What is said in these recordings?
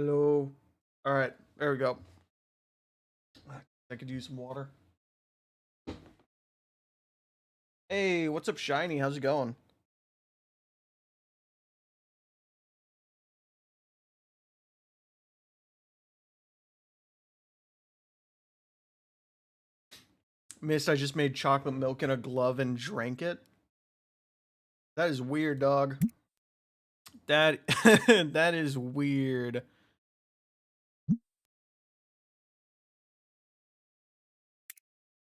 Hello. All right, there we go. I could use some water. Hey, what's up, Shiny? How's it going? Missed, I just made chocolate milk in a glove and drank it. That is weird, dog. That that is weird.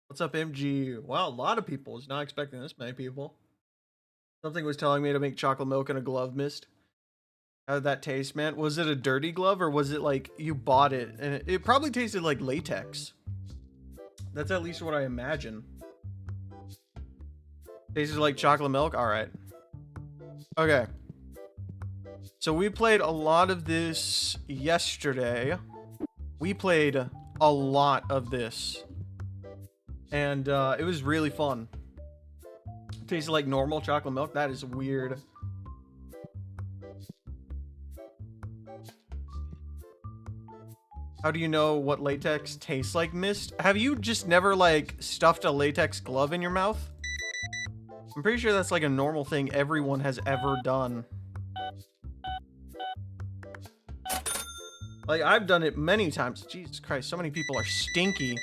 What's up, MG? Wow, a lot of people. I was not expecting this many people. Something was telling me to make chocolate milk in a glove, Mist. How did that taste, man? Was it a dirty glove or was it like you bought it and it probably tasted like latex? That's at least what I imagine. Tasted like chocolate milk? Alright. Okay. So we played a lot of this yesterday. We played a lot of this. And it was really fun. It tasted like normal chocolate milk. That is weird. How do you know what latex tastes like, Mist? Have you just never, like, stuffed a latex glove in your mouth? I'm pretty sure that's, like, a normal thing everyone has ever done. Like, I've done it many times. Jesus Christ, so many people are stinky.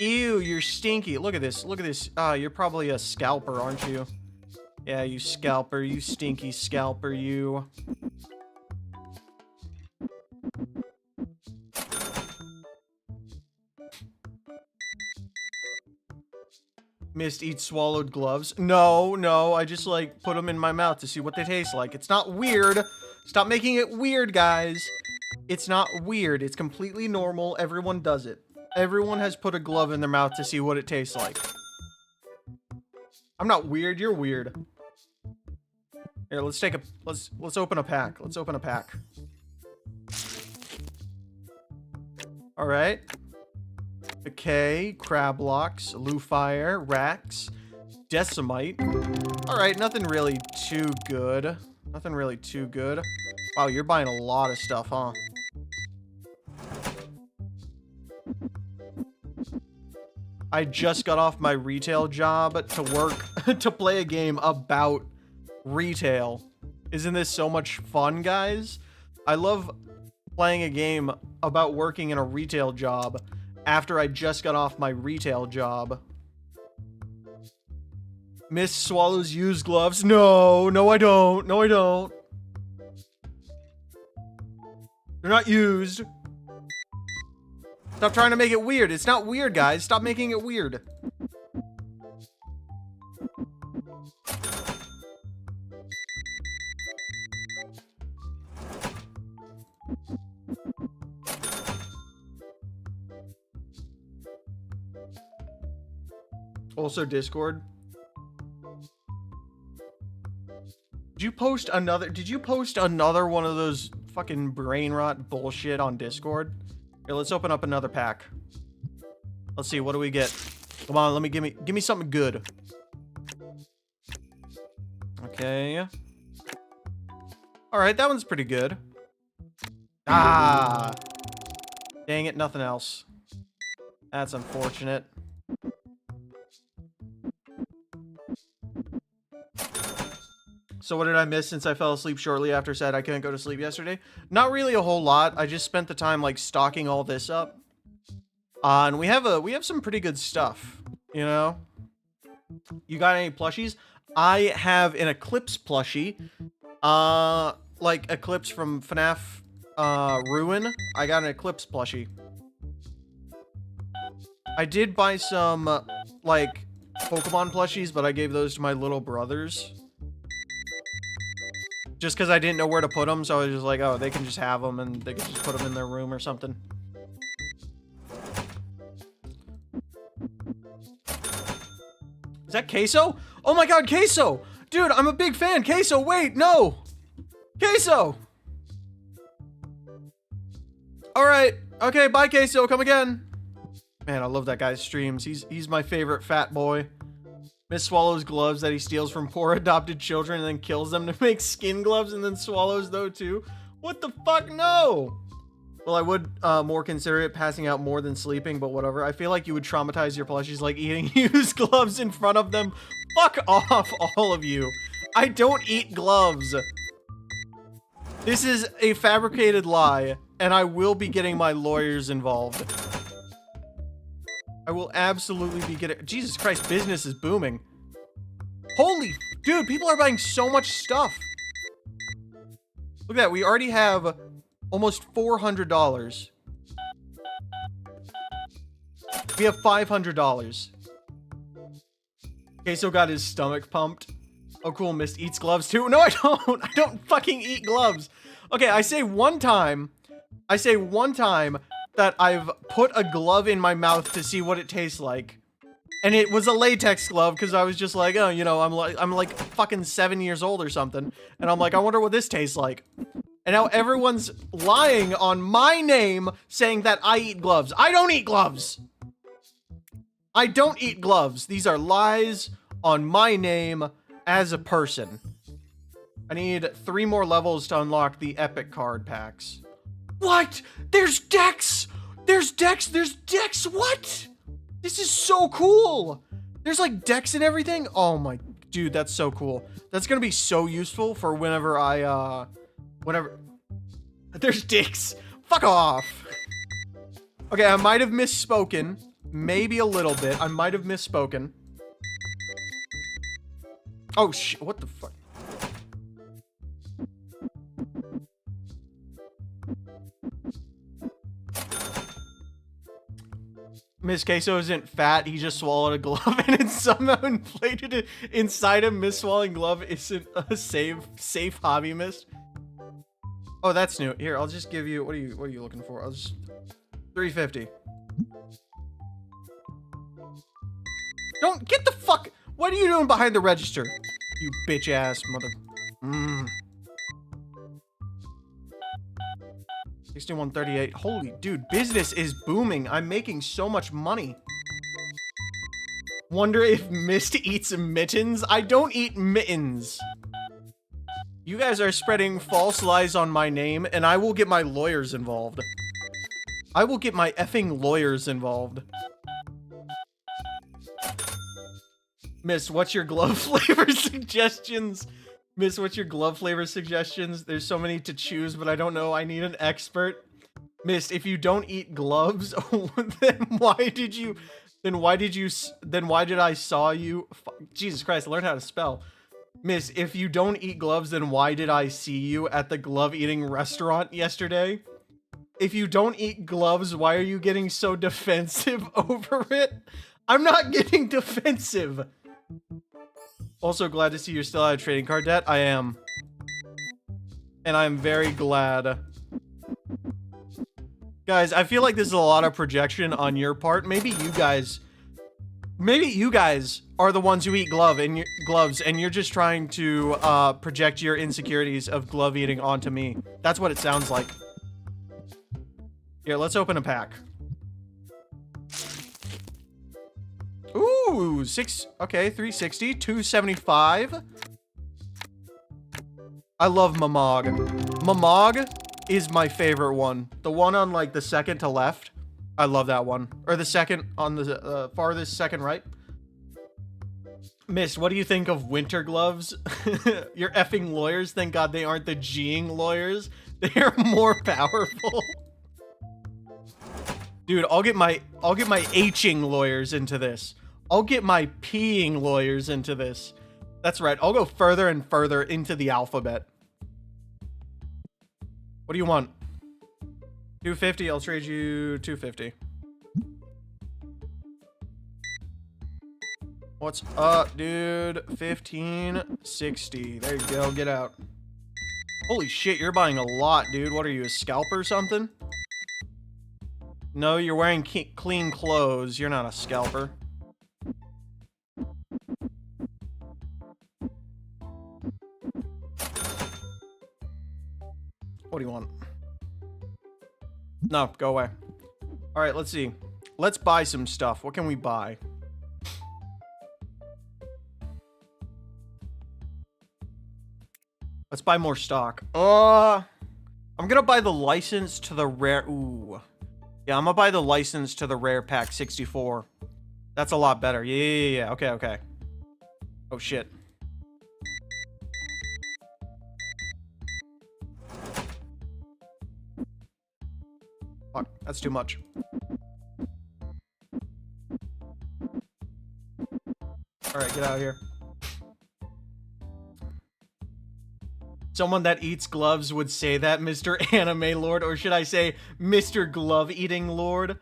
Ew, you're stinky. Look at this. Look at this. You're probably a scalper, aren't you? Yeah, you scalper. You stinky scalper, you. Mist eats swallowed gloves. No, no, I just, like, put them in my mouth to see what they taste like. It's not weird. Stop making it weird, guys. It's not weird. It's completely normal. Everyone does it. Everyone has put a glove in their mouth to see what it tastes like. I'm not weird. You're weird. Here, let's take a... Let's open a pack. Let's open a pack. Alright. Okay, Crablocks, Lufire, Rax, Decimite. Alright, nothing really too good. Nothing really too good. Wow, you're buying a lot of stuff, huh? I just got off my retail job to work, to play a game about retail. Isn't this so much fun, guys? I love playing a game about working in a retail job after I just got off my retail job. Mist swallows used gloves. No, no I don't. No I don't. They're not used. Stop trying to make it weird. It's not weird, guys. Stop making it weird. Also Discord. Did you post another one of those fucking brain rot bullshit on Discord? Here, let's open up another pack. Let's see, what do we get? Come on, give me something good. Okay. Alright, that one's pretty good. Ah! Dang it, nothing else. That's unfortunate. So what did I miss since I fell asleep shortly after said I couldn't go to sleep yesterday? Not really a whole lot. I just spent the time like stocking all this up. And we have some pretty good stuff, you know? You got any plushies? I have an Eclipse plushie. Like Eclipse from FNAF Ruin. I got an Eclipse plushie. I did buy some like Pokemon plushies, but I gave those to my little brothers. Just because I didn't know where to put them, so I was just like, oh, they can just have them, and they can just put them in their room or something. Is that Queso? Oh my god, Queso! Dude, I'm a big fan! Queso, wait, no! Queso! Alright, okay, bye Queso, come again! Man, I love that guy's streams. He's my favorite fat boy. Miss swallows gloves that he steals from poor adopted children and then kills them to make skin gloves and then swallows those too. What the fuck? No! Well, I would more consider it passing out more than sleeping, but whatever. I feel like you would traumatize your plushies like eating used gloves in front of them. Fuck off, all of you. I don't eat gloves. This is a fabricated lie, and I will be getting my lawyers involved. I will absolutely be getting... Jesus Christ, business is booming. Holy... Dude, people are buying so much stuff. Look at that, we already have almost $400. We have $500. Queso got his stomach pumped. Oh, cool, Mist eats gloves too. No, I don't. I don't fucking eat gloves. Okay, I say one time that I've put a glove in my mouth to see what it tastes like. And it was a latex glove because I was just like, oh, you know, I'm like fucking 7 years old or something. And I'm like, I wonder what this tastes like. And now everyone's lying on my name saying that I eat gloves. I don't eat gloves. I don't eat gloves. These are lies on my name as a person. I need 3 more levels to unlock the epic card packs. What? There's decks! There's decks! There's decks! What? This is so cool! There's like decks and everything? Oh my... Dude, that's so cool. That's gonna be so useful for whenever I, whenever... There's dicks! Fuck off! Okay, I might have misspoken. Maybe a little bit. I might have misspoken. Oh, what the fuck? Miss Queso isn't fat, he just swallowed a glove and it somehow inflated it inside him. Miss swallowing glove isn't a safe hobby, Miss. Oh, that's new. Here, I'll just give you, what are you looking for? I'll just, 350. Don't, get the fuck, what are you doing behind the register? You bitch ass mother. 6138. Holy dude, business is booming. I'm making so much money. Wonder if Mist eats mittens? I don't eat mittens. You guys are spreading false lies on my name, and I will get my lawyers involved. I will get my effing lawyers involved. Miss, what's your glove flavor suggestions? Miss, what's your glove flavor suggestions? There's so many to choose, but I don't know. I need an expert. Miss, if you don't eat gloves, then why did I saw you? Jesus Christ, learn how to spell. Miss, if you don't eat gloves, then why did I see you at the glove eating restaurant yesterday? If you don't eat gloves, why are you getting so defensive over it? I'm not getting defensive. Also glad to see you're still out of trading card debt. I am. And I'm very glad. Guys, I feel like this is a lot of projection on your part. Maybe you guys are the ones who eat gloves and you're just trying to project your insecurities of glove eating onto me. That's what it sounds like. Here, let's open a pack. Ooh, 360, 275. I love Mamog. Mamog is my favorite one. The one on like the second to left. I love that one. Or the second on the farthest second right. Mist, what do you think of winter gloves? Your effing lawyers, thank God they aren't the G-ing lawyers. They are more powerful. Dude, I'll get my H-ing lawyers into this. I'll get my peeing lawyers into this. That's right. I'll go further and further into the alphabet. What do you want? 250. I'll trade you 250. What's up, dude? 1560. There you go. Get out. Holy shit, you're buying a lot, dude. What are you, a scalper or something? No, you're wearing clean clothes. You're not a scalper. What do you want? No, go away. All right, let's see. Let's buy some stuff. What can we buy? Let's buy more stock. I'm gonna buy the license to the rare... Ooh. Yeah, I'm gonna buy the license to the rare pack 64. That's a lot better. Yeah. Okay, okay. Oh, shit. Fuck, that's too much. Alright, get out of here. Someone that eats gloves would say that, Mr. Anime Lord, or should I say, Mr. Glove Eating Lord?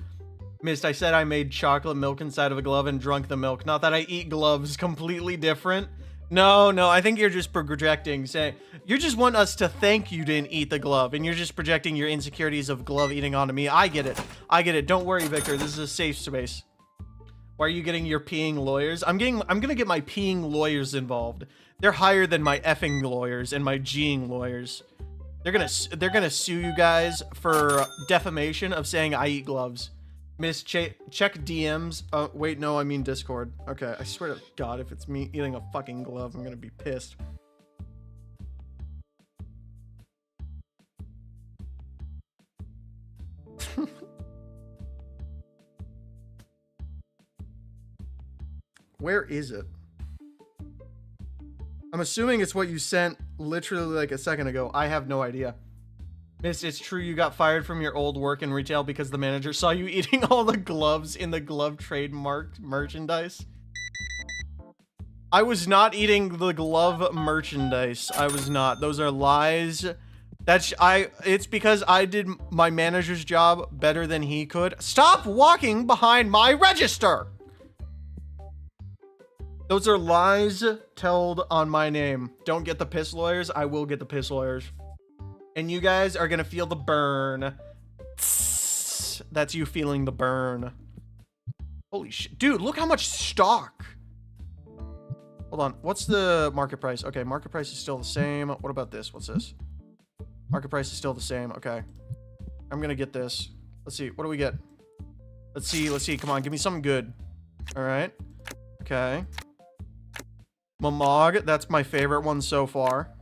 Mist, I said I made chocolate milk inside of a glove and drunk the milk. Not that I eat gloves. Completely different. No, I think you're just projecting. Saying you just want us to think you didn't eat the glove, and you're just projecting your insecurities of glove eating onto me. I get it. Don't worry, Victor. This is a safe space. Why are you getting your peeing lawyers? I'm gonna get my peeing lawyers involved. They're higher than my effing lawyers and my G'ing lawyers. They're gonna sue you guys for defamation of saying I eat gloves. Miss, check DMs. Oh, wait, no, I mean Discord. Okay, I swear to God, if it's me eating a fucking glove, I'm gonna be pissed. Where is it? I'm assuming it's what you sent literally like a second ago. I have no idea. Miss, it's true you got fired from your old work in retail because the manager saw you eating all the gloves in the glove trademark merchandise. I was not eating the glove merchandise. I was not. Those are lies. It's because I did my manager's job better than he could. Stop walking behind my register! Those are lies told on my name. Don't get the piss lawyers. I will get the piss lawyers. And you guys are gonna feel the burn. That's you feeling the burn. Holy shit. Dude, look how much stock. Hold on. What's the market price? Okay, market price is still the same. What about this? What's this? Market price is still the same. Okay. I'm gonna get this. Let's see. What do we get? Let's see. Come on, give me something good. All right. Okay. Mamog. That's my favorite one so far.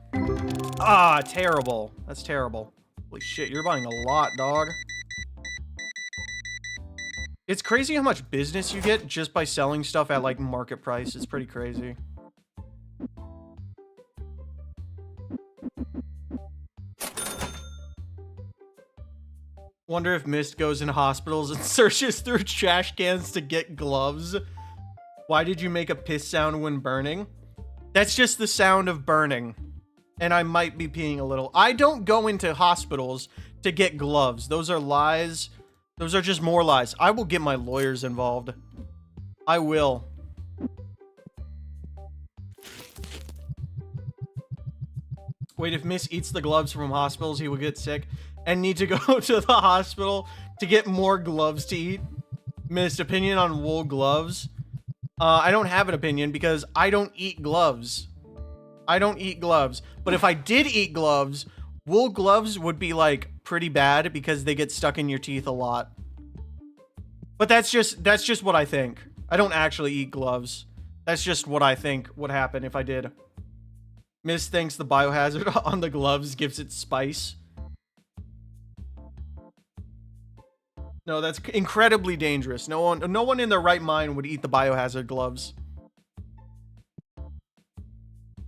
Ah, terrible. That's terrible. Holy shit, you're buying a lot, dog. It's crazy how much business you get just by selling stuff at, like, market price. It's pretty crazy. Wonder if Mist goes in hospitals and searches through trash cans to get gloves. Why did you make a piss sound when burning? That's just the sound of burning. And I might be peeing a little. I don't go into hospitals to get gloves. Those are lies. Those are just more lies. I will get my lawyers involved. I will. Wait, if Miss eats the gloves from hospitals, he will get sick and need to go to the hospital to get more gloves to eat. Miss, opinion on wool gloves? I don't have an opinion because I don't eat gloves. I don't eat gloves. But if I did eat gloves, wool gloves would be like pretty bad because they get stuck in your teeth a lot. But that's just what I think. I don't actually eat gloves. That's just what I think would happen if I did. Miss thinks the biohazard on the gloves gives it spice. No, that's incredibly dangerous. No one in their right mind would eat the biohazard gloves.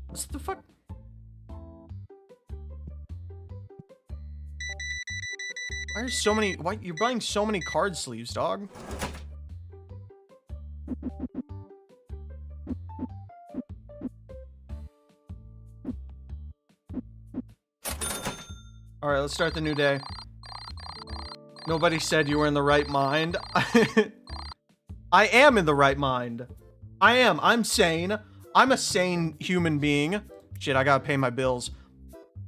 What the fuck? Why are so many? Why you're buying so many card sleeves, dog? All right, let's start the new day. Nobody said you were in the right mind. I am in the right mind. I am. I'm sane. I'm a sane human being. Shit, I gotta pay my bills.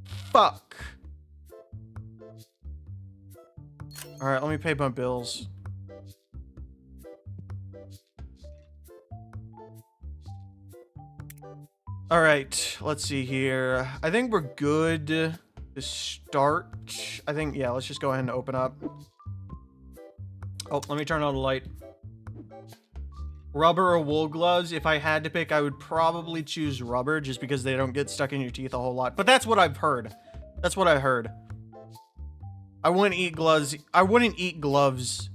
Fuck. Alright, let me pay my bills. Alright, let's see here. I think we're good to start. I think, yeah, let's just go ahead and open up. Oh, let me turn on the light. Rubber or wool gloves? If I had to pick, I would probably choose rubber just because they don't get stuck in your teeth a whole lot. But that's what I've heard. That's what I heard. I wouldn't eat gloves. I wouldn't eat gloves,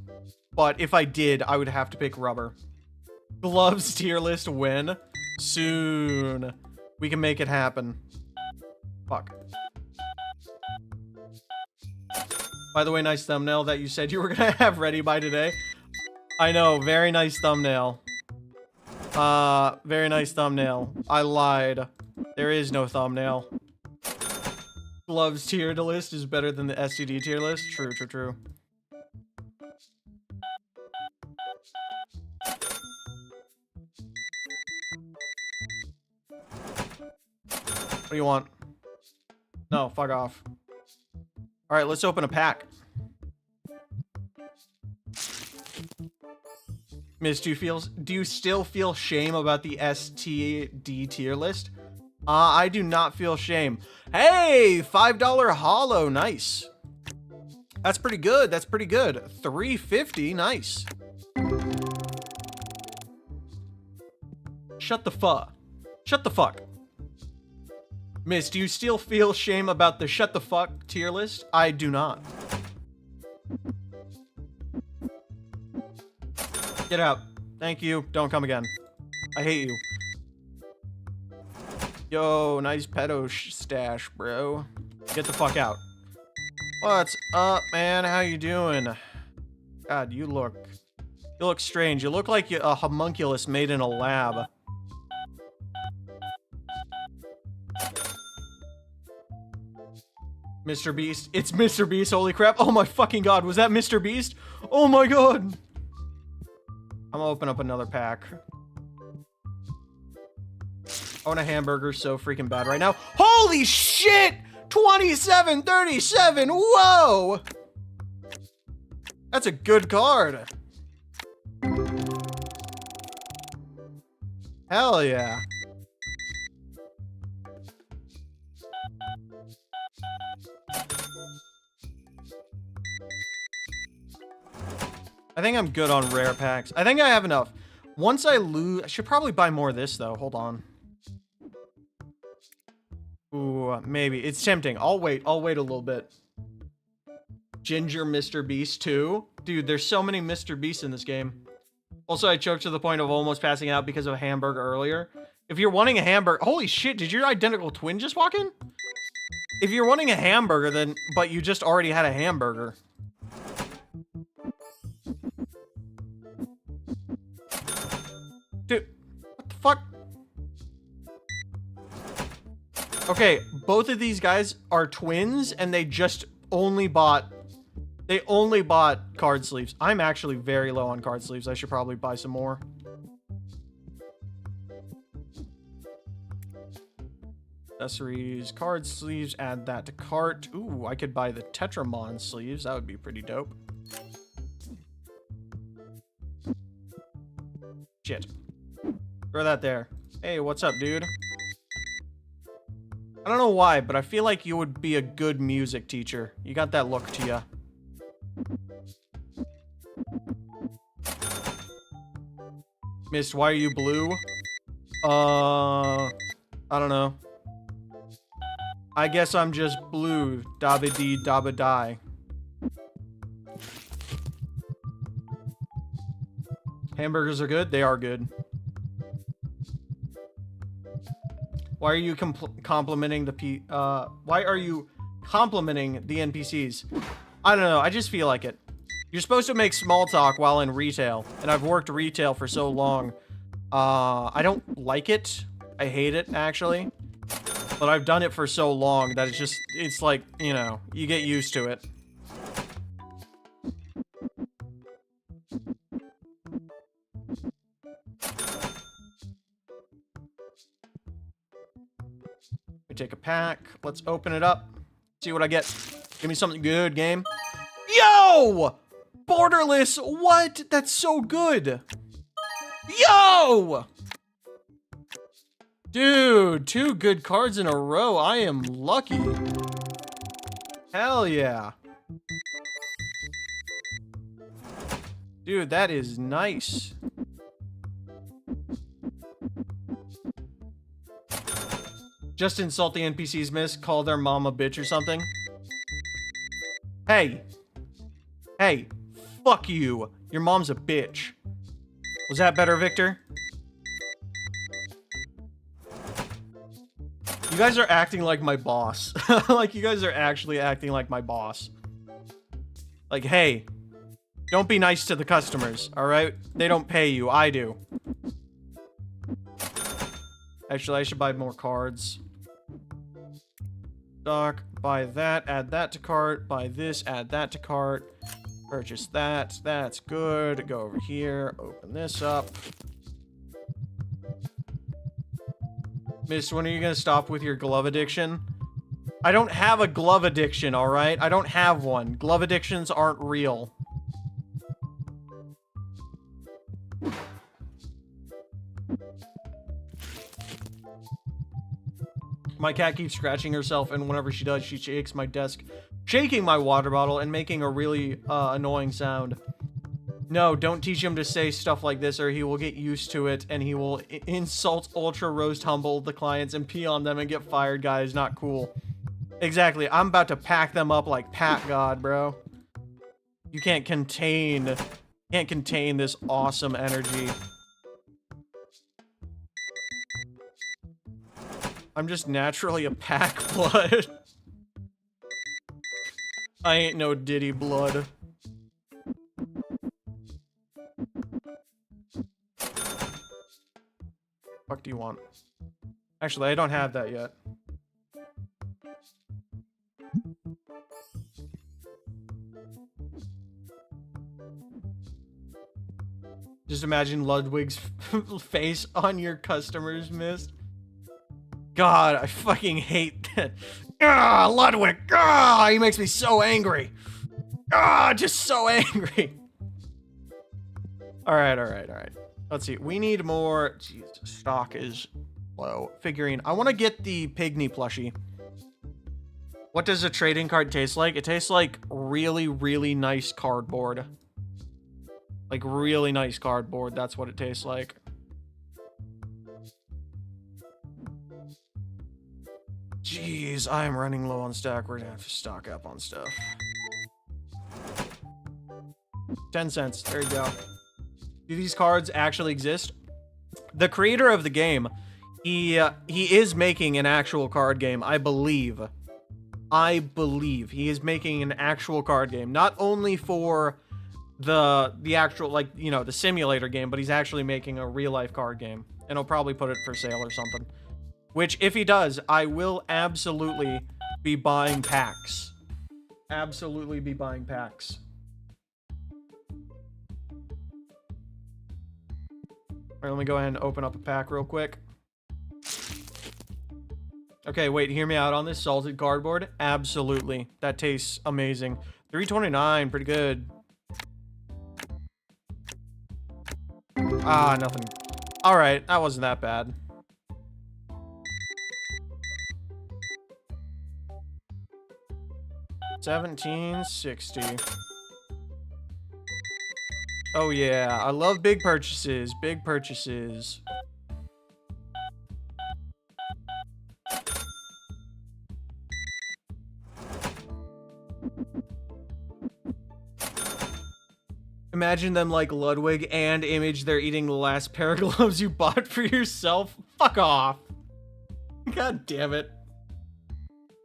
but if I did, I would have to pick rubber. Gloves tier list win. Soon. We can make it happen. Fuck. By the way, nice thumbnail that you said you were gonna have ready by today. I know, very nice thumbnail. Very nice thumbnail. I lied. There is no thumbnail. Gloves tier list is better than the STD tier list. True, true, true. What do you want? No, fuck off. All right, let's open a pack. Miss, do you still feel shame about the STD tier list? I do not feel shame. Hey, $5 holo, nice. That's pretty good. That's pretty good. $3.50, nice. Shut the fuck. Shut the fuck. Miss, do you still feel shame about the shut the fuck tier list? I do not. Get out. Thank you. Don't come again. I hate you. Yo, nice pedo stash, bro. Get the fuck out. What's up, man? How you doing? God, you look strange. You look like a homunculus made in a lab. Mr. Beast. It's Mr. Beast. Holy crap. Oh my fucking god. Was that Mr. Beast? Oh my god. I'm gonna open up another pack. I want a hamburger so freaking bad right now. Holy shit! 27.37. Whoa! That's a good card. Hell yeah. I think I'm good on rare packs. I think I have enough. Once I lose, I should probably buy more of this though. Hold on. Ooh, maybe. It's tempting. I'll wait a little bit. Ginger Mr. Beast 2. Dude, there's so many Mr. Beasts in this game. Also, I choked to the point of almost passing out because of a hamburger earlier. If you're wanting a hamburger... Holy shit, did your identical twin just walk in? If you're wanting a hamburger, then... But you just already had a hamburger. Dude, what the fuck? Okay, both of these guys are twins, and they just only bought... They only bought card sleeves. I'm actually very low on card sleeves. I should probably buy some more. Accessories, card sleeves, add that to cart. Ooh, I could buy the Tetramon sleeves. That would be pretty dope. Shit. Throw that there. Hey, what's up, dude? I don't know why, but I feel like you would be a good music teacher. You got that look to you. Mist, why are you blue? I don't know. I guess I'm just blue. Dabba dee dabba die. Hamburgers are good? They are good. Why are you complimenting the why are you complimenting the NPCs? I don't know. I just feel like it. You're supposed to make small talk while in retail, and I've worked retail for so long. I don't like it. I hate it, actually. But I've done it for so long that it's like, you know, you get used to it. We take a pack. Let's open it up. See what I get. Give me something good, game. Yo! Borderless, what? That's so good. Yo! Dude, 2 good cards in a row. I am lucky. Hell yeah. Dude, that is nice. Just insult the NPCs, miss. Call their mom a bitch or something. Hey. Hey. Fuck you. Your mom's a bitch. Was that better, Victor? You guys are acting like my boss. Like, you guys are actually acting like my boss. Like, hey, don't be nice to the customers, alright? They don't pay you. I do. Actually, I should buy more cards. Stock, buy that, add that to cart, buy this, add that to cart, purchase that, that's good, go over here, open this up. Miss, when are you gonna stop with your glove addiction? I don't have a glove addiction, alright? I don't have one. Glove addictions aren't real. My cat keeps scratching herself, and whenever she does, she shakes my desk, shaking my water bottle and making a really annoying sound. No, don't teach him to say stuff like this, or he will get used to it, and he will insult, ultra roast humble the clients and pee on them and get fired, guys. Not cool. Exactly. I'm about to pack them up like Pat God, bro. You can't contain this awesome energy. I'm just naturally a pack blood. I ain't no Diddy blood. What do you want? Actually, I don't have that yet. Just imagine Ludwig's face on your customer's mist. God, I fucking hate that. Ah, Ludwig! Ah, he makes me so angry. Ah, just so angry. All right. Let's see. We need more. Jeez, stock is low. Figurine. I want to get the Pygmy plushie. What does a trading card taste like? It tastes like really, really nice cardboard. Like really nice cardboard. That's what it tastes like. Jeez, I am running low on stock. We're gonna have to stock up on stuff. 10 cents. There you go. Do these cards actually exist? The creator of the game, he is making an actual card game, I believe. I believe he is making an actual card game, not only for the actual, like, you know, the simulator game, but he's actually making a real life card game, and he'll probably put it for sale or something. Which, if he does, I will absolutely be buying packs. Absolutely be buying packs. Alright, let me go ahead and open up a pack real quick. Okay, wait, hear me out on this salted cardboard. Absolutely. That tastes amazing. $3.29, pretty good. Ah, nothing. Alright, that wasn't that bad. $17.60. Oh yeah, I love big purchases. Big purchases. Imagine them like Ludwig and Image, they're eating the last pair of gloves you bought for yourself. Fuck off. God damn it.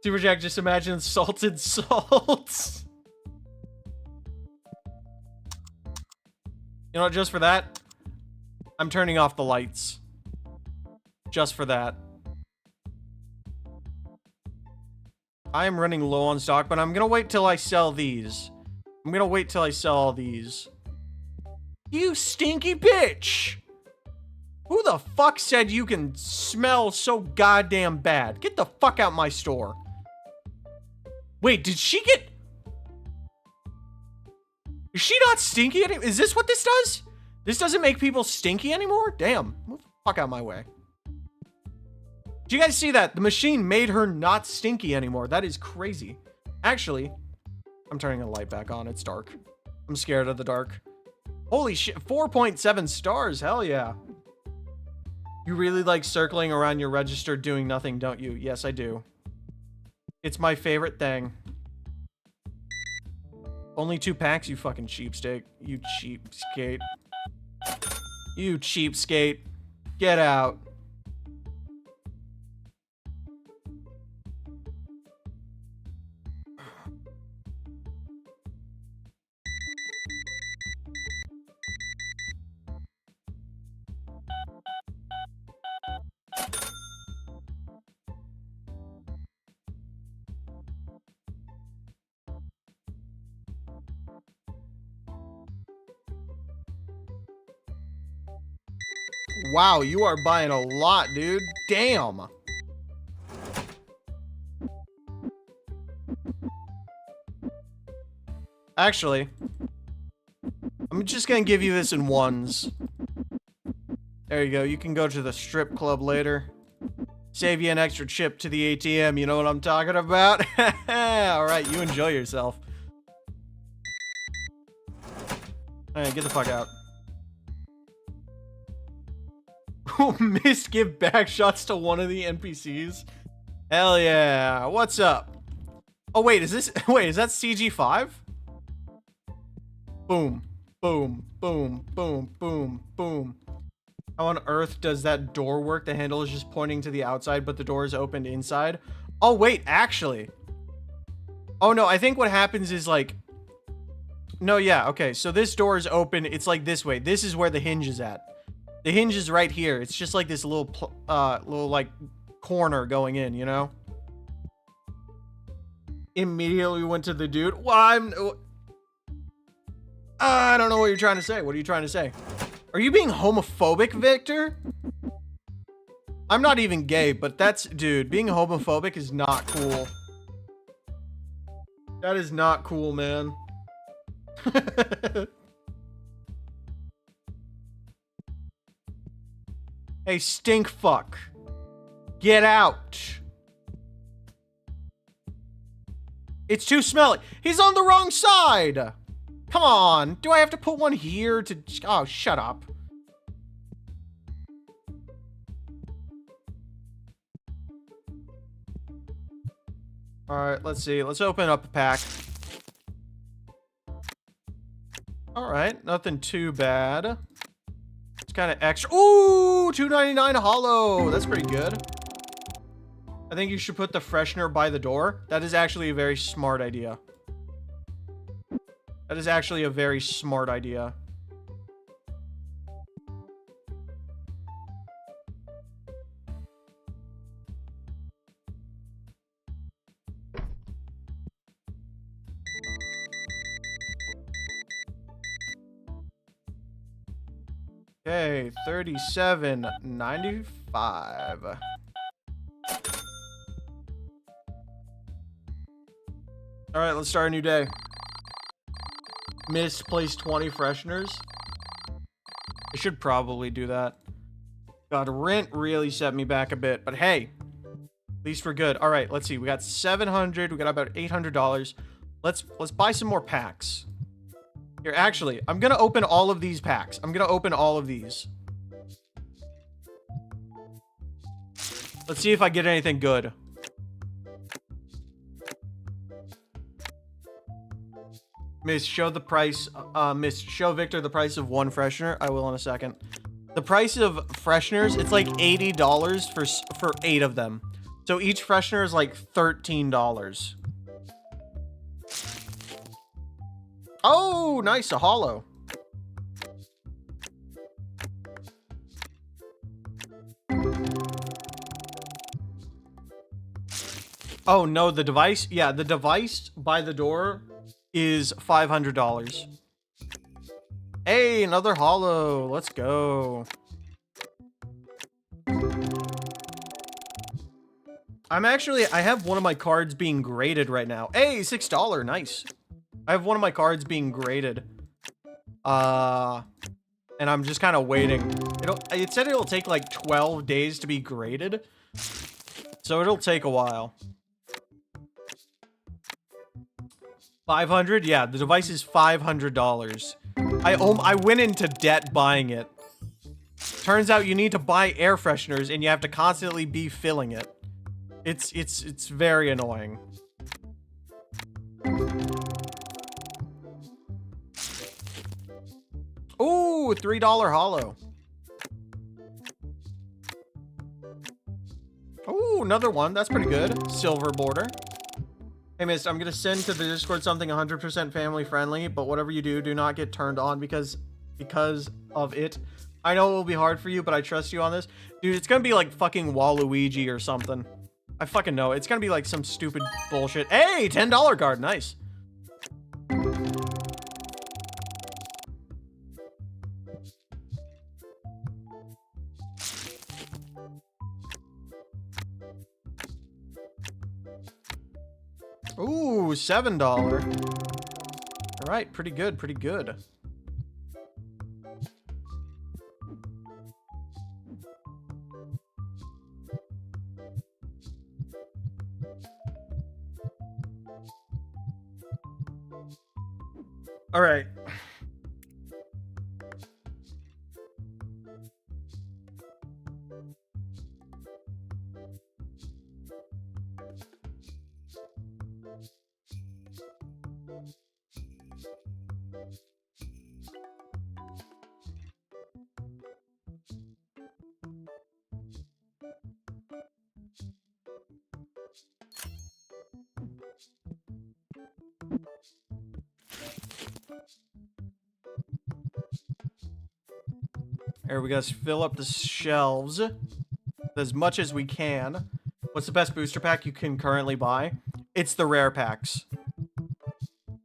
Super Jack, just imagine salted salts. You know what, just for that, I'm turning off the lights. Just for that. I am running low on stock, but I'm gonna wait till I sell these. I'm gonna wait till I sell all these. You stinky bitch! Who the fuck said you can smell so goddamn bad? Get the fuck out my store. Wait, did she get... Is she not stinky anymore? Is this what this does? This doesn't make people stinky anymore? Damn. Move the fuck out of my way. Did you guys see that? The machine made her not stinky anymore. That is crazy. Actually, I'm turning the light back on. It's dark. I'm scared of the dark. Holy shit. 4.7 stars. Hell yeah. You really like circling around your register doing nothing, don't you? Yes, I do. It's my favorite thing. Only 2 packs, you fucking cheapskate. You cheapskate. You cheapskate. Get out. Wow, you are buying a lot, dude. Damn. Actually, I'm just gonna give you this in ones. There you go. You can go to the strip club later. Save you an extra chip to the ATM. You know what I'm talking about? Alright, you enjoy yourself. Alright, get the fuck out. Missed give back shots to one of the NPCs. Hell yeah. What's up? Oh, wait, is that CG5? Boom. Boom. Boom. Boom. Boom. Boom. How on earth does that door work? The handle is just pointing to the outside, but the door is opened inside. Oh, wait, actually. Oh, no, I think what happens is like... No, yeah, okay. So this door is open. It's like this way. This is where the hinge is at. The hinge is right here. It's just like this little like corner going in, you know? Immediately went to the dude. Well, I don't know what you're trying to say. What are you trying to say? Are you being homophobic, Victor? I'm not even gay, but dude, being homophobic is not cool. That is not cool, man. Hey, stink fuck. Get out. It's too smelly. He's on the wrong side. Come on. Do I have to put one here to... Oh, shut up. Alright, let's see. Let's open up a pack. Alright, nothing too bad. It's kind of extra. Ooh, $2.99 hollow. That's pretty good. I think you should put the freshener by the door. That is actually a very smart idea. That is actually a very smart idea. Okay, $37.95. All right, let's start a new day. Misplaced 20 fresheners. I should probably do that. God, rent really set me back a bit, but hey, at least we're good. All right, let's see. We got 700. We got about $800. Let's buy some more packs. Here, actually, I'm gonna open all of these packs. I'm gonna open all of these. Let's see if I get anything good. Miss, show the price. Miss, show Victor the price of one freshener. I will in a second. The price of fresheners, it's like $80 for 8 of them. So each freshener is like $13. Oh, nice, a hollow. Oh no, the device, yeah, the device by the door is $500. Hey, another hollow. Let's go. I have one of my cards being graded right now. Hey, $6. Nice. I have one of my cards being graded. And I'm just kind of waiting. It said it'll take like 12 days to be graded. So it'll take a while. 500? Yeah, the device is $500. I went into debt buying it. Turns out you need to buy air fresheners and you have to constantly be filling it. It's very annoying. Ooh, $3 hollow. Ooh, another one. That's pretty good. Silver border. Hey, Mist, I'm going to send to the Discord something 100% family friendly, but whatever you do, do not get turned on because of it. I know it will be hard for you, but I trust you on this. Dude, it's going to be like fucking Waluigi or something. I fucking know. It's going to be like some stupid bullshit. Hey, $10 card. Nice. Ooh, $7. All right, pretty good, pretty good. All right. There we go. Let's fill up the shelves as much as we can. What's the best booster pack you can currently buy? It's the rare packs.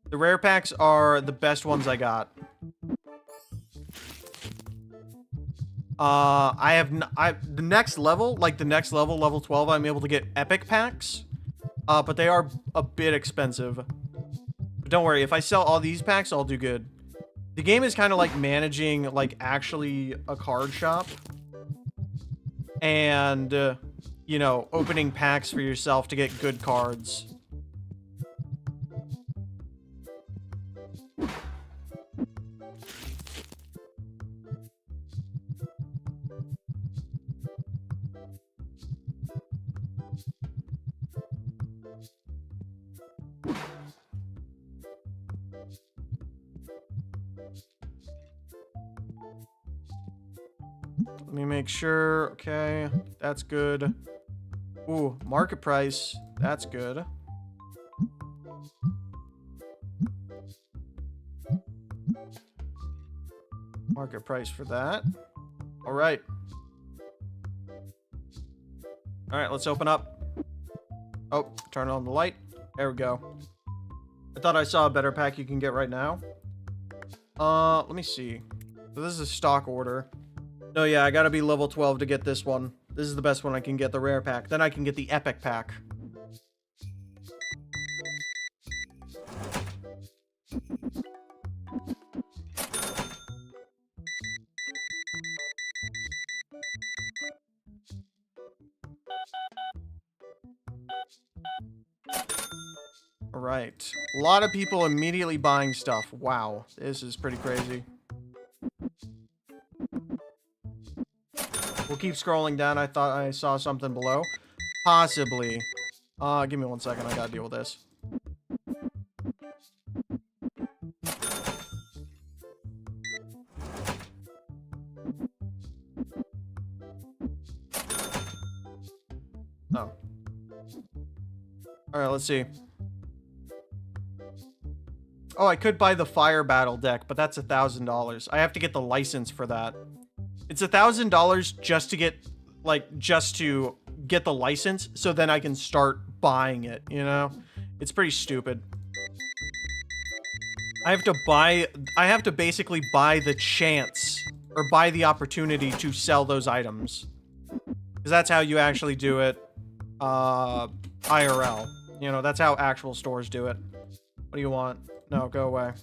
The rare packs are the best ones I got. The next level, level 12, I'm able to get epic packs. But they are a bit expensive. But don't worry, if I sell all these packs, I'll do good. The game is kind of like managing, like, actually a card shop. And, you know, opening packs for yourself to get good cards. Let me make sure. Okay, that's good. Ooh, market price. That's good. Market price for that. All right. All right, let's open up. Oh, turn on the light. There we go. I thought I saw a better pack you can get right now. Let me see. So this is a stock order. No, yeah, I gotta be level 12 to get this one. This is the best one I can get, the rare pack. Then I can get the epic pack. All right. A lot of people immediately buying stuff. Wow, this is pretty crazy. We'll keep scrolling down. I thought I saw something below. Possibly. Give me 1 second. I gotta deal with this. Oh. Alright, let's see. Oh, I could buy the Fire Battle deck, but that's $1,000. I have to get the license for that. It's $1,000 just to get, like, just to get the license, so then I can start buying it, you know? It's pretty stupid. I have to basically buy the chance, or buy the opportunity to sell those items. Because that's how you actually do it, IRL. You know, that's how actual stores do it. What do you want? No, go away.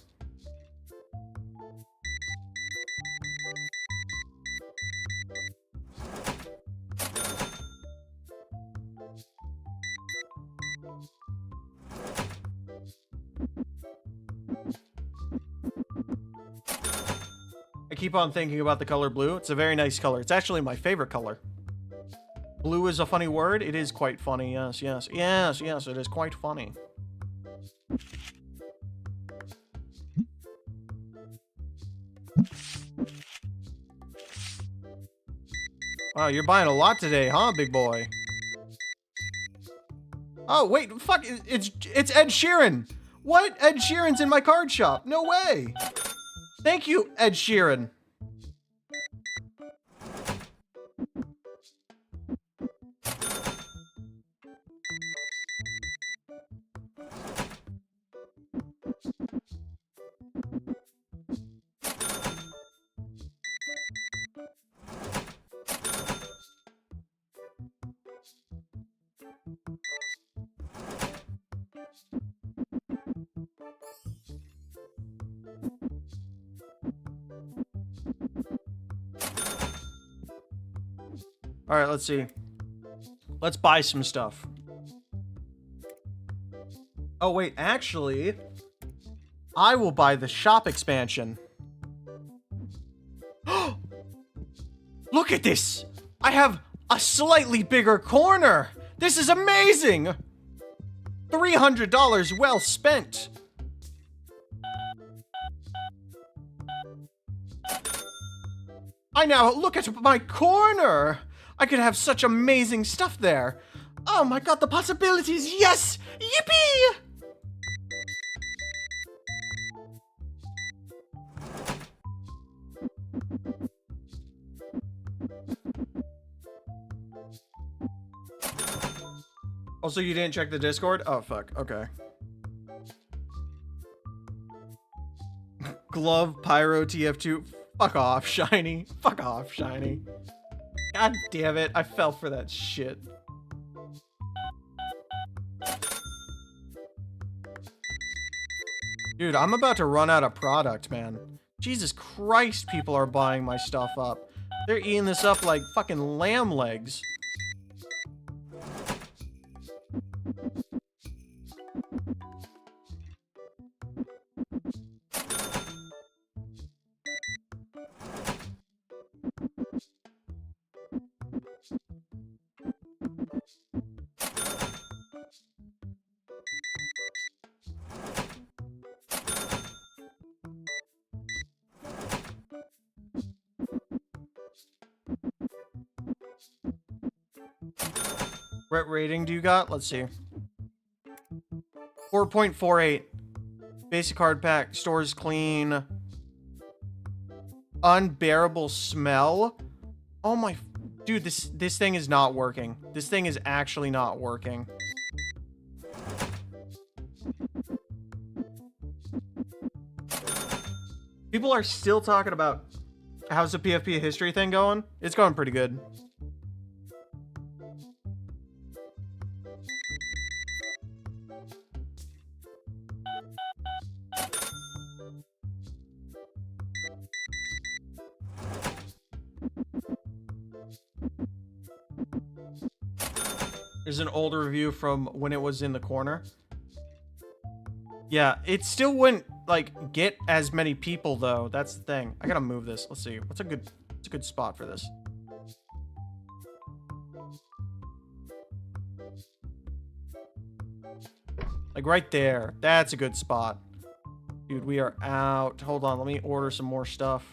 I keep on thinking about the color blue. It's a very nice color. It's actually my favorite color. Blue is a funny word. It is quite funny. Yes, yes, yes, yes. It is quite funny. Wow, you're buying a lot today, huh, big boy? Oh, wait, fuck, it's Ed Sheeran. What? Ed Sheeran's in my card shop. No way. Thank you, Ed Sheeran. All right, let's see. Let's buy some stuff. Oh, wait, actually, I will buy the shop expansion. Look at this! I have a slightly bigger corner! This is amazing! $300 well spent. I now look at my corner! I could have such amazing stuff there. Oh my god, the possibilities, yes! Yippee! Also, you didn't check the Discord? Oh, fuck. Okay. Glove, Pyro, TF2. Fuck off, Shiny. Fuck off, Shiny. God damn it. I fell for that shit. Dude, I'm about to run out of product, man. Jesus Christ, people are buying my stuff up. They're eating this up like fucking lamb legs. What rating do you got? Let's see. 4.48. Basic hard pack. Stores clean. Unbearable smell. Oh my... Dude, this thing is not working. This thing is actually not working. People are still talking about how's the PFP history thing going? It's going pretty good. There's an older review from when it was in the corner. Yeah, it still wouldn't, like, get as many people, though. That's the thing. I gotta move this. Let's see. What's a good spot for this? Like, right there. That's a good spot. Dude, we are out. Hold on. Let me order some more stuff.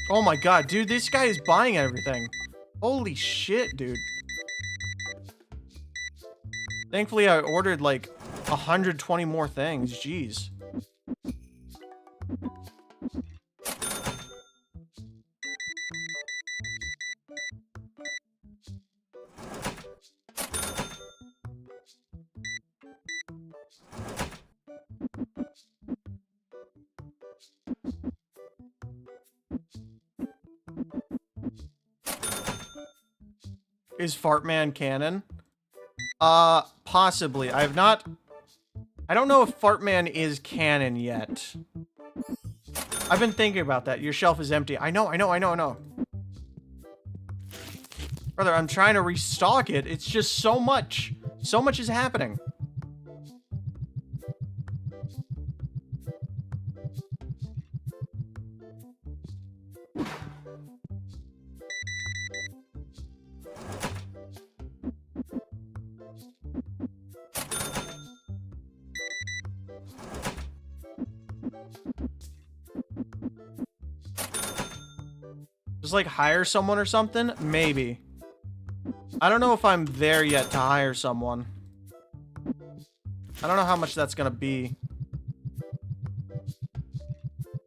Oh my god, dude, this guy is buying everything. Holy shit, dude. Thankfully, I ordered like 120 more things. Jeez. Is Fartman canon? Possibly. I don't know if Fartman is canon yet. I've been thinking about that. Your shelf is empty. I know. Brother, I'm trying to restock it. It's just so much. So much is happening. Just like hire someone or something? Maybe. I don't know if I'm there yet to hire someone. I don't know how much that's gonna be.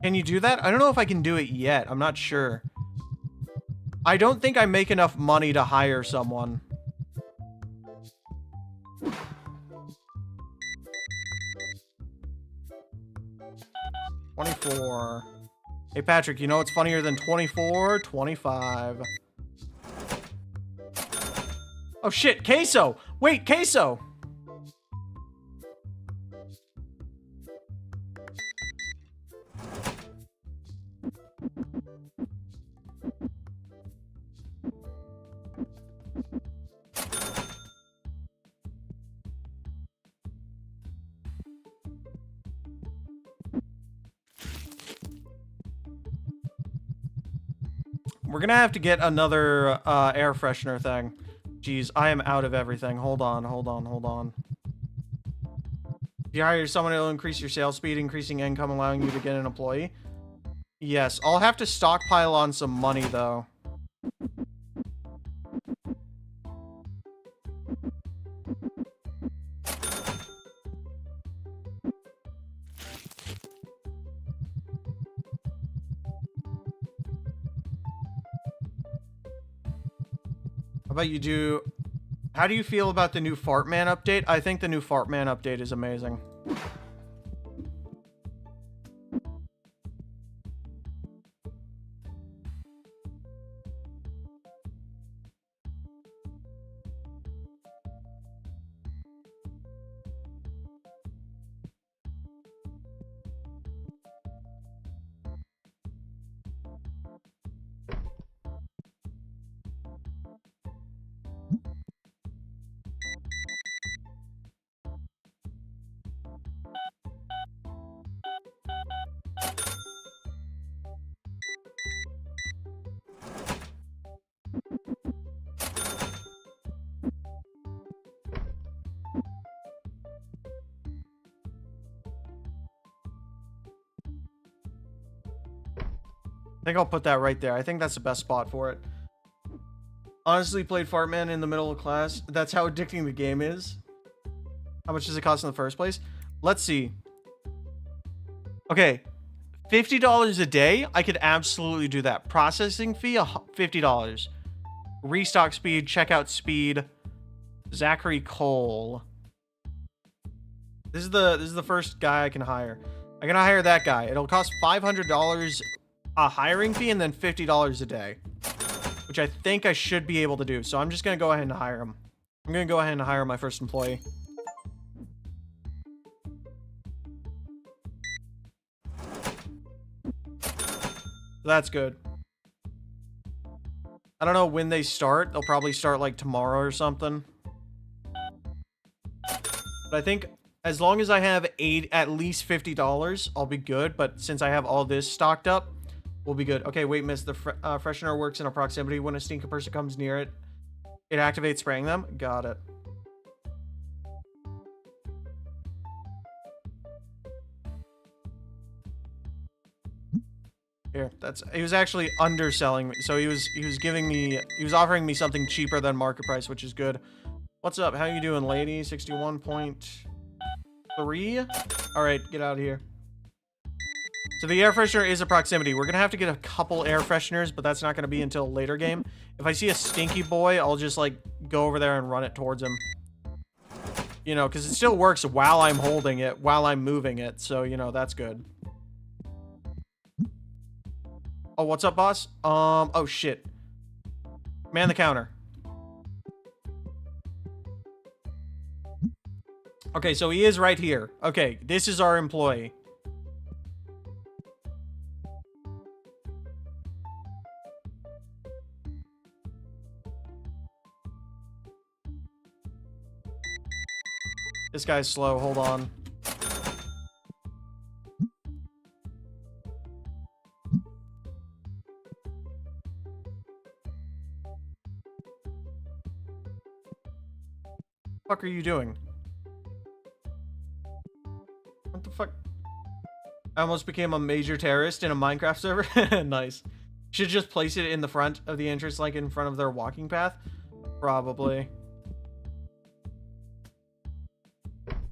Can you do that? I don't know if I can do it yet. I'm not sure. I don't think I make enough money to hire someone. $24. Hey, Patrick, you know what's funnier than 24? 25. Oh, shit. Queso. Wait, queso. We're gonna have to get another air freshener thing. Jeez, I am out of everything. Hold on. If you hire someone, it'll increase your sales speed, increasing income, allowing you to get an employee. Yes, I'll have to stockpile on some money, though. How about you do... How do you feel about the new Fartman update? I think the new Fartman update is amazing. I think I'll put that right there. I think that's the best spot for it. Honestly, played Fartman in the middle of class. That's how addicting the game is. How much does it cost in the first place? Let's see. Okay. $50 a day? I could absolutely do that. Processing fee, $50. Restock speed, checkout speed. Zachary Cole. This is the first guy I can hire. I'm gonna hire that guy. It'll cost $500 a hiring fee and then $50 a day, which I think I should be able to do. So I'm just gonna go ahead and hire him. I'm gonna go ahead and hire my first employee. That's good. I don't know when they start. They'll probably start like tomorrow or something. But I think as long as I have at least $50, I'll be good. But since I have all this stocked up, we'll be good. Okay, wait, miss. The freshener works in a proximity. When a stinky person comes near it, it activates spraying them. Got it. Here, he was actually underselling me. So he was offering me something cheaper than market price, which is good. What's up? How you doing, lady? 61.3. All right, get out of here. So the air freshener is a proximity. We're gonna have to get a couple air fresheners, but that's not gonna be until a later game. If I see a stinky boy, I'll just like go over there and run it towards him. You know, because it still works while I'm holding it, while I'm moving it. So, you know, that's good. Oh, what's up, boss? Oh shit. Man the counter. Okay, so he is right here. Okay, this is our employee. This guy's slow. Hold on. What the fuck are you doing? What the fuck? I almost became a major terrorist in a Minecraft server. Nice. Should just place it in the front of the entrance, like in front of their walking path. Probably.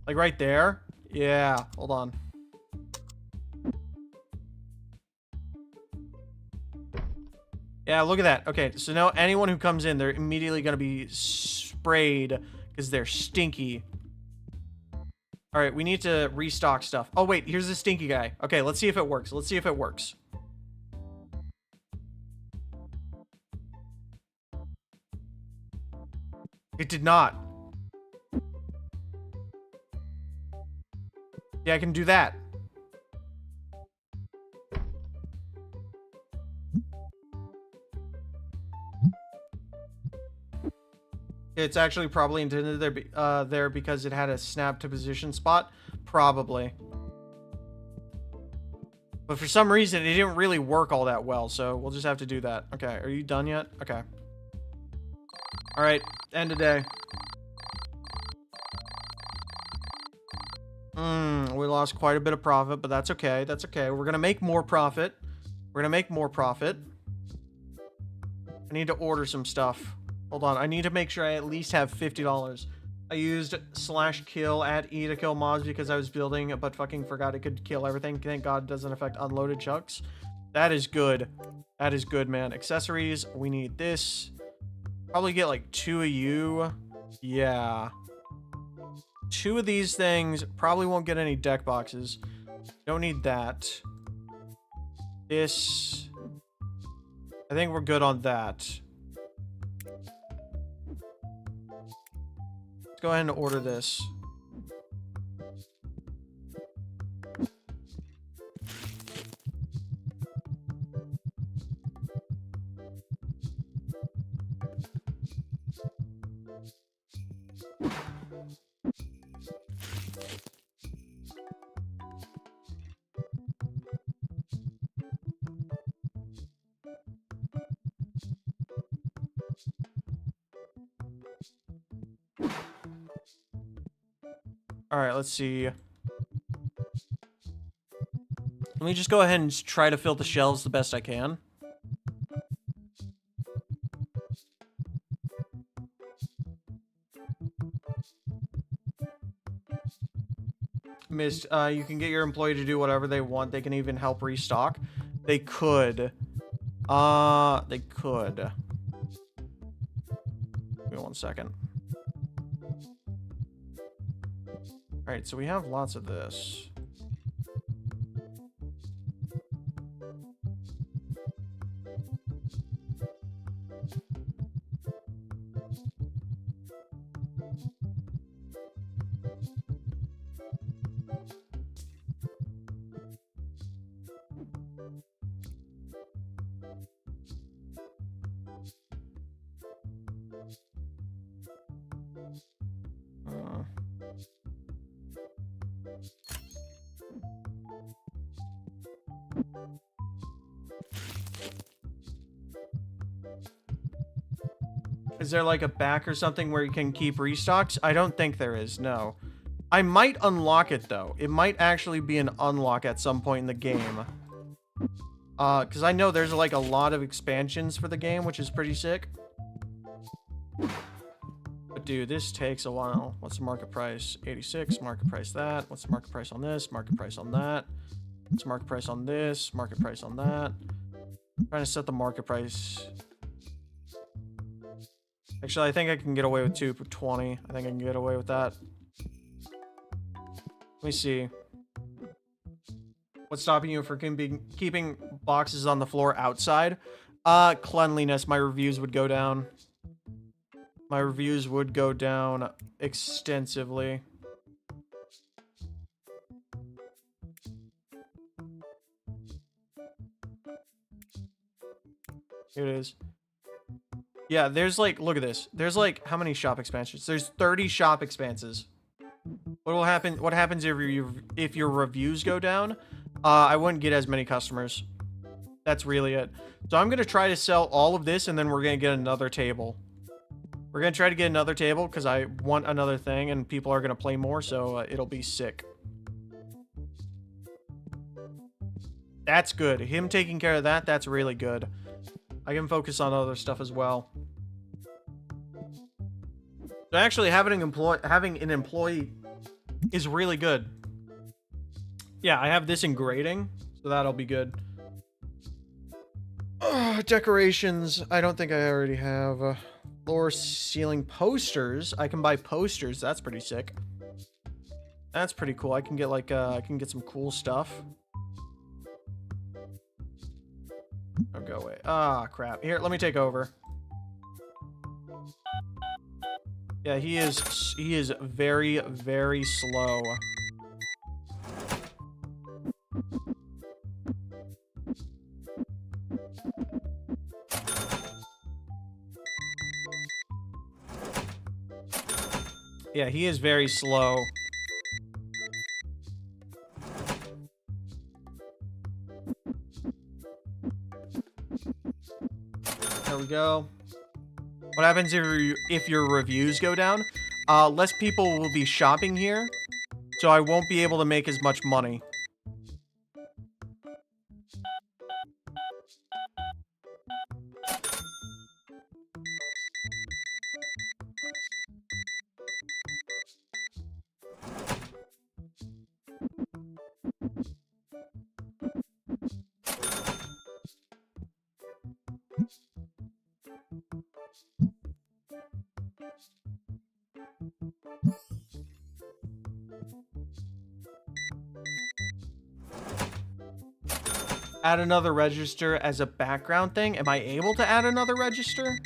Like right there? Yeah, hold on. Yeah, look at that. Okay, so now anyone who comes in, they're immediately going to be sprayed because they're stinky. All right, we need to restock stuff. Oh, wait, here's the stinky guy. Okay, let's see if it works. Let's see if it works. It did not. Yeah, I can do that. It's actually probably intended there because it had a snap to position spot. Probably. But for some reason, it didn't really work all that well, so we'll just have to do that. Okay, are you done yet? Okay. All right, end of day. We lost quite a bit of profit, but that's okay. That's okay. We're gonna make more profit. We're gonna make more profit. I need to order some stuff. Hold on. I need to make sure I at least have $50. I used /kill at E to kill mobs because I was building, but fucking forgot it could kill everything. Thank God it doesn't affect unloaded chucks. That is good. That is good, man. Accessories. We need this. Probably get like 2 of you. Yeah. 2 of these things. Probably won't get any deck boxes. Don't need that. This. I think we're good on that. Let's go ahead and order this. All right, let's see. Let me just go ahead and try to fill the shelves the best I can. Missed, you can get your employee to do whatever they want. They can even help restock. They could. They could. Give me 1 second. All right, so we have lots of this. Is there like a back or something where you can keep restocks? I don't think there is, no. I might unlock it though. It might actually be an unlock at some point in the game. Because I know there's like a lot of expansions for the game, which is pretty sick. But dude, this takes a while. What's the market price? 86, market price that. What's the market price on this? Market price on that. What's the market price on this? Market price on that. I'm trying to set the market price. Actually, I think I can get away with 2 for 20. I think I can get away with that. Let me see. What's stopping you from keeping boxes on the floor outside? Cleanliness. My reviews would go down. My reviews would go down extensively. Here it is. Yeah, there's like, look at this. There's like, how many shop expansions? There's 30 shop expanses. What will happen? What happens if your reviews go down? I wouldn't get as many customers. That's really it. So I'm going to try to sell all of this, and then we're going to get another table. We're going to try to get another table because I want another thing, and people are going to play more, so it'll be sick. That's good. Him taking care of that, that's really good. I can focus on other stuff as well. So actually, having an employee is really good. Yeah, I have this in grading, so that'll be good. Decorations. I don't think I already have. Floor ceiling posters. I can buy posters. That's pretty sick. That's pretty cool. I can get like I can get some cool stuff. Oh, go away. Ah, crap. Here, let me take over. Yeah, he is very, very slow. Yeah, he is very slow. There we go. What happens if your reviews go down? Less people will be shopping here, so I won't be able to make as much money. Add another register as a background thing. Am I able to add another register?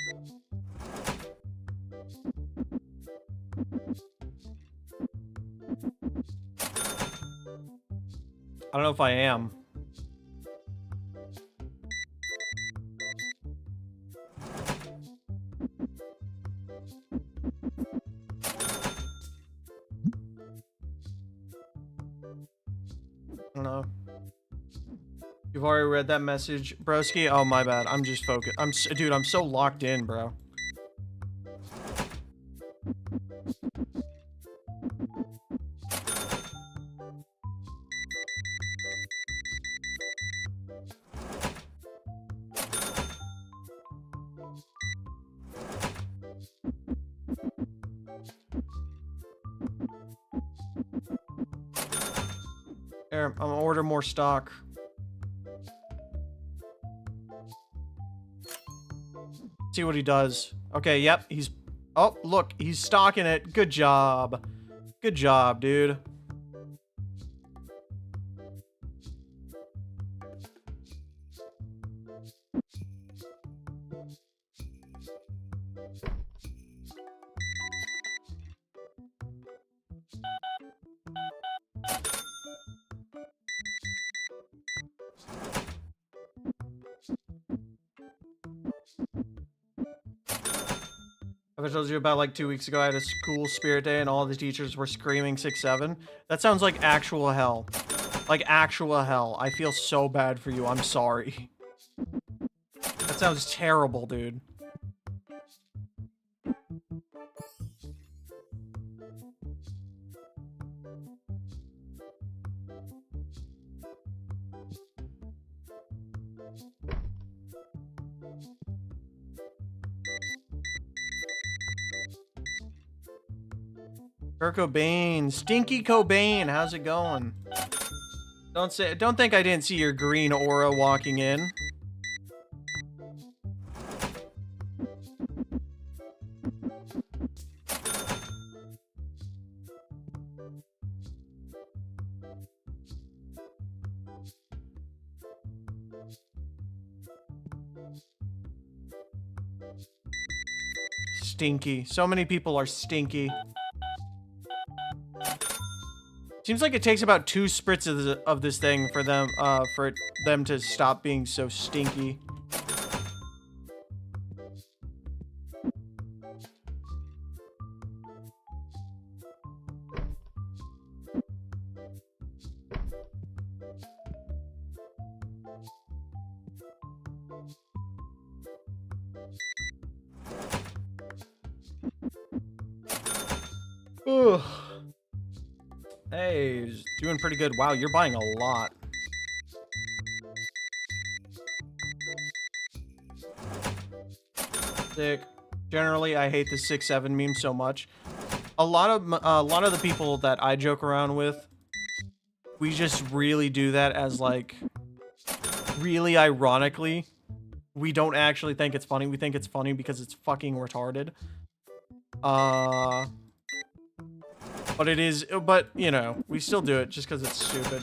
I don't know if I am. I don't know. You've already read that message, broski? Oh, my bad. I'm just focused. Dude, I'm so locked in, bro. Here, I'm gonna order more stock. See what he does. Okay, yep, he's... Oh, look, he's stocking it. Good job. Good job, dude. I told you about like 2 weeks ago, I had a school spirit day and all the teachers were screaming 6-7. That sounds like actual hell. Like actual hell. I feel so bad for you. I'm sorry. That sounds terrible, dude. Kurt Cobain, Stinky Cobain, how's it going? Don't think I didn't see your green aura walking in. Stinky. So many people are stinky. Seems like it takes about 2 spritz of this thing for them to stop being so stinky. Ugh. Hey, doing pretty good. Wow, you're buying a lot. Sick. Generally, I hate the 6-7 meme so much. A lot of the people that I joke around with, we just really do that as like, really ironically. We don't actually think it's funny. We think it's funny because it's fucking retarded. But it is, but you know, we still do it just because it's stupid.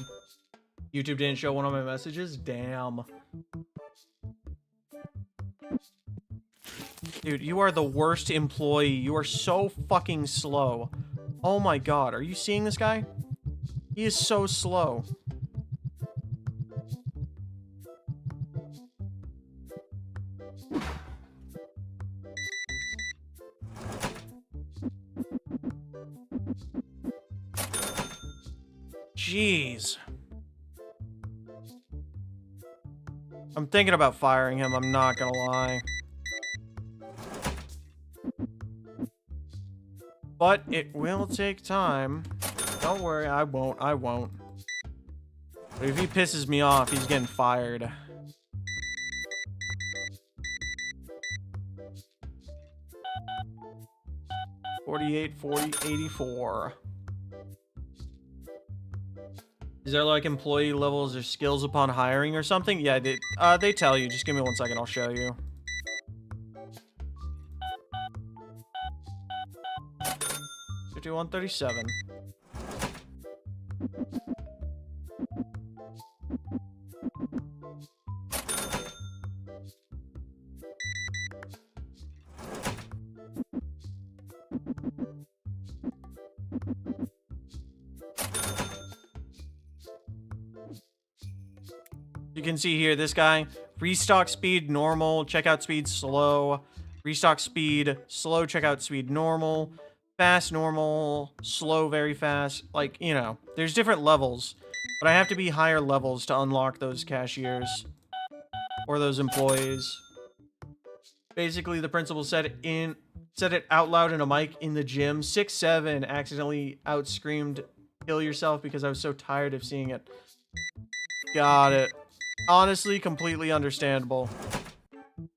YouTube didn't show one of my messages? Damn. Dude, you are the worst employee. You are so fucking slow. Oh my god, are you seeing this guy? He is so slow. Jeez. I'm thinking about firing him, I'm not gonna lie. But it will take time. Don't worry, I won't. But if he pisses me off, he's getting fired. $48, $40, $84. Is there like employee levels or skills upon hiring or something? Yeah, they tell you. Just give me 1 second, I'll show you. $51.37. You can see here, this guy, restock speed, normal, checkout speed, slow, restock speed, slow, checkout speed, normal, fast, normal, slow, very fast. Like, you know, there's different levels, but I have to be higher levels to unlock those cashiers or those employees. Basically, the principal said it out loud in a mic in the gym. 6-7 accidentally outscreamed kill yourself because I was so tired of seeing it. Got it. Honestly, completely understandable.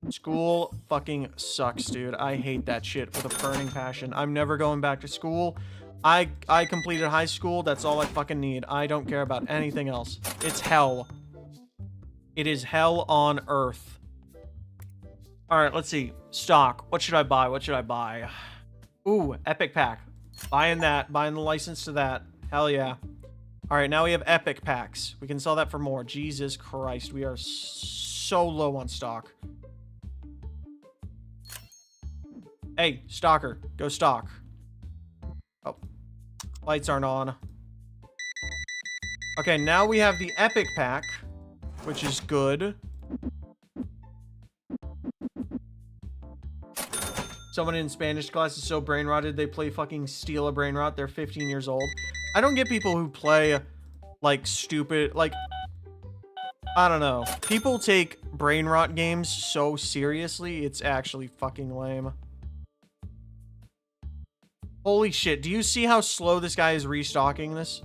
School fucking sucks, dude. I hate that shit with a burning passion. I'm never going back to school. I completed high school. That's all I fucking need. I don't care about anything else. It's hell. It is hell on earth. Alright, let's see. Stock. What should I buy? What should I buy? Ooh, Epic Pack. Buying that. Buying the license to that. Hell yeah. Alright, now we have Epic Packs. We can sell that for more. Jesus Christ. We are so low on stock. Hey, Stalker. Go stock. Oh. Lights aren't on. Okay, now we have the Epic Pack, which is good. Someone in Spanish class is so brain rotted they play fucking Steal a Brain Rot. They're 15 years old. I don't get people who play, like, stupid, like, I don't know. People take brain rot games so seriously, it's actually fucking lame. Holy shit, do you see how slow this guy is restocking this?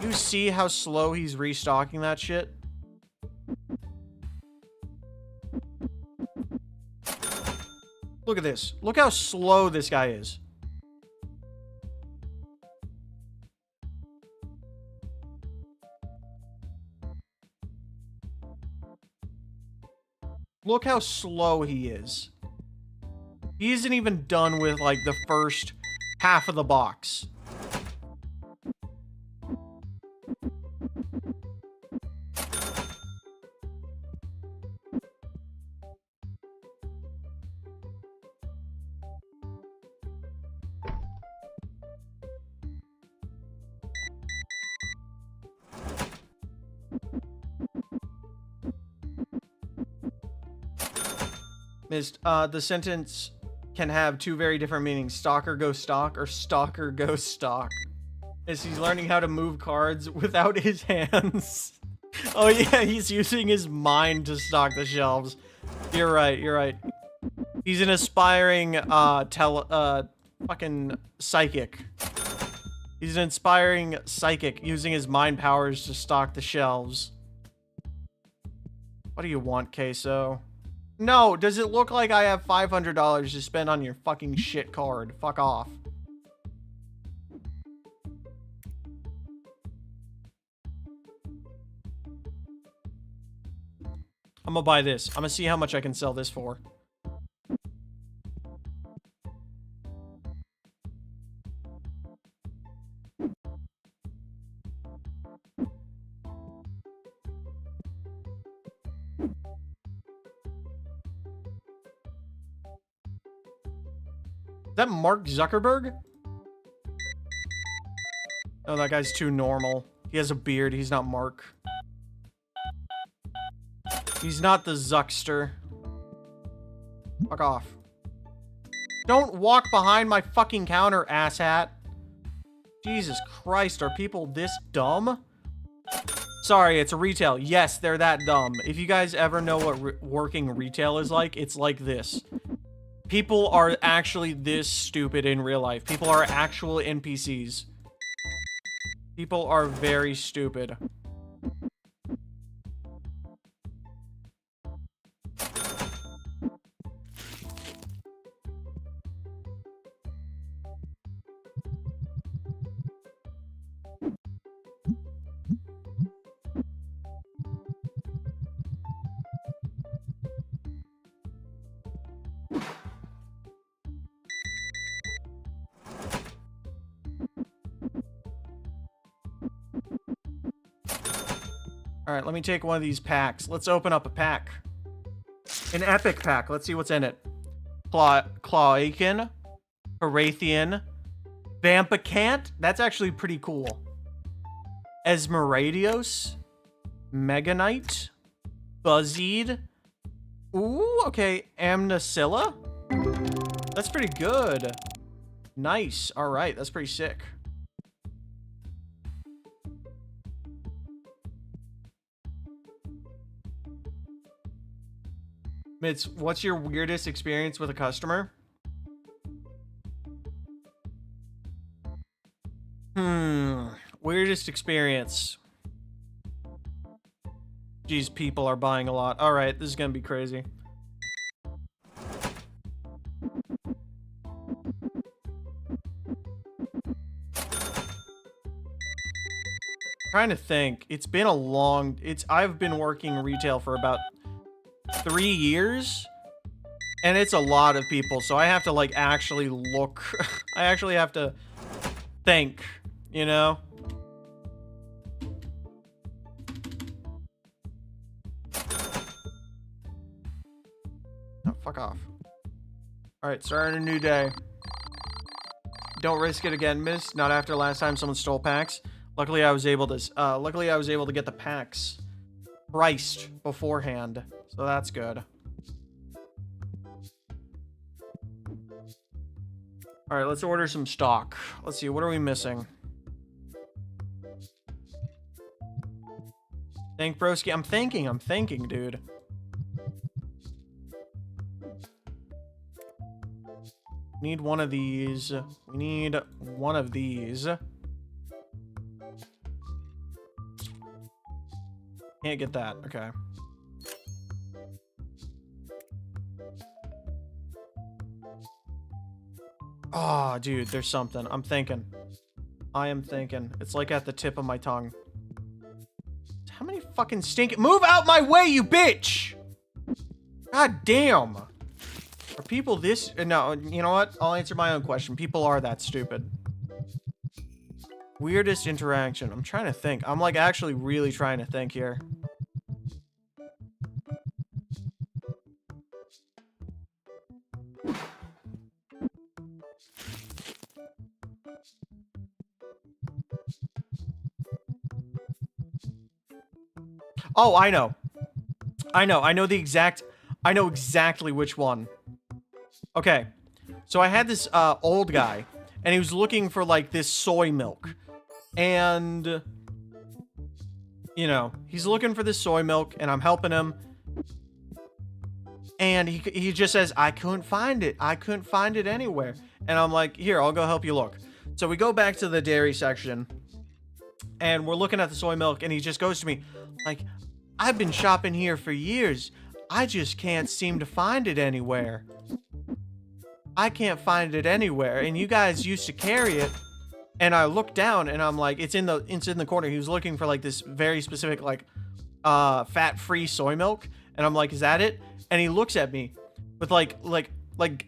You see how slow he's restocking that shit? Look at this. Look how slow this guy is. Look how slow he is. He isn't even done with, like, the first half of the box. Missed. The sentence can have two very different meanings. Stalker go stock or stalker go stock. As he's learning how to move cards without his hands. Oh yeah, he's using his mind to stock the shelves. You're right, you're right. He's an aspiring fucking psychic. He's an inspiring psychic using his mind powers to stock the shelves. What do you want, Queso? No, does it look like I have $500 to spend on your fucking shit card? Fuck off. I'm gonna buy this. I'm gonna see how much I can sell this for. Is that Mark Zuckerberg? Oh, that guy's too normal. He has a beard. He's not Mark. He's not the Zuckster. Fuck off. Don't walk behind my fucking counter, asshat. Jesus Christ, are people this dumb? Sorry, it's a retail. Yes, they're that dumb. If you guys ever know what working retail is like, it's like this. People are actually this stupid in real life. People are actual NPCs. People are very stupid. All right, let me take one of these packs. Let's open up a pack. An epic pack. Let's see what's in it. Clawaikin, Harathian, Vampicant. That's actually pretty cool. Esmeradios, Meganite, Buzzied. Ooh, okay. Amnacilla. That's pretty good. Nice. All right, that's pretty sick. Mitz, what's your weirdest experience with a customer? Weirdest experience. Jeez, people are buying a lot. All right, this is gonna be crazy. Trying to think. It's been a long... I've been working retail for about 3 years, and it's a lot of people, so I have to like actually look. I actually have to think, you know. Oh, fuck off. All right, starting a new day. Don't risk it again, miss. Not after last time someone stole packs. Luckily I was able to get the packs priced beforehand. So that's good. All right, let's order some stock. Let's see, what are we missing? Think, broski. I'm thinking, dude. Need one of these. We need one of these. Can't get that. Okay. Oh, dude, there's something. I'm thinking. I am thinking. It's like at the tip of my tongue. How many fucking stink... Move out my way, you bitch! God damn. Are people this... No, you know what? I'll answer my own question. People are that stupid. Weirdest interaction. I'm trying to think. I'm like actually really trying to think here. Oh, I know. I know exactly which one. Okay. So I had this old guy, and he was looking for like this soy milk. And you know, he's looking for this soy milk, and I'm helping him. And he just says, I couldn't find it. I couldn't find it anywhere. And I'm like, here, I'll go help you look. So we go back to the dairy section, and we're looking at the soy milk, and he just goes to me like, I've been shopping here for years. I just can't seem to find it anywhere. I can't find it anywhere. And you guys used to carry it. And I look down and I'm like, it's in the corner. He was looking for like this very specific, like, fat-free soy milk. And I'm like, is that it? And he looks at me with like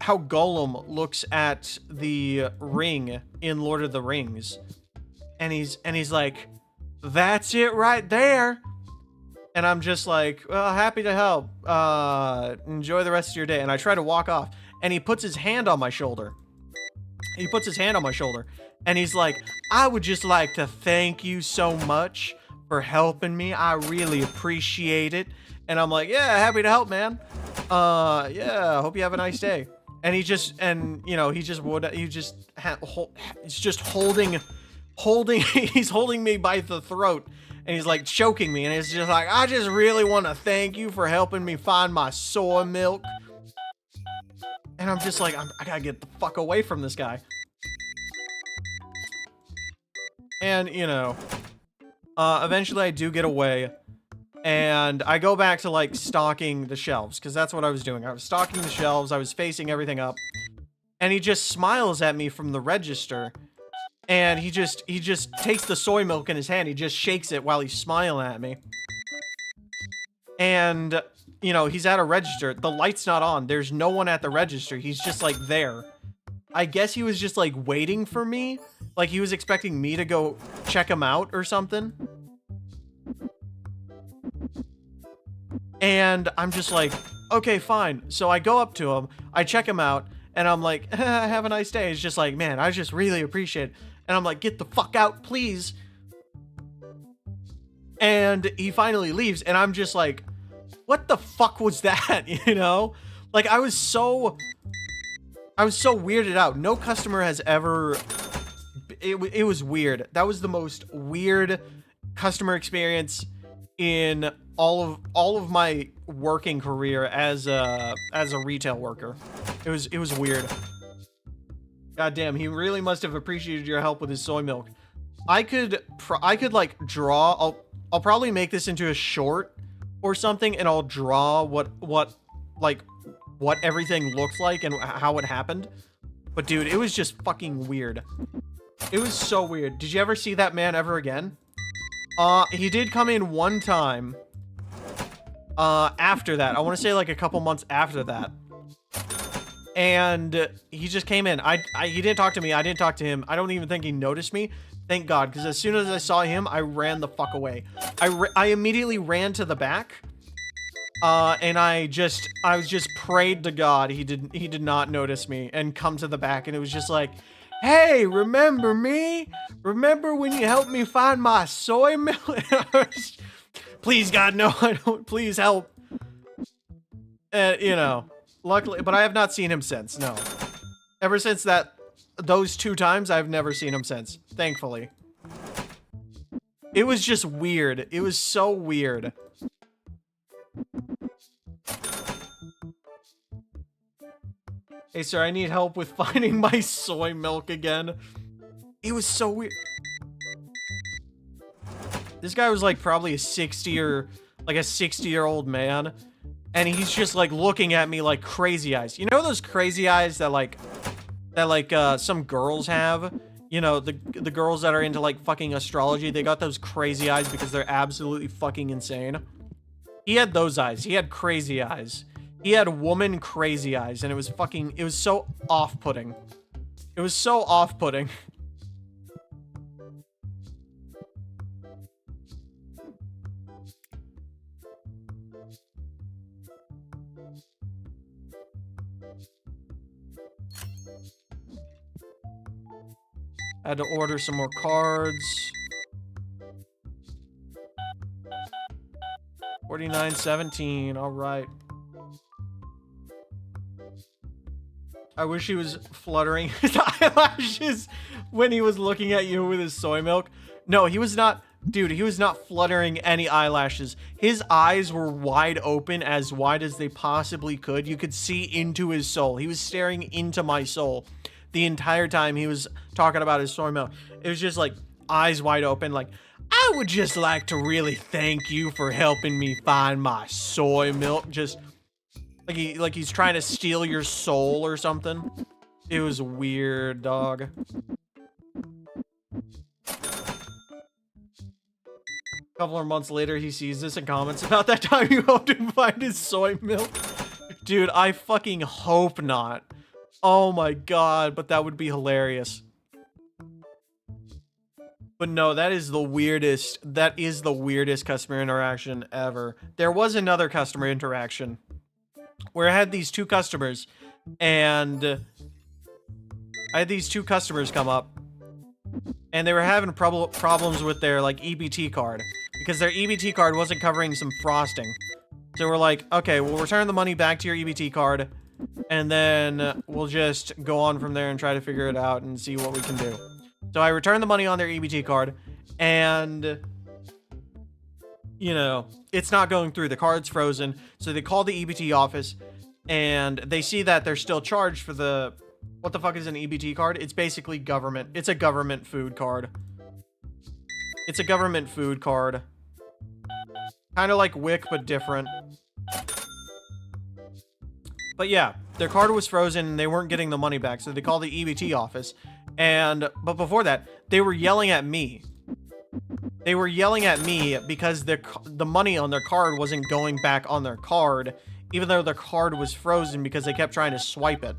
how Gollum looks at the ring in Lord of the Rings. And he's like, that's it right there. And I'm just like, well, happy to help. Enjoy the rest of your day. And I try to walk off. And he puts his hand on my shoulder. And he's like, I would just like to thank you so much for helping me. I really appreciate it. And I'm like, yeah, happy to help, man. Yeah, hope you have a nice day. And he's just holding me by the throat. And he's like choking me. And he's just like, I just really want to thank you for helping me find my soy milk. And I'm just like, I gotta get the fuck away from this guy. And, you know, eventually I do get away. And I go back to, like, stocking the shelves. Because that's what I was doing. I was stocking the shelves. I was facing everything up. And he just smiles at me from the register. And he just takes the soy milk in his hand. He just shakes it while he's smiling at me. And, you know, he's at a register. The light's not on. There's no one at the register. He's just, like, there. I guess he was just, like, waiting for me. Like, he was expecting me to go check him out or something. And I'm just like, okay, fine. So I go up to him. I check him out. And I'm like, have a nice day. He's just like, man, I just really appreciate it. And I'm like, get the fuck out, please. And he finally leaves. And I'm just like, what the fuck was that? You know? Like, I was so weirded out. No customer has ever... It was weird. That was the most weird customer experience in all of my working career as a retail worker. It was weird. God damn, he really must have appreciated your help with his soy milk. I could like draw. I'll probably make this into a short or something, and I'll draw what everything looks like and how it happened. But dude, it was just fucking weird. It was so weird. Did you ever see that man ever again? He did come in one time. After that, I want to say like a couple months after that. And he just came in. He didn't talk to me. I didn't talk to him. I don't even think he noticed me. Thank God, because as soon as I saw him, I ran the fuck away. I immediately ran to the back. And I just prayed to God he did not notice me and come to the back. And it was just like, hey, remember me? Remember when you helped me find my soy milk? Please, God, no, I don't. Please help. You know, luckily, but I have not seen him since. No, ever since those 2 times, I've never seen him since. Thankfully, it was just weird. It was so weird. Hey, sir, I need help with finding my soy milk again. It was so weird. This guy was like probably a 60-year-old man. And he's just like looking at me like crazy eyes. You know those crazy eyes that some girls have? You know, the girls that are into like fucking astrology, they got those crazy eyes because they're absolutely fucking insane. He had those eyes. He had crazy eyes. He had woman crazy eyes, and it was so off-putting. It was so off-putting. I had to order some more cards. $49.17, all right. I wish he was fluttering his eyelashes when he was looking at you with his soy milk. No, he was not, dude, he was not fluttering any eyelashes. His eyes were wide open, as wide as they possibly could. You could see into his soul. He was staring into my soul the entire time he was talking about his soy milk. It was just like eyes wide open. Like, I would just like to really thank you for helping me find my soy milk. Just like he's trying to steal your soul or something. It was weird, dog. A couple of months later, he sees this and comments about that time you helped him find his soy milk. Dude, I fucking hope not. Oh my god, but that would be hilarious. But no, that is the weirdest customer interaction ever. There was another customer interaction where I had these two customers, and I had these two customers come up, and they were having problems with their, like, EBT card, because their EBT card wasn't covering some frosting. So we're like, okay, we'll return the money back to your EBT card, and then we'll just go on from there and try to figure it out and see what we can do. So I returned the money on their EBT card, and, you know, it's not going through. The card's frozen. So they call the EBT office, and they see that they're still charged for the... What the fuck is an EBT card? It's basically government. It's a government food card. It's a government food card. Kind of like WIC, but different. But yeah, their card was frozen and they weren't getting the money back, so they called the EBT office. But before that, they were yelling at me. They were yelling at me because the money on their card wasn't going back on their card, even though their card was frozen because they kept trying to swipe it.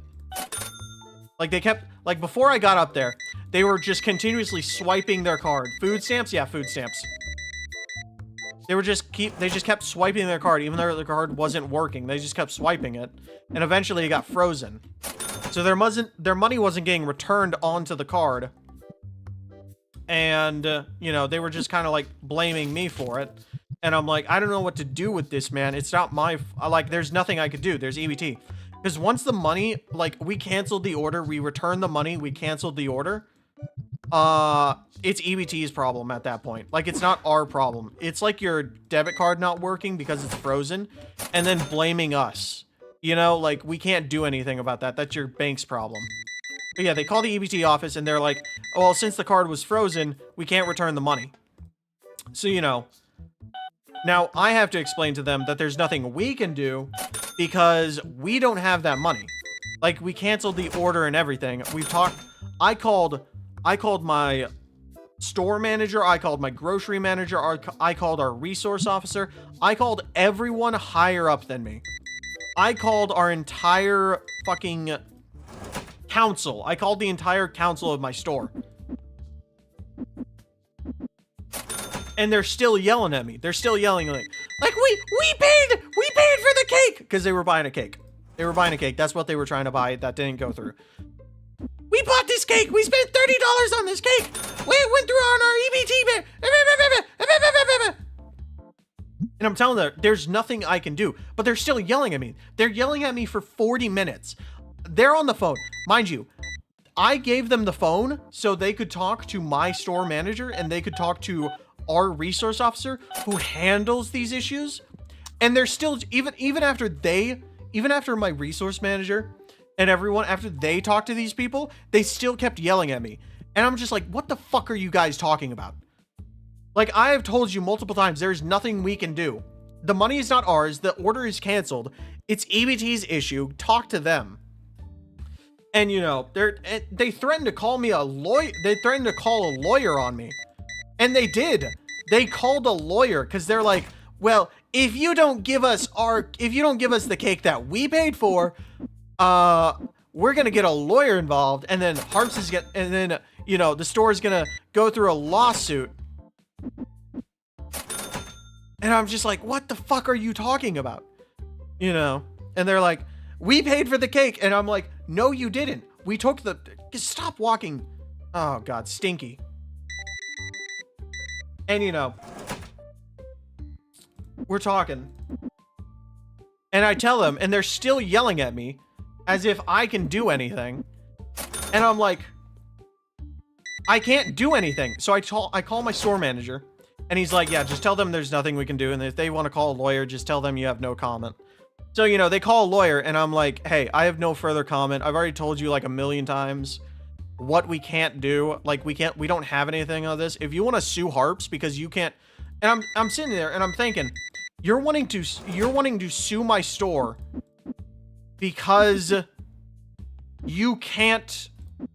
Like, before I got up there, they were just continuously swiping their card. Food stamps? Yeah, food stamps. They just kept swiping their card, even though the card wasn't working. They just kept swiping it, and eventually it got frozen. So their money wasn't getting returned onto the card. And, you know, they were just kind of, like, blaming me for it. And I'm like, I don't know what to do with this, man. It's not my... Like, there's nothing I could do. There's EBT. Because once the money, like, we canceled the order, we returned the money, we canceled the order, it's EBT's problem at that point. Like, it's not our problem. It's like your debit card not working because it's frozen, and then blaming us. You know, like, we can't do anything about that. That's your bank's problem. But yeah, they call the EBT office, and they're like, oh, well, since the card was frozen, we can't return the money. So, you know, now I have to explain to them that there's nothing we can do, because we don't have that money. Like, we canceled the order and everything. I called my store manager, I called my grocery manager, I called our resource officer, I called everyone higher up than me. I called our entire fucking council. I called the entire council of my store. And they're still yelling at me. They're still yelling like we paid for the cake, because they were buying a cake. They were buying a cake. That's what they were trying to buy. That didn't go through. We bought this cake. We spent $30 on this cake. It went through on our EBT. And I'm telling them, there's nothing I can do. But they're still yelling at me. They're yelling at me for 40 minutes. They're on the phone. Mind you, I gave them the phone so they could talk to my store manager and they could talk to our resource officer who handles these issues. And they're still, even after my resource manager and everyone, after they talked to these people, they still kept yelling at me. And I'm just like, what the fuck are you guys talking about? Like, I have told you multiple times, there's nothing we can do. The money is not ours. The order is canceled. It's EBT's issue. Talk to them. And, you know, they threatened to call me a lawyer. They threatened to call a lawyer on me. And they did. They called a lawyer because they're like, well, if you don't give us the cake that we paid for, we're going to get a lawyer involved. And then you know, the store is going to go through a lawsuit. And I'm just like, what the fuck are you talking about? You know, and they're like, we paid for the cake. And I'm like, no, you didn't. We took just stop walking. Oh God, stinky. And you know, we're talking. And I tell them, and they're still yelling at me as if I can do anything. And I'm like, I can't do anything. So I call my store manager. And he's like, yeah, just tell them there's nothing we can do. And if they want to call a lawyer, just tell them you have no comment. So, you know, they call a lawyer and I'm like, hey, I have no further comment. I've already told you like a million times. what we can't do. Like, we don't have anything on this. If you want to sue Harps because you can't, and I'm sitting there and I'm thinking, you're wanting to sue my store because you can't,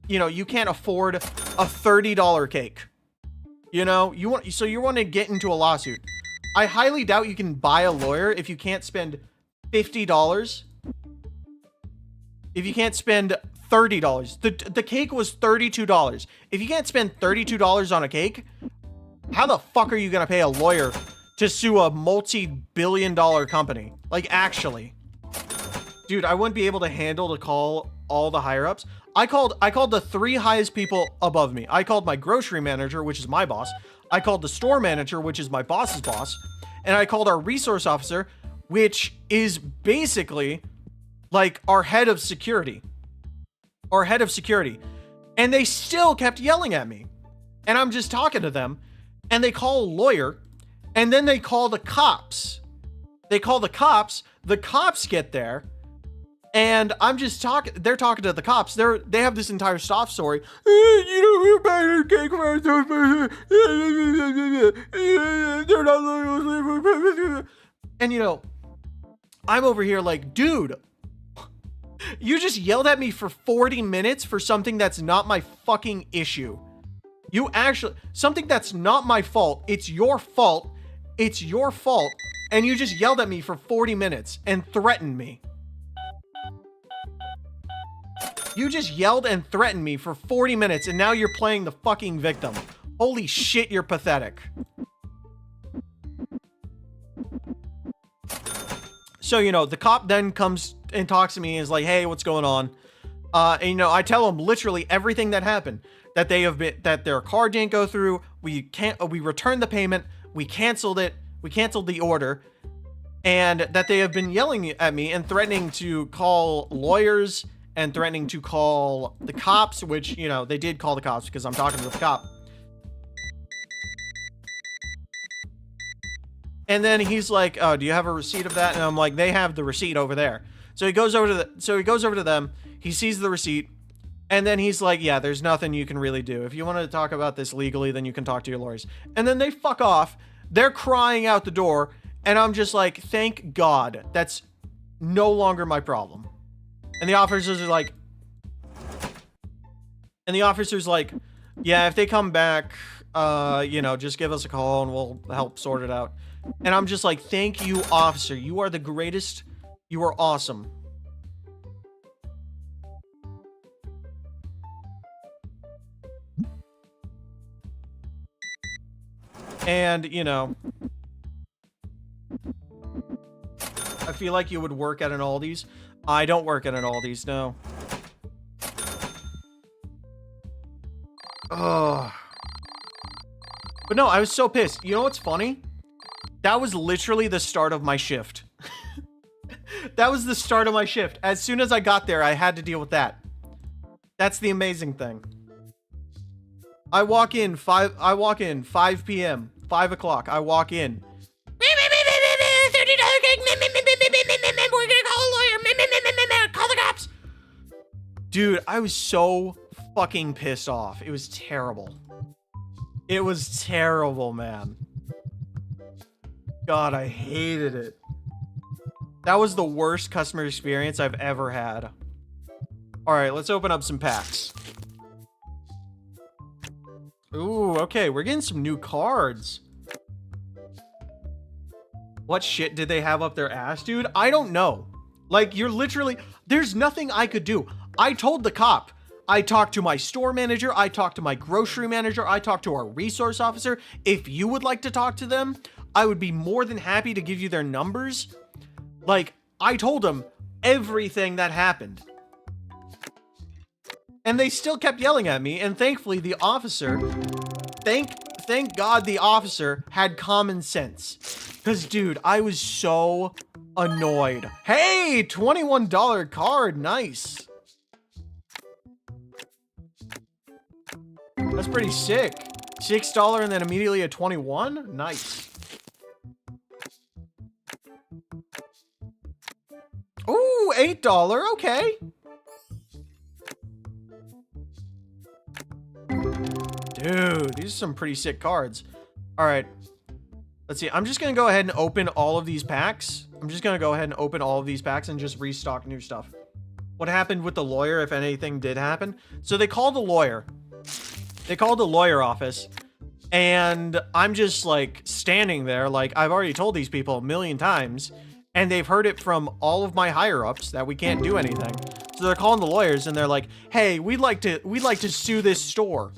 you can't afford a $30 cake. You know, you want to get into a lawsuit. I highly doubt you can buy a lawyer if you can't spend $50. If you can't spend $30. The cake was $32. If you can't spend $32 on a cake, how the fuck are you going to pay a lawyer to sue a multi-billion-dollar company? Like, actually. Dude, I wouldn't be able to handle to call all the higher-ups. I called the 3 highest people above me. I called my grocery manager, which is my boss. I called the store manager, which is my boss's boss. And I called our resource officer, which is basically like our head of security. Our head of security. And they still kept yelling at me. And I'm just talking to them. And they call a lawyer. And then they call the cops. They call the cops. The cops get there. And I'm just talking. They're talking to the cops. They have this entire soft story. We're buying a cake for ourselves. They're not loyal. And I'm over here like, dude, you just yelled at me for 40 minutes for something that's not my fucking issue. Something that's not my fault. It's your fault. It's your fault. And you just yelled at me for 40 minutes and threatened me. You just yelled and threatened me for 40 minutes and now you're playing the fucking victim. Holy shit, you're pathetic. So, the cop then comes and talks to me and is like, hey, what's going on? And, I tell him literally everything that happened. That that their card didn't go through. We returned the payment. We canceled it. We canceled the order. And that they have been yelling at me and threatening to call lawyers and threatening to call the cops, which, they did call the cops because I'm talking to the cop. And then he's like, oh, do you have a receipt of that? And I'm like, they have the receipt over there. So he goes over to them. He sees the receipt. And then he's like, yeah, there's nothing you can really do. If you want to talk about this legally, then you can talk to your lawyers. And then they fuck off. They're crying out the door. And I'm just like, thank God. That's no longer my problem. And the officers are like, yeah, if they come back, just give us a call and we'll help sort it out. And I'm just like, thank you, officer. You are the greatest. You are awesome. And, I feel like you would work at an Aldi's. I don't work at an Aldi's, no. Ugh. But no, I was so pissed. You know what's funny? That was literally the start of my shift. That was the start of my shift. As soon as I got there, I had to deal with that. That's the amazing thing. I walk in 5 p.m. 5 o'clock. I walk in. $30 cake. We're gonna call a lawyer. Call the cops. Dude, I was so fucking pissed off. It was terrible. It was terrible, man. God, I hated it. That was the worst customer experience I've ever had. All right, let's open up some packs. Ooh, okay, we're getting some new cards. What shit did they have up their ass, dude? I don't know. Like, you're literally... There's nothing I could do. I told the cop. I talked to my store manager. I talked to my grocery manager. I talked to our resource officer. If you would like to talk to them, I would be more than happy to give you their numbers. Like, I told them everything that happened. And they still kept yelling at me, and thankfully the officer, thank God the officer had common sense. Because, dude, I was so annoyed. Hey, $21 card, nice. That's pretty sick. $6 and then immediately a 21? Nice. Ooh, $8, okay. Dude, these are some pretty sick cards. All right. Let's see. I'm just going to go ahead and open all of these packs. I'm just going to go ahead and open all of these packs and just restock new stuff. What happened with the lawyer, if anything did happen? So they called the lawyer. They called the lawyer office. And I'm just like standing there. Like I've already told these people a million times. And they've heard it from all of my higher ups that we can't do anything. So they're calling the lawyers and they're like, hey, we'd like to sue this store.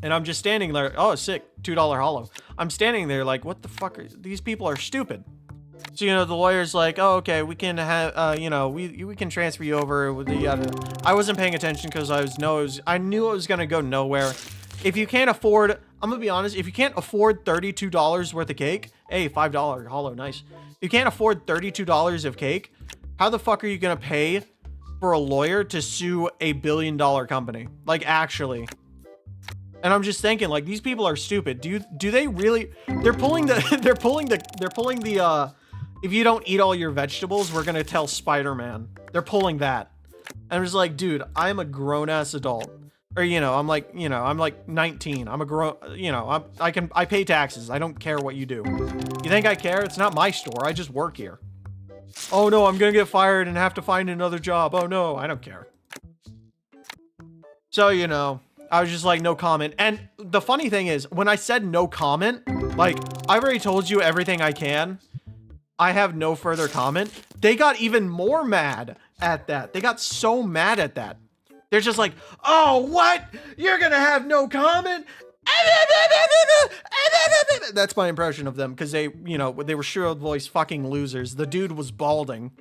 And I'm just standing there. Oh, sick. $2 hollow. I'm standing there like, what the fuck? These people are stupid. So, you know, the lawyer's like, oh, okay, we can have, you know, we can transfer you over with the, I wasn't paying attention because I knew it was going to go nowhere. If you can't afford, I'm going to be honest, if you can't afford $32 worth of cake, hey, $5 hollow, nice. If you can't afford $32 of cake, how the fuck are you going to pay for a lawyer to sue a billion-dollar company? Like, actually. And I'm just thinking, like, these people are stupid. Do they really? They're pulling the if you don't eat all your vegetables, we're gonna tell Spider-Man. They're pulling that. And I'm just like, dude, I'm a grown-ass adult. Or, you know, I'm like 19. I'm a grown, you know, I pay taxes. I don't care what you do. You think I care? It's not my store. I just work here. Oh no, I'm gonna get fired and have to find another job. Oh no, I don't care. So, you know, I was just like, no comment. And the funny thing is, when I said no comment, like, I've already told you everything I can. I have no further comment. They got even more mad at that. They got so mad at that. They're just like, oh, what? You're gonna have no comment? That's my impression of them, because they, you know, they were shrill voice fucking losers. The dude was balding.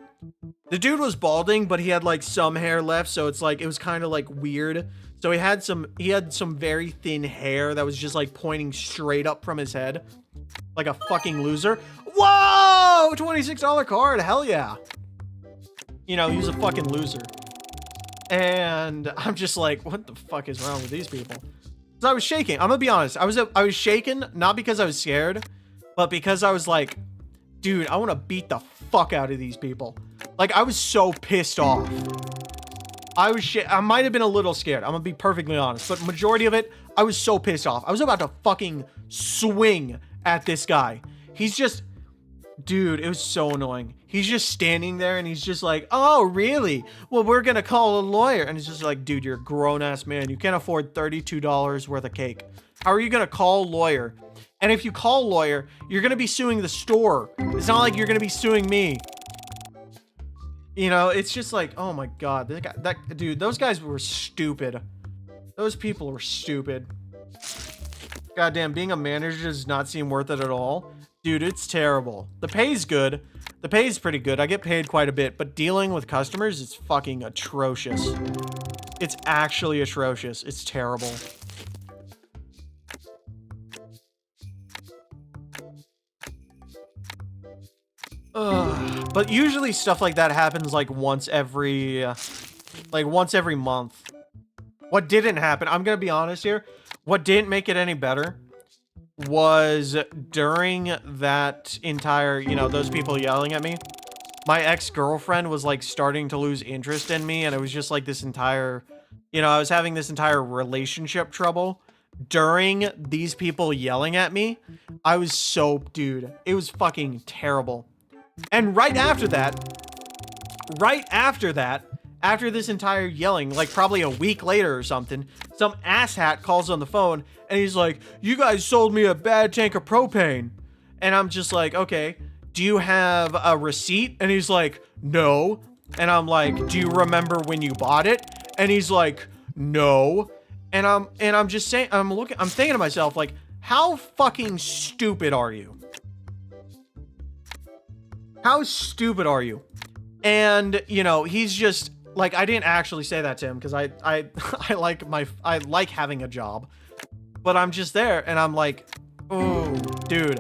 The dude was balding, but he had like some hair left, so it's like, it was kind of like weird. So he had some very thin hair that was just like pointing straight up from his head. Like a fucking loser. Whoa! $26 card, hell yeah. You know, he's a fucking loser. And I'm just like, what the fuck is wrong with these people? So I was shaking. I'm gonna be honest. I was shaking, not because I was scared, but because I was like, dude, I want to beat the fuck out of these people. Like, I was so pissed off. I might have been a little scared. I'm gonna be perfectly honest, but majority of it, I was so pissed off. I was about to fucking swing at this guy. He's just, dude, it was so annoying. He's just standing there and he's just like, oh, really? Well, we're gonna call a lawyer. And it's just like, dude, you're a grown-ass man. You can't afford $32 worth of cake. How are you gonna call a lawyer? And if you call a lawyer, you're gonna be suing the store. It's not like you're gonna be suing me. You know, it's just like, oh my god, dude, those guys were stupid. Those people were stupid. Goddamn, being a manager does not seem worth it at all. Dude, it's terrible. The pay's good. The pay's pretty good. I get paid quite a bit, but dealing with customers is fucking atrocious. It's actually atrocious. It's terrible. But usually stuff like that happens like once every month. What didn't happen, I'm gonna be honest here, what didn't make it any better was during that entire, you know, those people yelling at me, my ex-girlfriend was like starting to lose interest in me, and it was just like this entire, you know, I was having this entire relationship trouble during these people yelling at me. I was so, dude, it was fucking terrible. And right after that, after this entire yelling, like probably a week later or something, some asshat calls on the phone and he's like, you guys sold me a bad tank of propane. And I'm just like, okay, do you have a receipt? And he's like, no. And I'm like, do you remember when you bought it? And he's like, no. And I'm just saying, I'm thinking to myself, like, how fucking stupid are you? How stupid are you? And, you know, he's just like, I didn't actually say that to him because I like having a job, but I'm just there and I'm like, oh, dude.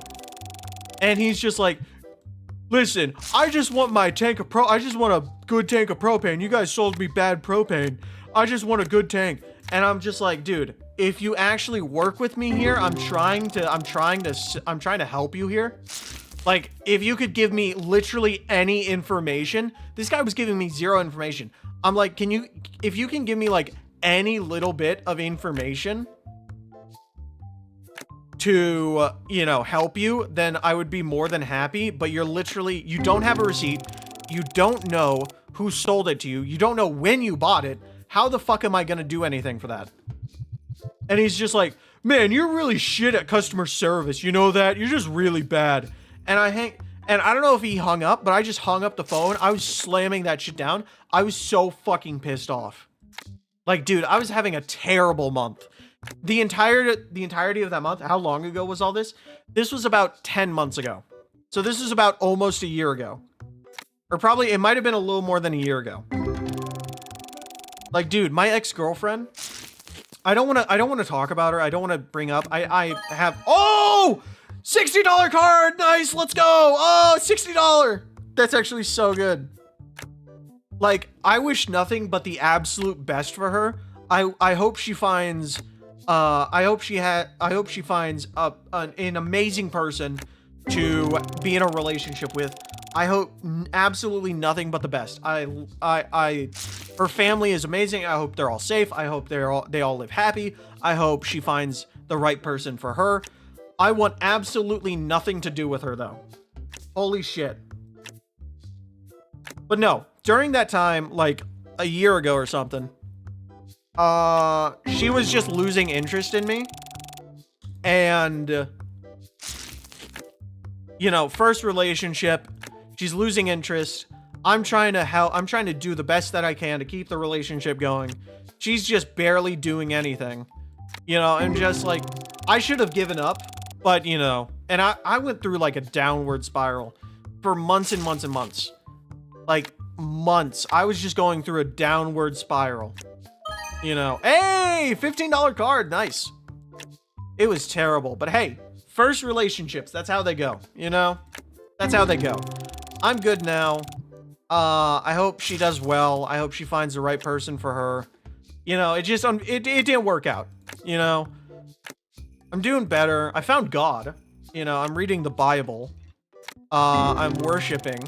And he's just like, listen, I just want my tank of I just want a good tank of propane. You guys sold me bad propane. I just want a good tank. And I'm just like, dude, if you actually work with me here, I'm trying to help you here. Like, if you could give me literally any information. This guy was giving me zero information. I'm like, if you can give me like any little bit of information, to, you know, help you, then I would be more than happy, but you're literally, you don't have a receipt, you don't know who sold it to you, you don't know when you bought it, how the fuck am I gonna do anything for that? And he's just like, man, you're really shit at customer service, you know that? You're just really bad. And I don't know if he hung up, but I just hung up the phone. I was slamming that shit down. I was so fucking pissed off. Like, dude, I was having a terrible month. The entirety of that month, how long ago was all this? This was about 10 months ago. So this is about almost a year ago. Or probably, it might have been a little more than a year ago. Like, dude, my ex-girlfriend, I don't want to talk about her. I don't want to bring up, I have, oh! $60 card, nice, let's go. Oh, $60. That's actually so good. Like, I wish nothing but the absolute best for her. I hope she finds, I hope she finds an amazing person to be in a relationship with. I hope absolutely nothing but the best. Her family is amazing. I hope they're all safe. I hope they all live happy. I hope she finds the right person for her. I want absolutely nothing to do with her, though. Holy shit. But no, during that time, like a year ago or something, she was just losing interest in me. And, you know, first relationship, she's losing interest. I'm trying to do the best that I can to keep the relationship going. She's just barely doing anything. You know, and just like, I should have given up. But, you know, and I went through like a downward spiral for months and months and months. Like, months. I was just going through a downward spiral. You know, hey, $15 card, nice. It was terrible, but hey, first relationships, that's how they go, you know? That's how they go. I'm good now. I hope she does well. I hope she finds the right person for her. You know, it didn't work out, you know? I'm doing better. I found God. You know, I'm reading the Bible. I'm worshiping.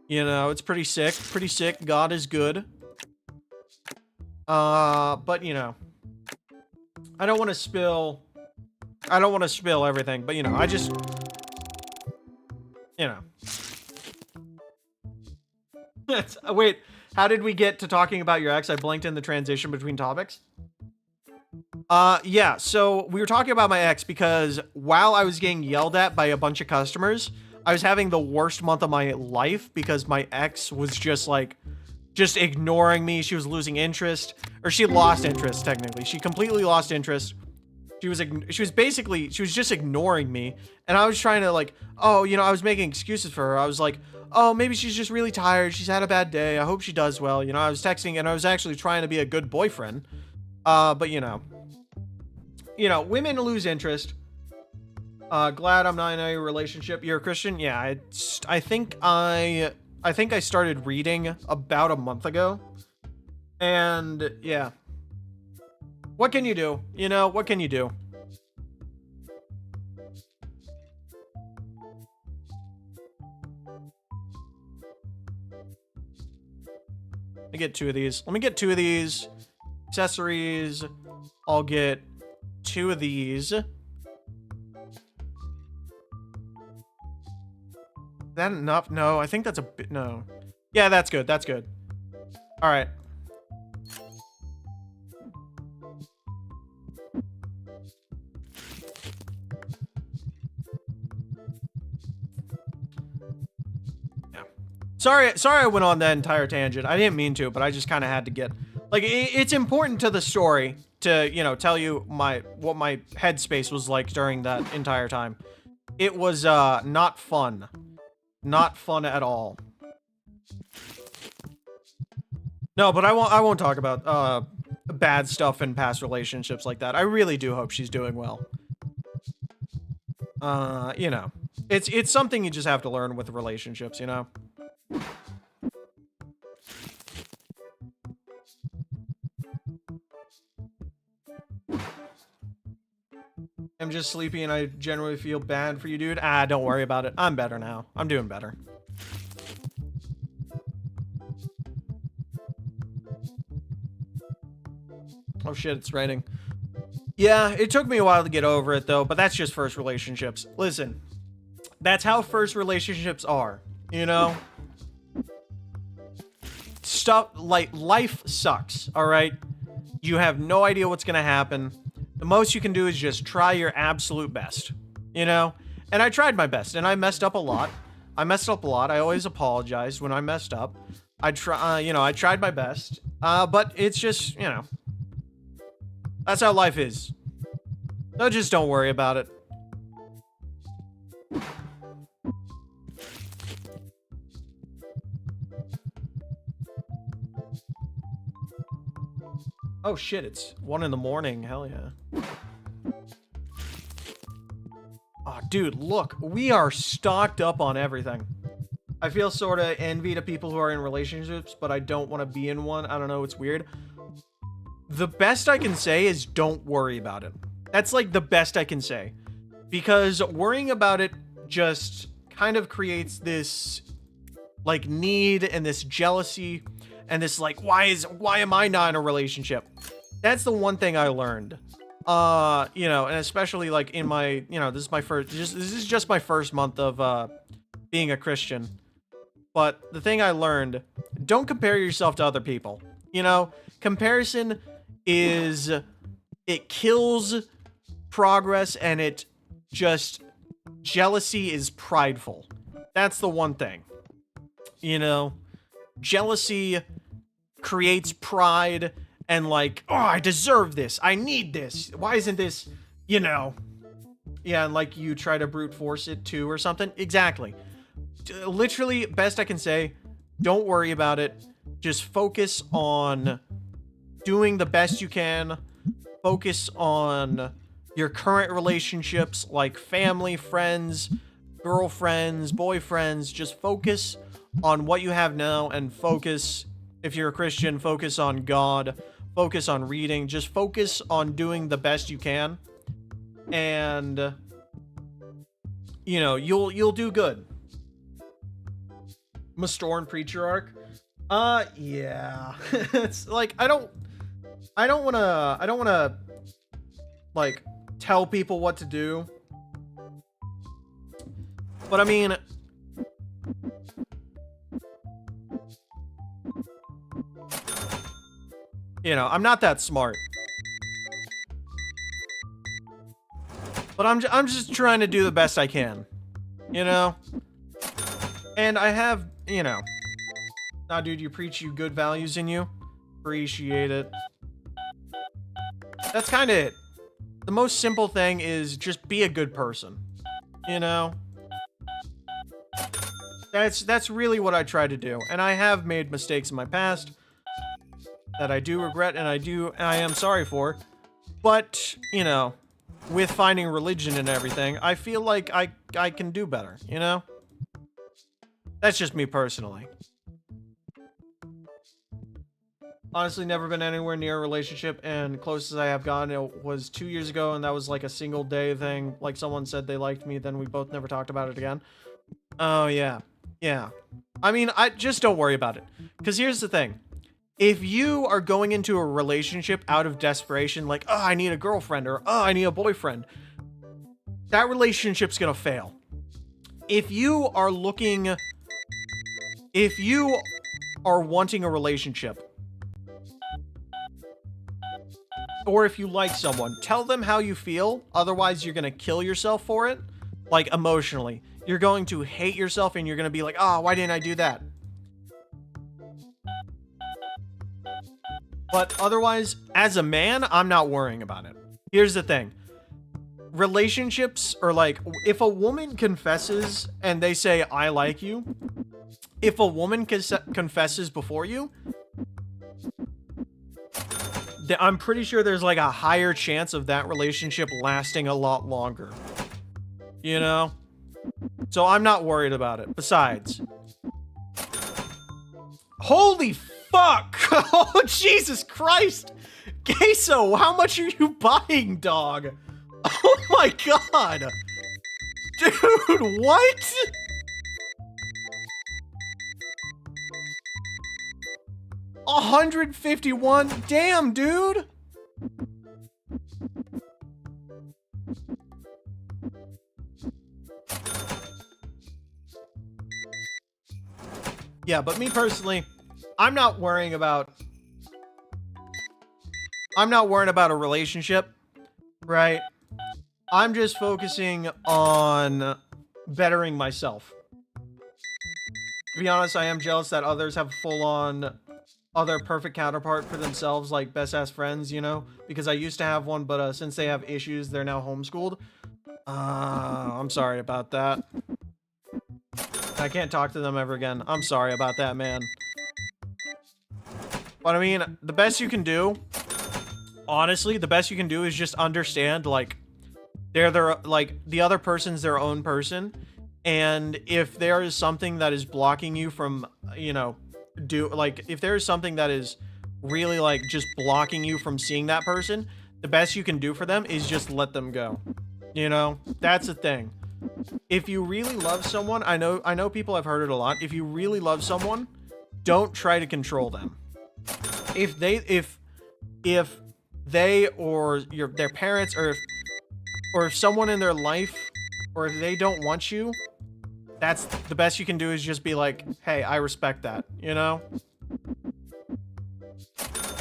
You know, it's pretty sick. Pretty sick. God is good. But, you know, I don't want to spill everything, but, you know, I just, you know. Wait, how did we get to talking about your ex? I blinked in the transition between topics. Yeah, so we were talking about my ex because while I was getting yelled at by a bunch of customers, I was having the worst month of my life because my ex was just ignoring me. She was losing interest, or she lost interest, technically. She completely lost interest. She was just ignoring me. And I was trying to like, oh, you know, I was making excuses for her. I was like, oh, maybe she's just really tired. She's had a bad day. I hope she does well. You know, I was texting and I was actually trying to be a good boyfriend. But you know, women lose interest. Glad I'm not in a relationship. You're a Christian? Yeah, I think I started reading about a month ago. And yeah. What can you do? You know, what can you do? Let me get two of these. Let me get two of these. Accessories. I'll get two of these. Is that enough? No, I think that's a bit. No. Yeah, that's good. That's good. All right. Yeah. Sorry I went on that entire tangent. I didn't mean to, but I just kind of had to get, like, it's important to the story to, you know, tell you what my headspace was like during that entire time. It was not fun. Not fun at all. No, but I won't talk about bad stuff in past relationships like that. I really do hope she's doing well. You know, it's something you just have to learn with relationships, you know. I'm just sleepy and I generally feel bad for you, dude. Ah, don't worry about it. I'm better now. I'm doing better. Oh shit, it's raining. Yeah, it took me a while to get over it though, but that's just first relationships. Listen, that's how first relationships are, you know? Stuff like life sucks, all right? You have no idea what's going to happen. The most you can do is just try your absolute best, you know? And I tried my best, and I messed up a lot. I always apologized when I messed up. I tried my best. But it's just, you know, that's how life is. So just don't worry about it. Oh shit, it's 1 in the morning. Hell yeah. Oh, dude, look, we are stocked up on everything. I feel sort of envy to people who are in relationships, but I don't want to be in one. I don't know, it's weird. The best I can say is don't worry about it. That's like the best I can say. Because worrying about it just kind of creates this like need and this jealousy and this like, why am I not in a relationship? That's the one thing I learned. You know, and especially like in my, you know, this is just my first month of being a Christian. But the thing I learned, don't compare yourself to other people. You know, comparison it kills progress, and it just, jealousy is prideful. That's the one thing. You know, jealousy creates pride and like, oh, I deserve this. I need this. Why isn't this, you know? Yeah, and like you try to brute force it too or something. Exactly. Literally, best I can say, don't worry about it. Just focus on doing the best you can. Focus on your current relationships, like family, friends, girlfriends, boyfriends. Just focus on what you have now, and focus, if you're a Christian, focus on God. Focus on reading. Just focus on doing the best you can. And, you know, you'll do good. Mastorn Preacher arc? Yeah. It's like, I don't wanna like tell people what to do. But I mean, you know, I'm not that smart. But I'm just trying to do the best I can. You know? And I have, you know. Nah, dude, you preach you good values in you. Appreciate it. That's kind of it. The most simple thing is just be a good person. You know? That's really what I try to do. And I have made mistakes in my past that I do regret, and I am sorry for. But, you know, with finding religion and everything, I feel like I can do better, you know? That's just me personally. Honestly, never been anywhere near a relationship, and closest I have gotten it was 2 years ago, and that was like a single day thing. Like someone said they liked me, then we both never talked about it again. Oh, yeah. Yeah. I mean, I just don't worry about it. Because here's the thing. If you are going into a relationship out of desperation, like, oh, I need a girlfriend, or oh, I need a boyfriend, that relationship's gonna fail. If you are wanting a relationship, or if you like someone, tell them how you feel. Otherwise, you're gonna kill yourself for it. Like, emotionally. You're going to hate yourself, and you're gonna be like, oh, why didn't I do that? But otherwise, as a man, I'm not worrying about it. Here's the thing. Relationships are like, if a woman confesses and they say, I like you, if a woman confesses before you, I'm pretty sure there's like a higher chance of that relationship lasting a lot longer. You know? So I'm not worried about it. Besides, holy fuck! Oh, Jesus Christ! Queso, how much are you buying, dog? Oh my god! Dude, what? $151? Damn, dude! Yeah, but me personally, I'm not worrying about a relationship, right? I'm just focusing on bettering myself. To be honest, I am jealous that others have full-on other perfect counterpart for themselves, like best-ass friends, you know? Because I used to have one, but since they have issues, they're now homeschooled. I'm sorry about that. I can't talk to them ever again. I'm sorry about that, man. But I mean, the best you can do, honestly, the best you can do is just understand, like, the other person's their own person. And if there is something that is blocking you from, you know, if there is something that is really, like, just blocking you from seeing that person, the best you can do for them is just let them go. You know, that's the thing. If you really love someone, I know people have heard it a lot. If you really love someone, don't try to control them. If they or their parents or if someone in their life, or if they don't want you, that's the best you can do is just be like, hey, I respect that, you know?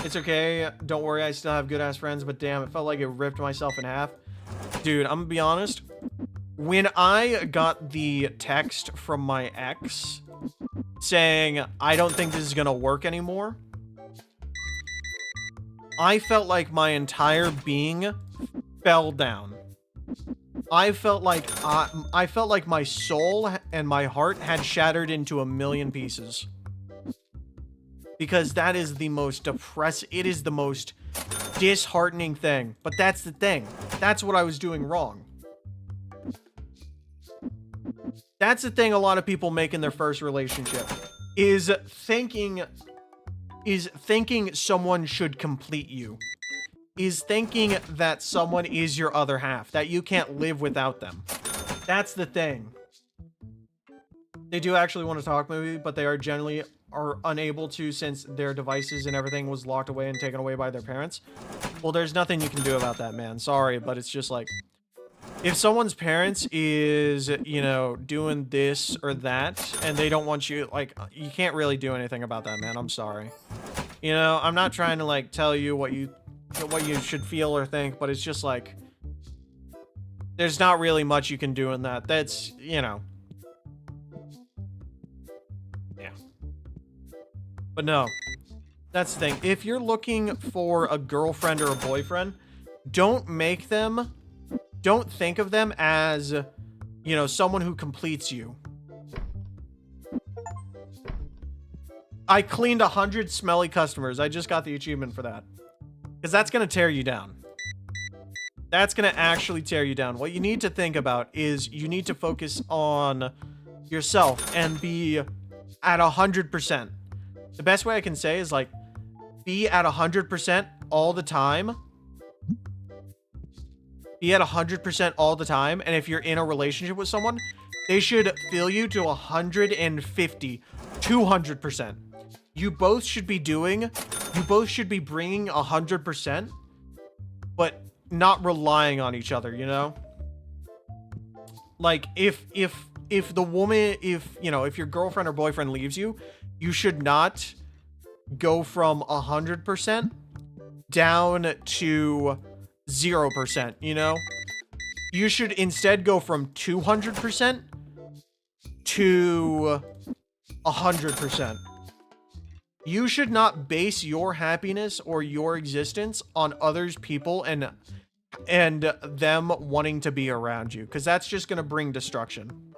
It's okay, don't worry, I still have good-ass friends, but damn, it felt like it ripped myself in half. Dude, I'm gonna be honest, when I got the text from my ex saying, I don't think this is gonna work anymore, I felt like my entire being fell down. I felt like my soul and my heart had shattered into a million pieces. Because that is the most it is the most disheartening thing. But that's the thing. That's what I was doing wrong. That's the thing a lot of people make in their first relationship. Is thinking someone should complete you. Is thinking that someone is your other half, that you can't live without them. That's the thing. They do actually want to talk maybe, but they are generally unable to since their devices and everything was locked away and taken away by their parents. Well, there's nothing you can do about that, man. Sorry, but it's just like, if someone's parents is, you know, doing this or that, and they don't want you, like, you can't really do anything about that, man. I'm sorry. You know, I'm not trying to, like, tell you what you should feel or think, but it's just like, there's not really much you can do in that. That's, you know. Yeah. But no, that's the thing. If you're looking for a girlfriend or a boyfriend, don't think of them as, you know, someone who completes you. I cleaned 100 smelly customers. I just got the achievement for that. Because that's going to tear you down. That's going to actually tear you down. What you need to think about is you need to focus on yourself and be at 100%. The best way I can say is, like, be at 100% all the time. Be at 100% all the time. And if you're in a relationship with someone, they should fill you to 150, 200%. You both should be bringing 100%, but not relying on each other, you know? Like, if the woman, you know, if your girlfriend or boyfriend leaves you, you should not go from 100% down to 0%, you know? You should instead go from 200% to 100%. You should not base your happiness or your existence on others, people, and them wanting to be around you, because that's just going to bring destruction.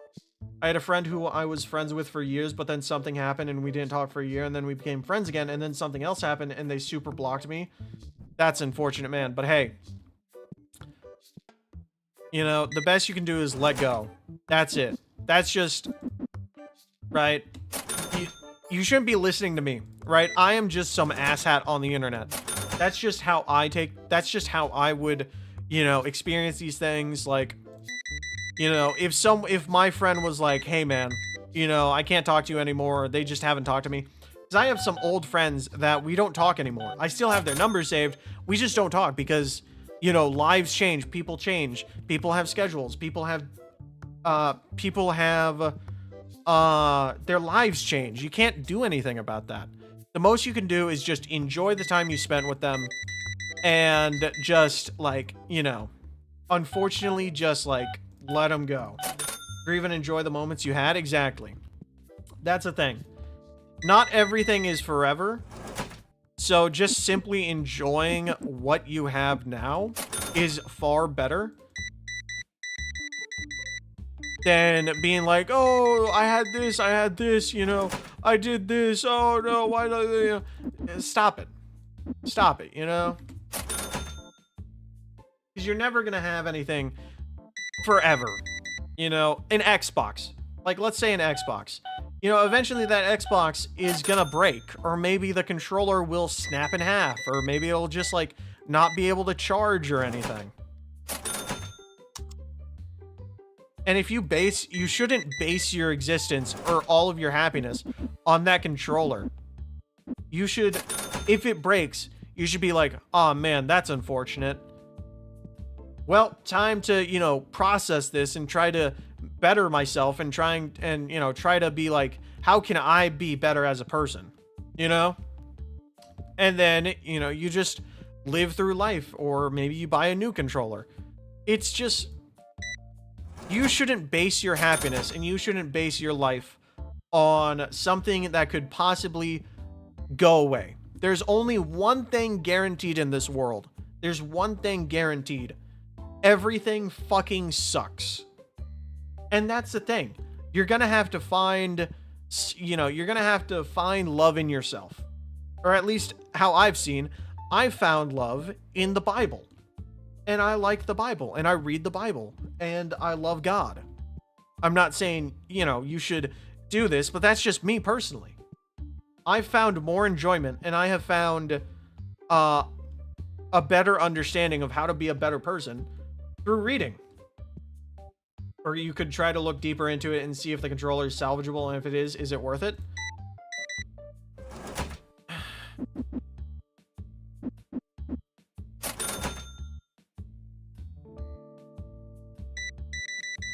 I had a friend who I was friends with for years, but then something happened and we didn't talk for a year, and then we became friends again, and then something else happened and they super blocked me. That's unfortunate, man. But hey, you know, the best you can do is let go. That's it. That's just, right? You shouldn't be listening to me, right? I am just some asshat on the internet. That's just how I would, you know, experience these things. Like, you know, if my friend was like, hey man, you know, I can't talk to you anymore, or they just haven't talked to me. Because I have some old friends that we don't talk anymore. I still have their numbers saved. We just don't talk because, you know, lives change, people have schedules, people have their lives change. You can't do anything about that. The most you can do is just enjoy the time you spent with them and just, like, you know, unfortunately, just, like, let them go. Or even enjoy the moments you had. Exactly. That's the thing. Not everything is forever. So just simply enjoying what you have now is far better than being like, oh, I had this, you know, I did this, oh no, why not, you know? Stop it. Stop it, you know? Because you're never gonna have anything forever, you know? An Xbox. Like, let's say an Xbox. You know, eventually that Xbox is gonna break, or maybe the controller will snap in half, or maybe it'll just, like, not be able to charge or anything. And if you shouldn't base your existence or all of your happiness on that controller. You should, if it breaks, you should be like, oh man, that's unfortunate. Well, time to, you know, process this and try to better myself and you know, try to be like, how can I be better as a person? You know? And then, you know, you just live through life, or maybe you buy a new controller. It's just, you shouldn't base your happiness and you shouldn't base your life on something that could possibly go away. There's only one thing guaranteed in this world. There's one thing guaranteed. Everything fucking sucks. And that's the thing. You're gonna have to find, you know, you're gonna have to find love in yourself. Or at least how I've seen, I found love in the Bible. And I like the Bible, and I read the Bible, and I love God. I'm not saying, you know, you should do this, but that's just me personally. I've found more enjoyment, and I have found a better understanding of how to be a better person through reading. Or you could try to look deeper into it and see if the controller is salvageable, and if it is it worth it?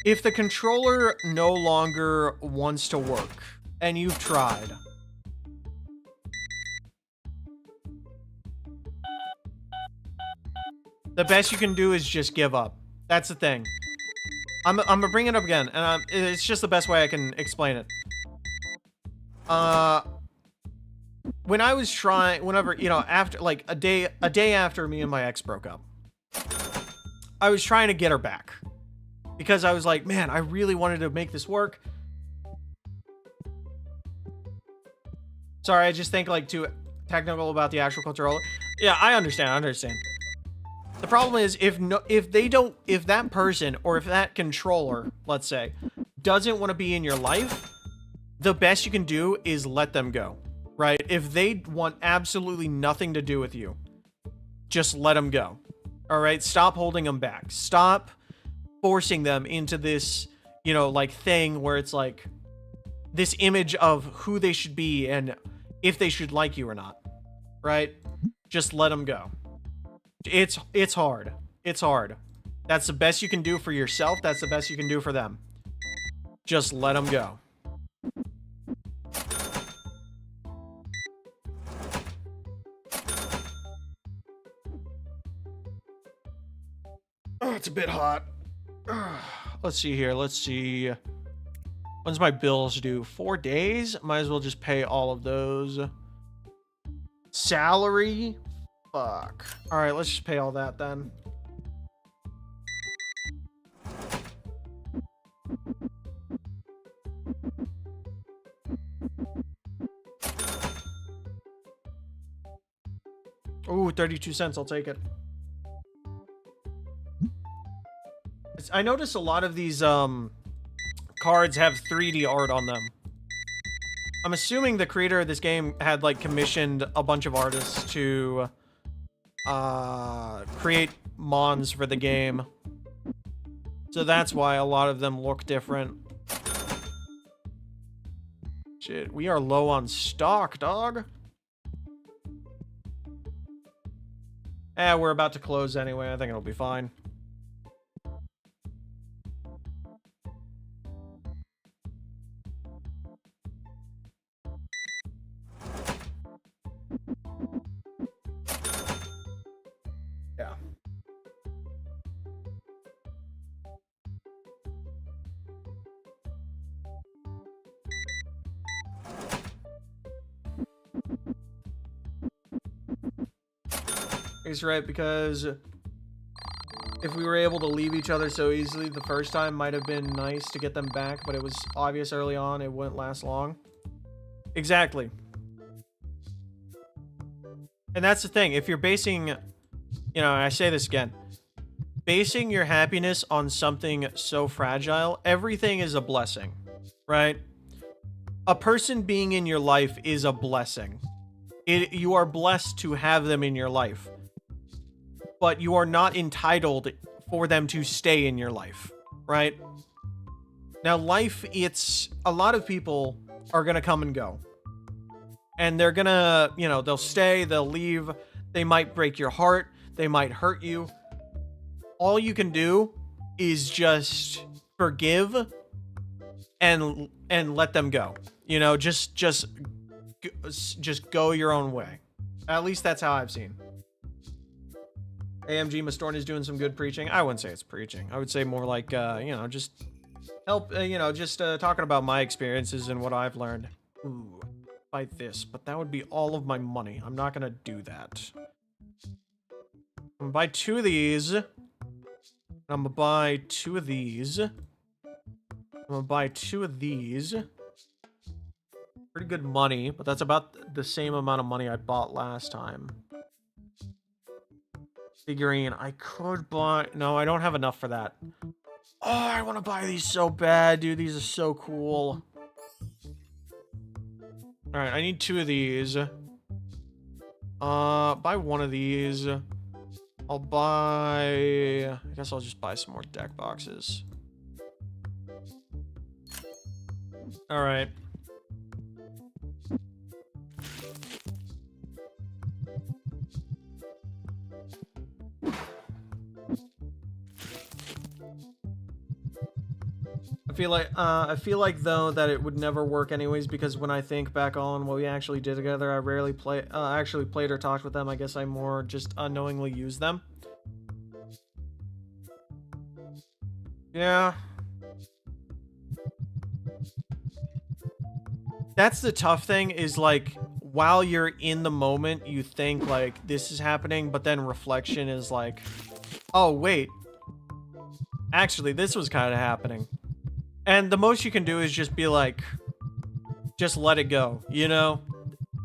If the controller no longer wants to work, and you've tried, the best you can do is just give up. That's the thing. I'm gonna bring it up again, and it's just the best way I can explain it. When I was trying, whenever, you know, after, like, a day after me and my ex broke up, I was trying to get her back. Because I was like, man, I really wanted to make this work. Sorry, I just think, like, too technical about the actual controller. Yeah, I understand. The problem is, if that person, or if that controller, let's say, doesn't want to be in your life, the best you can do is let them go, right? If they want absolutely nothing to do with you, just let them go. All right? Stop holding them back. Stop forcing them into this, you know, like, thing where it's like this image of who they should be and if they should like you or not, right? Just let them go. It's hard. It's hard. That's the best you can do for yourself. That's the best you can do for them. Just let them go. Oh, it's a bit hot. Let's see here. Let's see. When's my bills due? 4 days? Might as well just pay all of those. Salary? Fuck. Alright, let's just pay all that then. Ooh, 32 cents. I'll take it. I notice a lot of these cards have 3D art on them. I'm assuming the creator of this game had, like, commissioned a bunch of artists to create mons for the game. So that's why a lot of them look different. Shit, we are low on stock, dog. We're about to close anyway. I think it'll be fine. Yeah. He's right, because if we were able to leave each other so easily the first time, might have been nice to get them back, but it was obvious early on it wouldn't last long. Exactly. And that's the thing. If you're basing, you know, I say this again, basing your happiness on something so fragile, everything is a blessing, right? A person being in your life is a blessing. You are blessed to have them in your life. But you are not entitled for them to stay in your life, right? Now, life, it's... a lot of people are going to come and go. And they're going to, you know, they'll stay, they'll leave. They might break your heart. They might hurt you. All you can do is just forgive and let them go. You know, just go your own way. At least that's how I've seen. AMG Mastorn is doing some good preaching. I wouldn't say it's preaching. I would say more like, you know, just help, you know, just talking about my experiences and what I've learned. Ooh, buy this, but that would be all of my money. I'm not going to do that. I'm going to buy 2 of these. I'm going to buy 2 of these. I'm going to buy 2 of these. Pretty good money, but that's about the same amount of money I bought last time. Figurine, I could buy... no, I don't have enough for that. Oh, I want to buy these so bad, dude. These are so cool. Alright, I need 2 of these. Buy 1 of these. I'll buy... I guess I'll just buy some more deck boxes. Alright. I feel like though that it would never work anyways, because when I think back on what we actually did together, I rarely actually played or talked with them. I guess I more just unknowingly used them. Yeah. That's the tough thing, is like while you're in the moment you think like this is happening, but then reflection is like, oh wait, actually this was kind of happening. And the most you can do is just be like, just let it go, you know?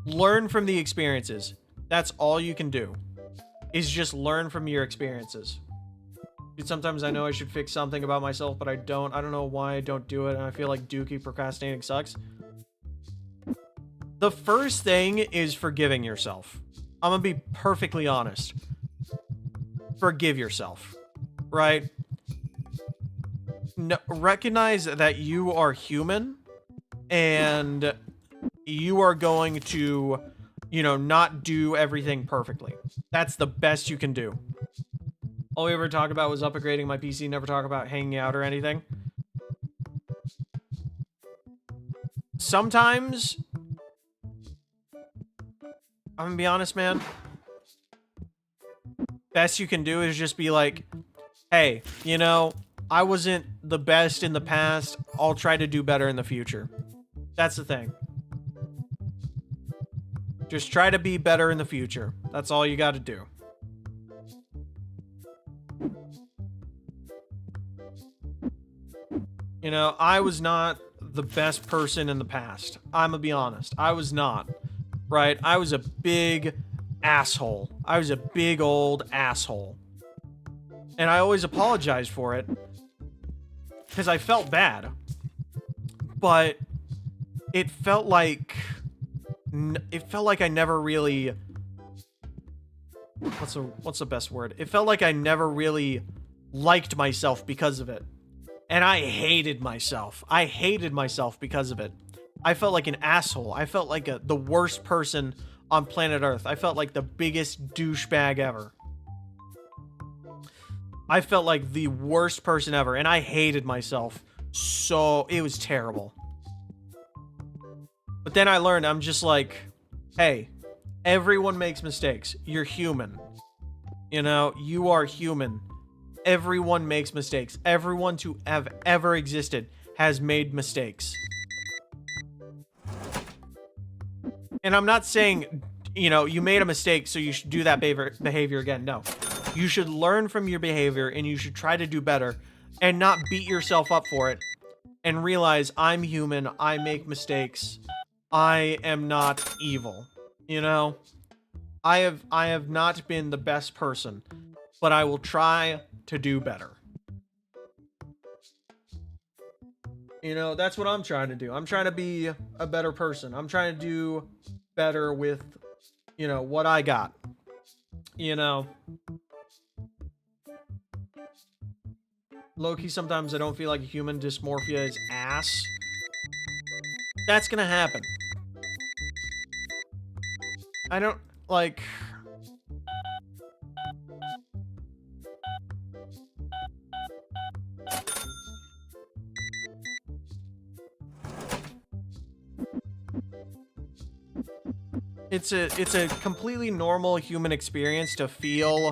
Learn from the experiences. That's all you can do, is just learn from your experiences. Dude, sometimes I know I should fix something about myself, but I don't. I don't know why I don't do it, and I feel like dookie procrastinating sucks. The first thing is forgiving yourself. I'm gonna be perfectly honest. Forgive yourself, right? No, recognize that you are human and you are going to, you know, not do everything perfectly. That's the best you can do. All we ever talked about was upgrading my PC, never talk about hanging out or anything. Sometimes, I'm gonna be honest, man. Best you can do is just be like, hey, you know, I wasn't the best in the past. I'll try to do better in the future. That's the thing. Just try to be better in the future. That's all you got to do. You know, I was not the best person in the past. I'm gonna be honest. I was not. Right? I was a big asshole. I was a big old asshole. And I always apologized for it, because I felt bad. But it felt like I never really... What's the best word? It felt like I never really liked myself because of it. And I hated myself. I hated myself because of it. I felt like an asshole. I felt like the worst person on planet Earth. I felt like the biggest douchebag ever. I felt like the worst person ever, and I hated myself. So, it was terrible. But then I learned, I'm just like, hey, everyone makes mistakes. You're human. You know, you are human. Everyone makes mistakes. Everyone to have ever existed has made mistakes. And I'm not saying, you know, you made a mistake, so you should do that behavior again. No. You should learn from your behavior, and you should try to do better and not beat yourself up for it. And realize I'm human. I make mistakes. I am not evil. You know? I have not been the best person, but I will try to do better. You know, that's what I'm trying to do. I'm trying to be a better person. I'm trying to do better with, you know, what I got. You know. Low-key, sometimes I don't feel like a human. Dysmorphia is ass. That's gonna happen. I don't, like... It's a completely normal human experience to feel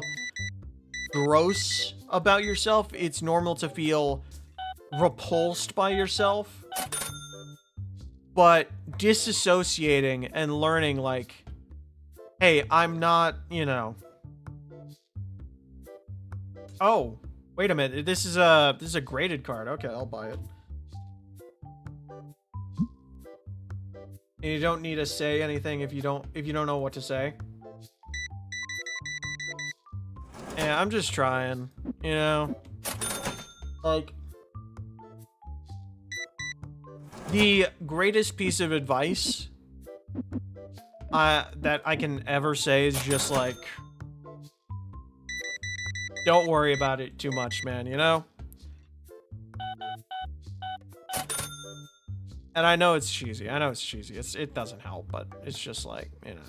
gross about yourself. It's normal to feel repulsed by yourself. But disassociating and learning, like, hey, I'm not, you know. Oh, wait a minute. This is a graded card. Okay, I'll buy it. And you don't need to say anything if you don't know what to say. Yeah, I'm just trying, you know. Like, the greatest piece of advice that I can ever say is just like, don't worry about it too much, man, you know? And I know it's cheesy. I know it's cheesy. It doesn't help, but it's just like, you know.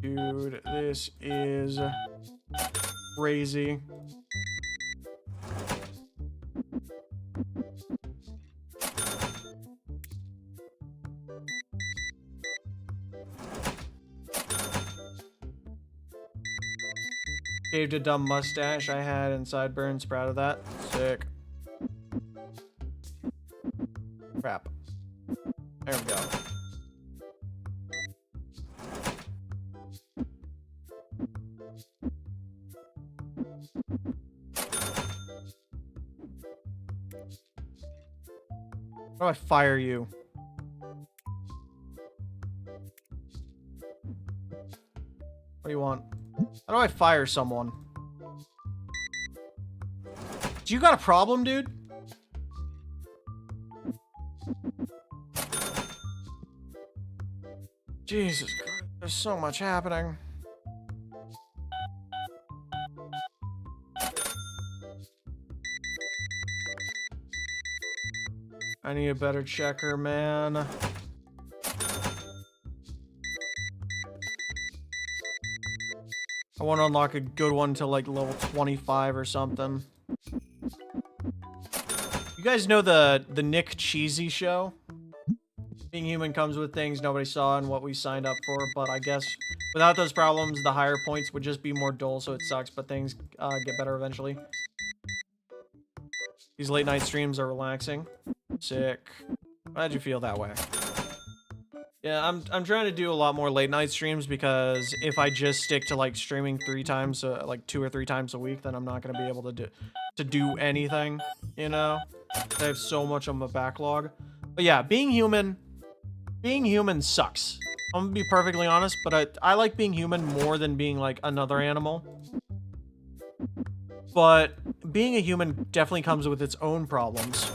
Dude, this is crazy. Shaved a dumb mustache I had and sideburns. Proud of that. Sick. Crap. There we go. How do I fire you? What do you want? How do I fire someone? Do you got a problem, dude? Jesus Christ, there's so much happening. I need a better checker, man. I want to unlock a good one to like level 25 or something. You guys know the Nick Cheesy show? Being human comes with things nobody saw and what we signed up for, but I guess without those problems, the higher points would just be more dull, so it sucks, but things get better eventually. These late night streams are relaxing. Sick. Glad you feel that way. Yeah, I'm trying to do a lot more late night streams because if I just stick to like streaming 3 times, like 2 or 3 times a week, then I'm not gonna be able to do anything. You know, I have so much on my backlog. But yeah, being human sucks. I'm gonna be perfectly honest, but I like being human more than being like another animal. But being a human definitely comes with its own problems.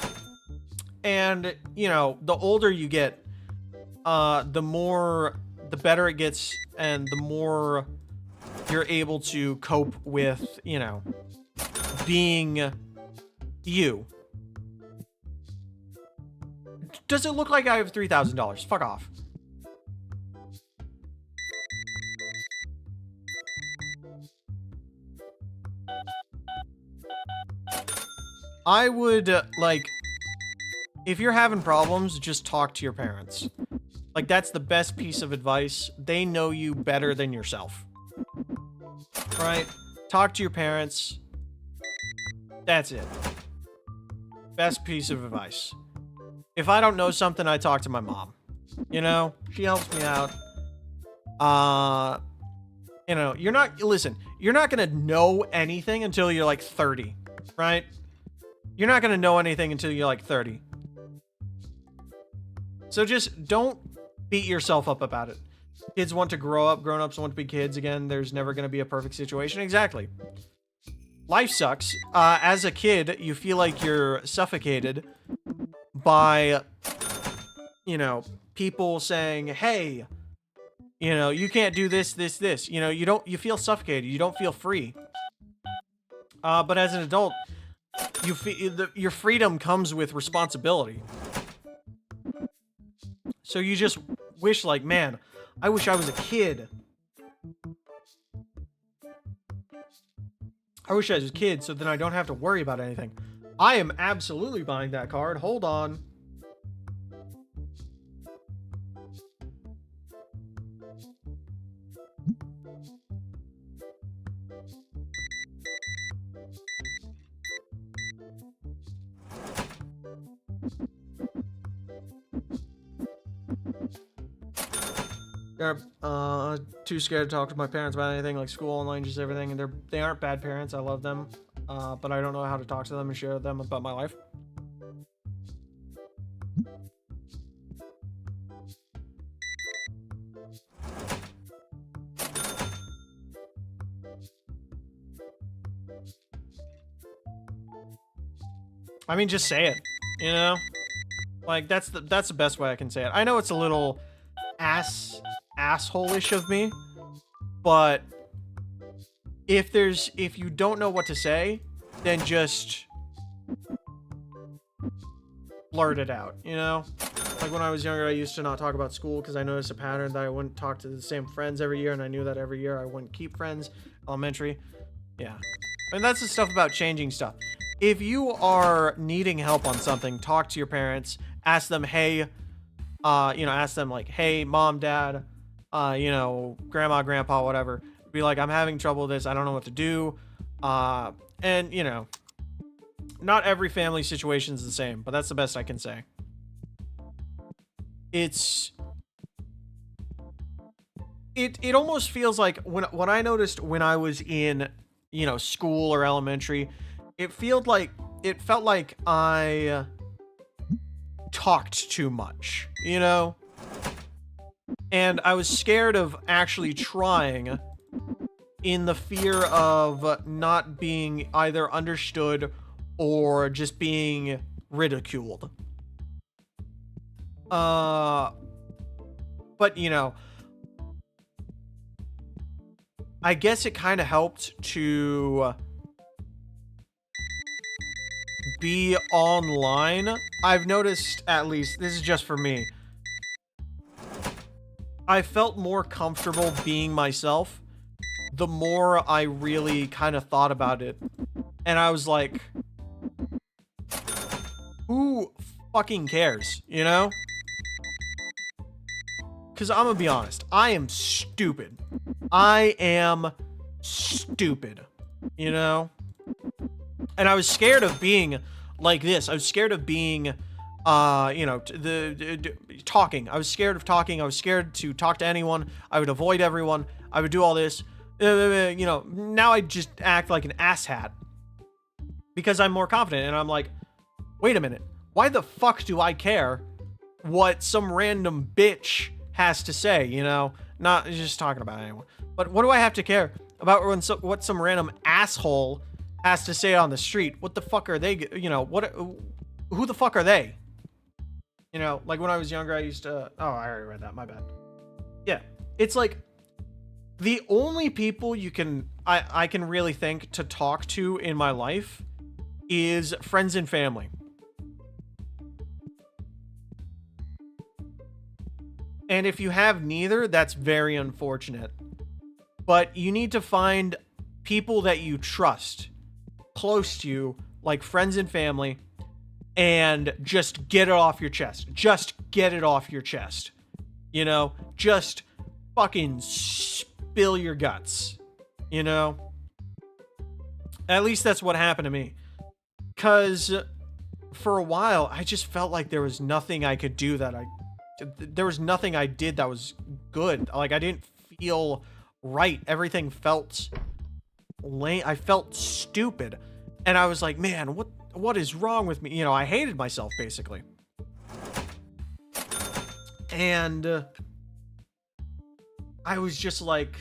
And, you know, the older you get, the better it gets, and the more you're able to cope with, you know, being you. Does it look like I have $3,000? Fuck off. I would, like, if you're having problems, just talk to your parents. Like, that's the best piece of advice. They know you better than yourself. Right? Talk to your parents. That's it. Best piece of advice. If I don't know something, I talk to my mom. You know? She helps me out. You know, you're not gonna know anything until you're like 30, right? You're not gonna know anything until you're like 30. So just don't beat yourself up about it. Kids want to grow up, grown-ups want to be kids again. There's never gonna be a perfect situation. Exactly. Life sucks. As a kid, you feel like you're suffocated by, you know, people saying, hey, you know, you can't do this, this, this. You know, you feel suffocated. You don't feel free. But as an adult, you feel your freedom comes with responsibility. So you just wish, like, man, I wish I was a kid. I wish I was a kid so then I don't have to worry about anything. I am absolutely buying that card. Hold on. They're too scared to talk to my parents about anything like school, online, just everything. And they aren't bad parents. I love them, but I don't know how to talk to them and share with them about my life. I mean, just say it. You know, like that's the best way I can say it. I know it's a little asshole-ish of me, but if you don't know what to say, then just blurt it out, you know? Like when I was younger, I used to not talk about school because I noticed a pattern that I wouldn't talk to the same friends every year, and I knew that every year I wouldn't keep friends. Elementary. Yeah. And that's the stuff about changing stuff. If you are needing help on something, talk to your parents, ask them, hey, you know, ask them like, hey, mom, dad, you know, grandma, grandpa, whatever. Be like, I'm having trouble with this. I don't know what to do. And, you know, not every family situation is the same, but that's the best I can say. It almost feels like when I noticed when I was in, you know, school or elementary, it felt like I talked too much, you know? And I was scared of actually trying in the fear of not being either understood or just being ridiculed. But, you know, I guess it kind of helped to be online. I've noticed, at least, this is just for me, I felt more comfortable being myself the more I really kind of thought about it. And I was like, who fucking cares, you know? Because I'm gonna be honest, I am stupid. I am stupid, you know? And I was scared of being like this. I was scared of being, you know, talking. I was scared of talking. I was scared to talk to anyone. I would avoid everyone. I would do all this. You know, now I just act like an asshat because I'm more confident. And I'm like, wait a minute. Why the fuck do I care what some random bitch has to say, you know? Not just talking about anyone. But what do I have to care about what some random asshole has to say on the street. What the fuck are they, you know, who the fuck are they? You know, like when I was younger, I used to, oh, I already read that, my bad. Yeah, it's like the only people I can really think to talk to in my life is friends and family. And if you have neither, that's very unfortunate. But you need to find people that you trust close to you, like friends and family, and just get it off your chest. Just get it off your chest. You know, just fucking spill your guts. You know? At least that's what happened to me. Because for a while, I just felt like there was nothing I could do there was nothing I did that was good. Like, I didn't feel right. Everything felt lame. I felt stupid. And I was like, man, what is wrong with me? You know, I hated myself, basically. And I was just like,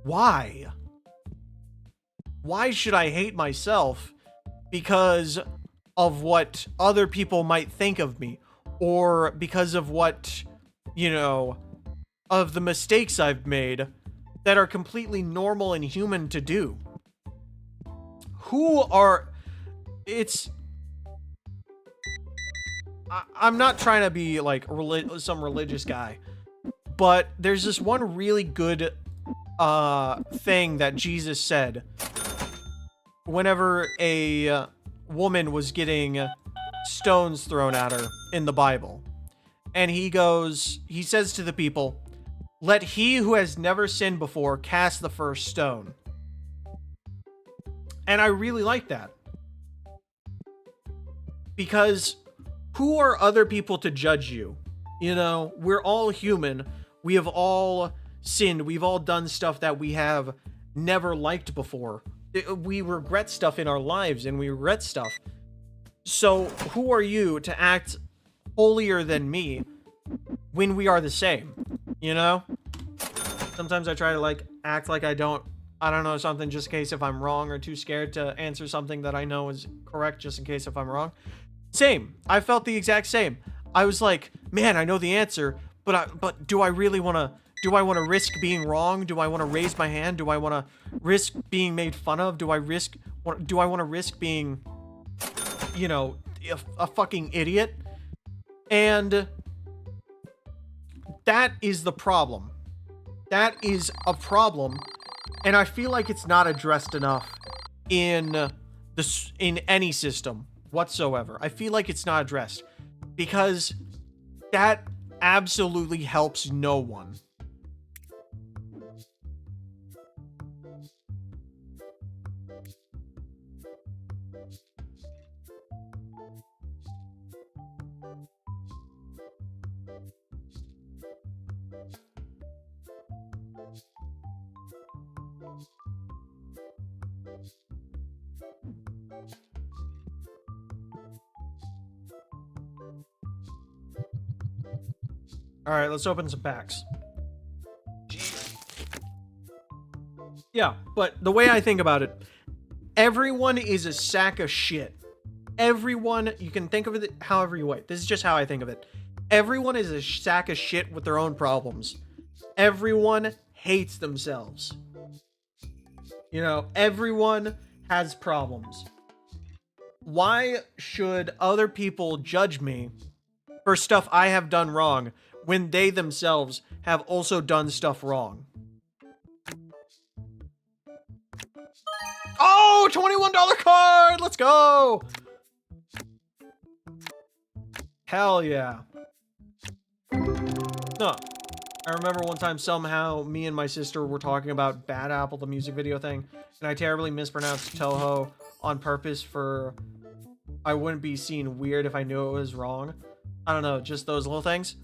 why? Why should I hate myself because of what other people might think of me? Or because of what, you know, of the mistakes I've made that are completely normal and human to do. I'm not trying to be like some religious guy, but there's this one really good thing that Jesus said whenever a woman was getting stones thrown at her in the Bible. And he says to the people, "Let he who has never sinned before cast the first stone." And I really like that. Because who are other people to judge you? You know, we're all human. We have all sinned. We've all done stuff that we have never liked before. We regret stuff in our lives, and we regret stuff. So who are you to act holier than me when we are the same? You know? Sometimes I try to like act like I don't know something just in case if I'm wrong, or too scared to answer something that I know is correct just in case if I'm wrong. Same. I felt the exact same. I was like, man, I know the answer, but do I really want to risk being wrong? Do I want to raise my hand? Do I want to risk being made fun of? Do I want to risk being, you know, a fucking idiot? And that is the problem. That is a problem. And I feel like it's not addressed enough in any system whatsoever. I feel like it's not addressed because that absolutely helps no one. All right, let's open some packs. Yeah, but the way I think about it, everyone is a sack of shit. Everyone, you can think of it however you want. This is just how I think of it. Everyone is a sack of shit with their own problems. Everyone hates themselves. You know, everyone has problems. Why should other people judge me for stuff I have done wrong when they themselves have also done stuff wrong? Oh, $21 card! Let's go! Hell yeah. No. I remember one time somehow me and my sister were talking about Bad Apple, the music video thing, and I terribly mispronounced Toho on purpose for I wouldn't be seen weird if I knew it was wrong. I don't know, just those little things.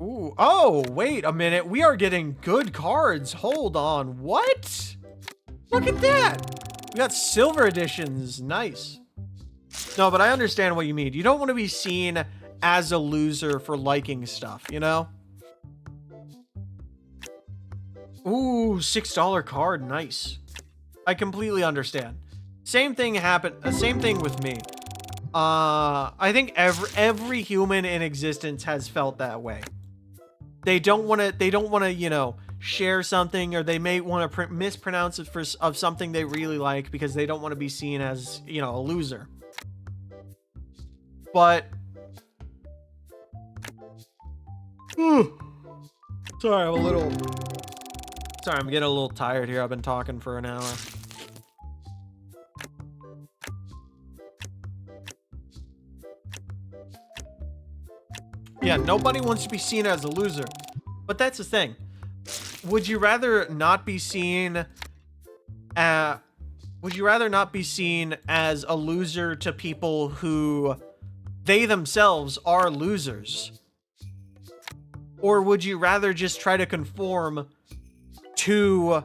Ooh, oh, wait a minute. We are getting good cards. Hold on. What? Look at that. We got silver editions. Nice. No, but I understand what you mean. You don't want to be seen as a loser for liking stuff, you know? Ooh, $6 card. Nice. I completely understand. Same thing happened. Same thing with me. I think every human in existence has felt that way. They don't want to, you know, share something, or they may want to mispronounce it of something they really like because they don't want to be seen as, you know, a loser. But sorry, I'm getting a little tired here. I've been talking for an hour. Yeah, nobody wants to be seen as a loser. But that's the thing. Would you rather not be seen as a loser to people who they themselves are losers? Or would you rather just try to conform to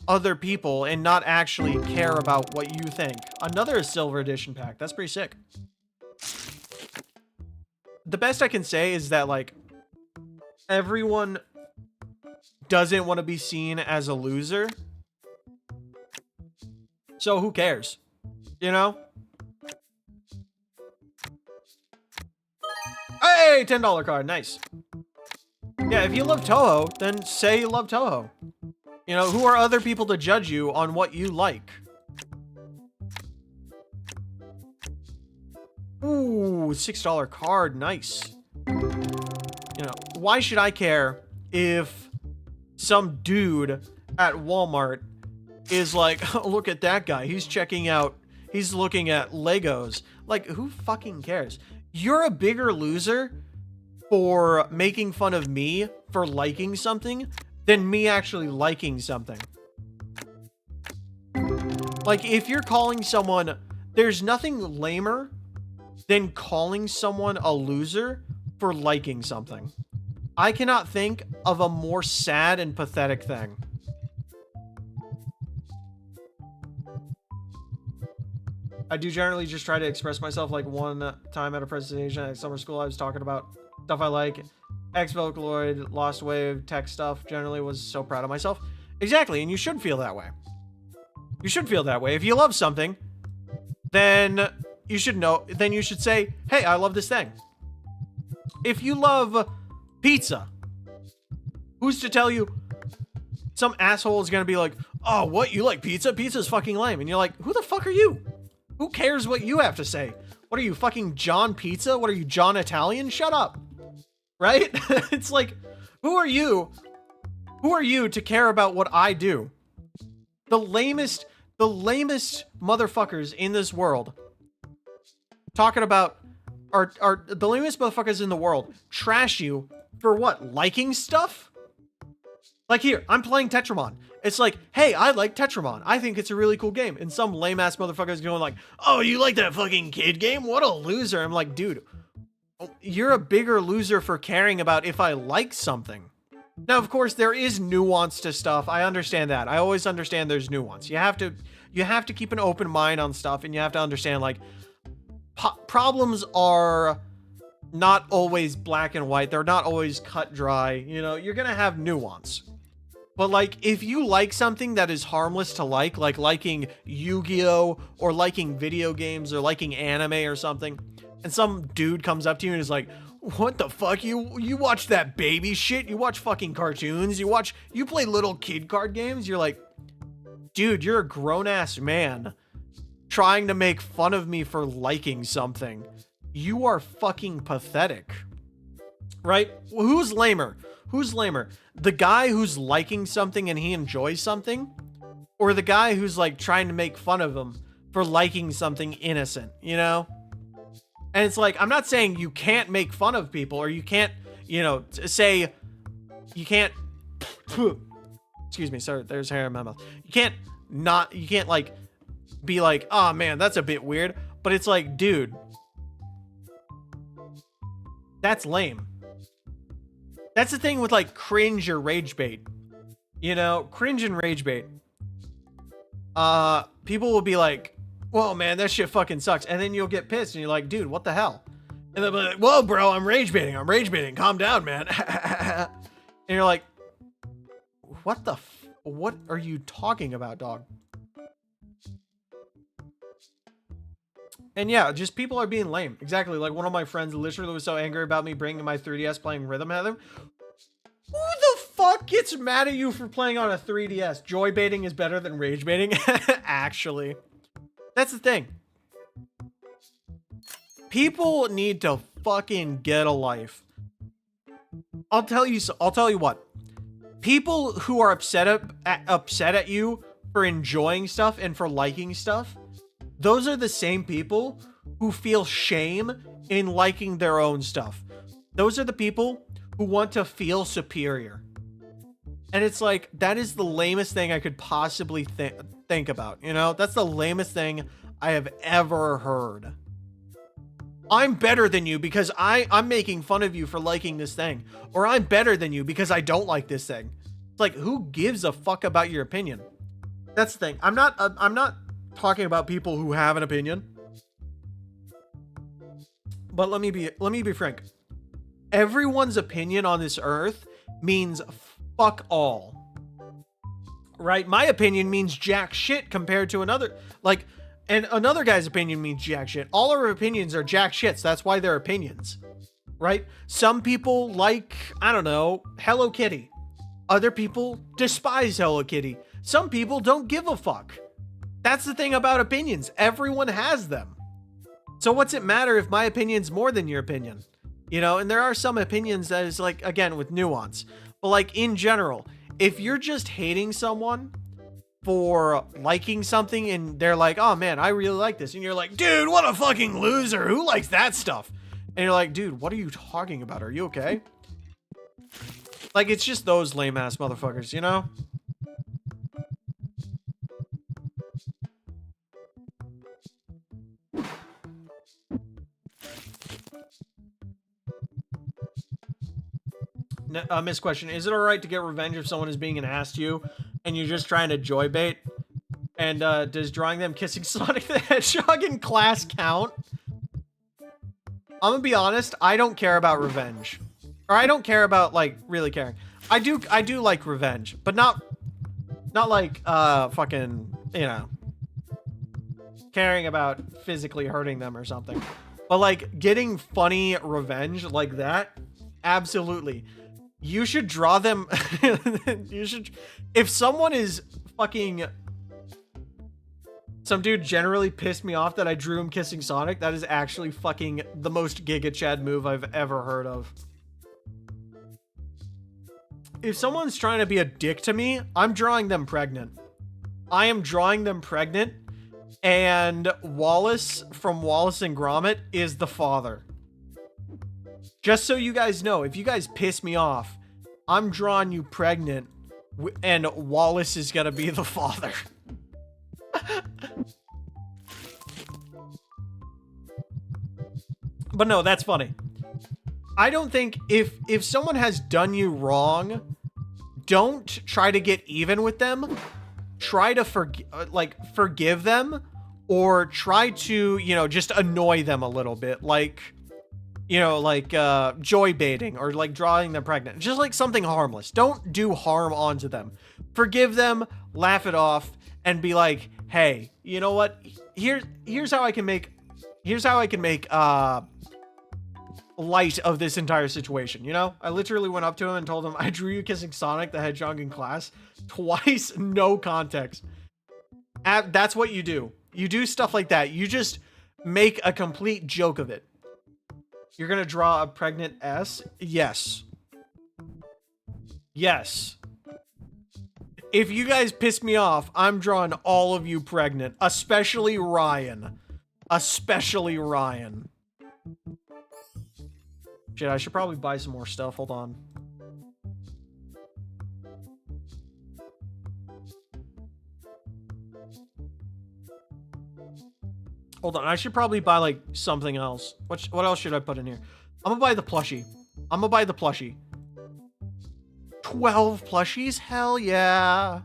other people and not actually care about what you think? Another silver edition pack. That's pretty sick. The best I can say is that, like, everyone doesn't want to be seen as a loser. So who cares? You know? Hey, $10 card. Nice. Yeah, if you love Toho, then say you love Toho. You know, who are other people to judge you on what you like? Ooh, $6 card. Nice. You know, why should I care if some dude at Walmart is like, oh, look at that guy. He's looking at Legos. Like, who fucking cares? You're a bigger loser for making fun of me for liking something than me actually liking something. Like, if you're calling someone, there's nothing lamer than calling someone a loser for liking something. I cannot think of a more sad and pathetic thing. I do generally just try to express myself. Like, one time at a presentation at summer school, I was talking about stuff I like. X-Vocaloid, Lost Wave, tech stuff. Generally was so proud of myself. Exactly, and you should feel that way. You should feel that way. If you love something, then you should know, then you should say, hey, I love this thing. If you love pizza, who's to tell you? Some asshole is gonna be like, oh, what, you like pizza? Pizza's fucking lame. And you're like, who the fuck are you? Who cares what you have to say? What are you, fucking John Pizza? What are you, John Italian? Shut up. Right? It's like, who are you? Who are you to care about what I do? The lamest motherfuckers in this world talking about are the lamest motherfuckers in the world trash you for what? Liking stuff? Like, here, I'm playing Tetramon. It's like, hey, I like Tetramon. I think it's a really cool game. And some lame-ass motherfucker's going like, oh, you like that fucking kid game? What a loser. I'm like, dude, you're a bigger loser for caring about if I like something. Now, of course, there is nuance to stuff. I understand that. I always understand there's nuance. You have to keep an open mind on stuff, and you have to understand, like, problems are not always black and white. They're not always cut dry. You know, you're gonna have nuance. But, like, if you like something that is harmless to like liking Yu-Gi-Oh! Or liking video games or liking anime or something, and some dude comes up to you and is like, what the fuck? You watch that baby shit? You watch fucking cartoons? You play little kid card games? You're like, dude, you're a grown-ass man trying to make fun of me for liking something. You are fucking pathetic. Right? Who's lamer? Who's lamer? The guy who's liking something and he enjoys something? Or the guy who's, like, trying to make fun of him for liking something innocent, you know? And it's like, I'm not saying you can't make fun of people, or you can't, you know, say, you can't, excuse me, sorry, there's hair in my mouth. You can't, like, be like, oh man, that's a bit weird. But it's like, dude, that's lame. That's the thing with, like, cringe or rage bait. You know, cringe and rage bait. People will be like, whoa, man, that shit fucking sucks. And then you'll get pissed and you're like, dude, what the hell? And they'll be like, whoa, bro, I'm rage baiting. Calm down, man. And you're like, what are you talking about, dog? And yeah, just people are being lame. Exactly. Like one of my friends literally was so angry about me bringing my 3DS playing Rhythm Heaven. Who the fuck gets mad at you for playing on a 3DS? Joy baiting is better than rage baiting. Actually, that's the thing. People need to fucking get a life. I'll tell you what. People who are upset at you for enjoying stuff and for liking stuff, those are the same people who feel shame in liking their own stuff. Those are the people who want to feel superior. And it's like, that is the lamest thing I could possibly think about, you know? That's the lamest thing I have ever heard. I'm better than you because I'm making fun of you for liking this thing. Or I'm better than you because I don't like this thing. It's like, who gives a fuck about your opinion? That's the thing. I'm not talking about people who have an opinion. But let me be frank. Everyone's opinion on this earth means fuck all. Right? My opinion means jack shit compared to another. Like, and another guy's opinion means jack shit. All our opinions are jack shits. That's why they're opinions. Right? Some people like, I don't know, Hello Kitty. Other people despise Hello Kitty. Some people don't give a fuck. That's the thing about opinions. Everyone has them. So what's it matter if my opinion's more than your opinion? You know, and there are some opinions that is like, again, with nuance. But like in general, if you're just hating someone for liking something and they're like, oh man, I really like this. And you're like, dude, what a fucking loser. Who likes that stuff? And you're like, dude, what are you talking about? Are you okay? Like, it's just those lame ass motherfuckers, you know? Missed question. Is it alright to get revenge if someone is being an ass to you and you're just trying to joy bait? And does drawing them kissing Sonic the Hedgehog in class count? I'm gonna be honest, I don't care about revenge. Or I don't care about, like, really caring. I do like revenge, but not like, fucking, you know, caring about physically hurting them or something. But, like, getting funny revenge like that, absolutely. You should draw them. You should. If someone is fucking. Some dude generally pissed me off that I drew him kissing Sonic. That is actually fucking the most Giga Chad move I've ever heard of. If someone's trying to be a dick to me, I'm drawing them pregnant. I am drawing them pregnant. And Wallace from Wallace and Gromit is the father. Just so you guys know, if you guys piss me off, I'm drawing you pregnant, and Wallace is gonna be the father. But no, that's funny. I don't think if someone has done you wrong, don't try to get even with them. Try to forgive them, or try to, you know, just annoy them a little bit, like, you know, like joy baiting or like drawing them pregnant. Just like something harmless. Don't do harm onto them. Forgive them, laugh it off, and be like, hey, you know what? Here's how I can make light of this entire situation. You know, I literally went up to him and told him I drew you kissing Sonic the Hedgehog in class twice, no context. That's what you do. You do stuff like that. You just make a complete joke of it. You're gonna draw a pregnant S? Yes. Yes. If you guys piss me off, I'm drawing all of you pregnant. Especially Ryan. Especially Ryan. Shit, I should probably buy some more stuff. Hold on. Hold on, I should probably buy, like, something else. What else should I put in here? I'm gonna buy the plushie. 12 plushies? Hell yeah.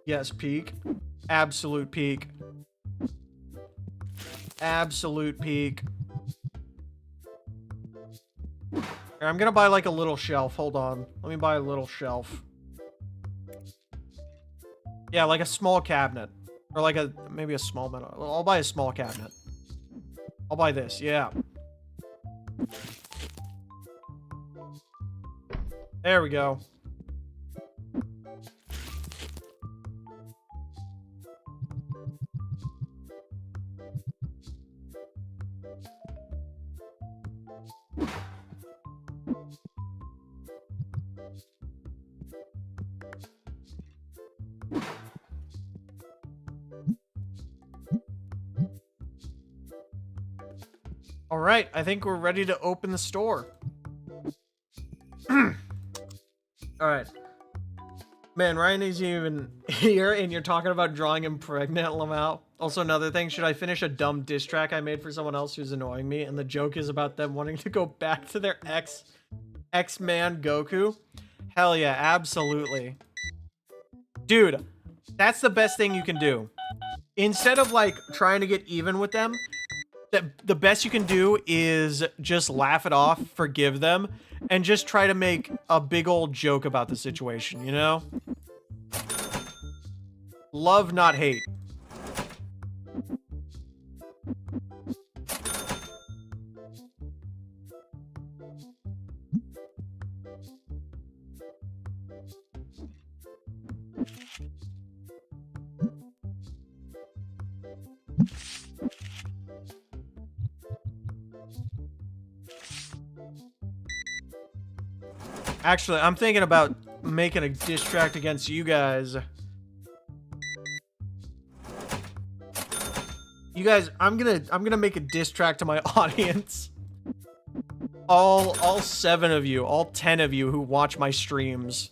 Yes, peak. Absolute peak. Absolute peak. Here, I'm gonna buy like a little shelf. Hold on. Let me buy a little shelf. Yeah, like a small cabinet. Or like maybe a small metal. Well, I'll buy a small cabinet. I'll buy this, yeah. There we go. All right, I think we're ready to open the store. All right. Man, Ryan isn't even here, and you're talking about drawing him pregnant, Lamau. Also, another thing, should I finish a dumb diss track I made for someone else who's annoying me? And the joke is about them wanting to go back to their X-Man Goku. Hell yeah, absolutely. Dude, that's the best thing you can do. Instead of, like, trying to get even with them, the best you can do is just laugh it off, forgive them, and just try to make a big old joke about the situation, you know? Love, not hate. Actually, I'm thinking about making a diss track against you guys. You guys, I'm gonna make a diss track to my audience. All 7 of you, all 10 of you who watch my streams.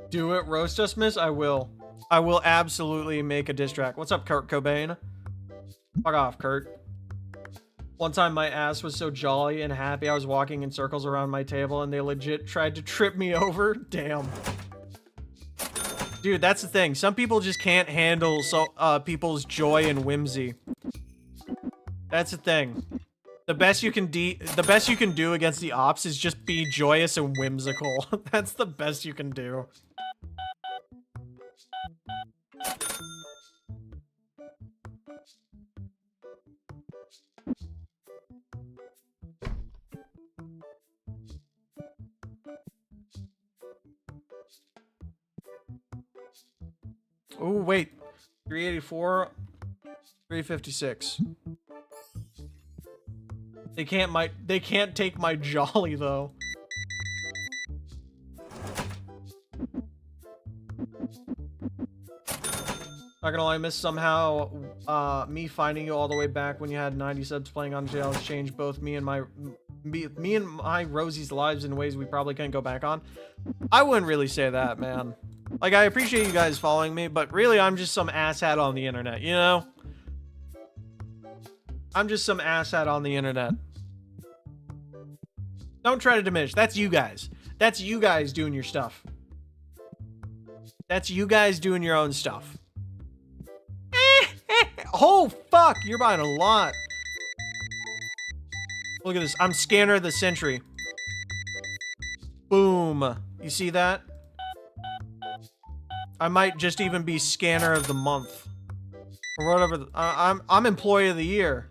Do it, roast us, miss? I will. I will absolutely make a diss track. What's up, Kurt Cobain? Fuck off, Kurt. One time my ass was so jolly and happy I was walking in circles around my table and they legit tried to trip me over. Damn. Dude, that's the thing. Some people just can't handle people's joy and whimsy. That's the thing. The best you can do against the ops is just be joyous and whimsical. That's the best you can do. Oh, wait. 384, 356. They can't take my jolly though. Not gonna lie, I missed somehow me finding you all the way back when you had 90 subs playing on jail has changed both me and my Rosie's lives in ways we probably can't go back on. I wouldn't really say that, man. Like, I appreciate you guys following me, but really I'm just some asshat on the internet, you know? I'm just some asshat on the internet. Don't try to diminish. That's you guys. That's you guys doing your stuff. That's you guys doing your own stuff. Oh, fuck! You're buying a lot. Look at this. I'm Scanner of the Century. Boom. You see that? I might just even be Scanner of the Month. Or whatever. I'm Employee of the Year.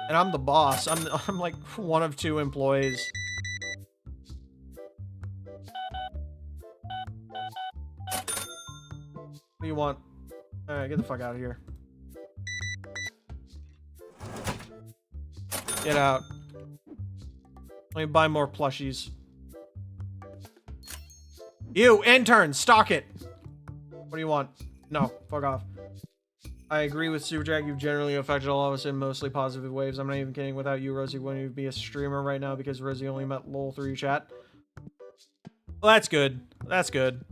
And I'm the boss. I'm like one of 2 employees. What do you want? Alright, get the fuck out of here. Get out. Let me buy more plushies. You, intern, stock it! What do you want? No, fuck off. I agree with Superjack. You've generally affected all of us in mostly positive waves. I'm not even kidding. Without you, Rosie wouldn't even be a streamer right now because Rosie only met LOL through your chat. Well, that's good. That's good.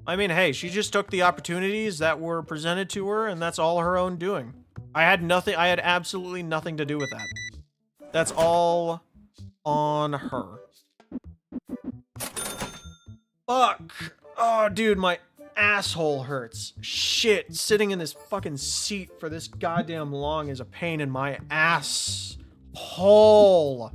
I mean, hey, she just took the opportunities that were presented to her, and that's all her own doing. I had absolutely nothing to do with that. That's all on her. Fuck. Oh, dude, my asshole hurts. Shit, sitting in this fucking seat for this goddamn long is a pain in my ass hole.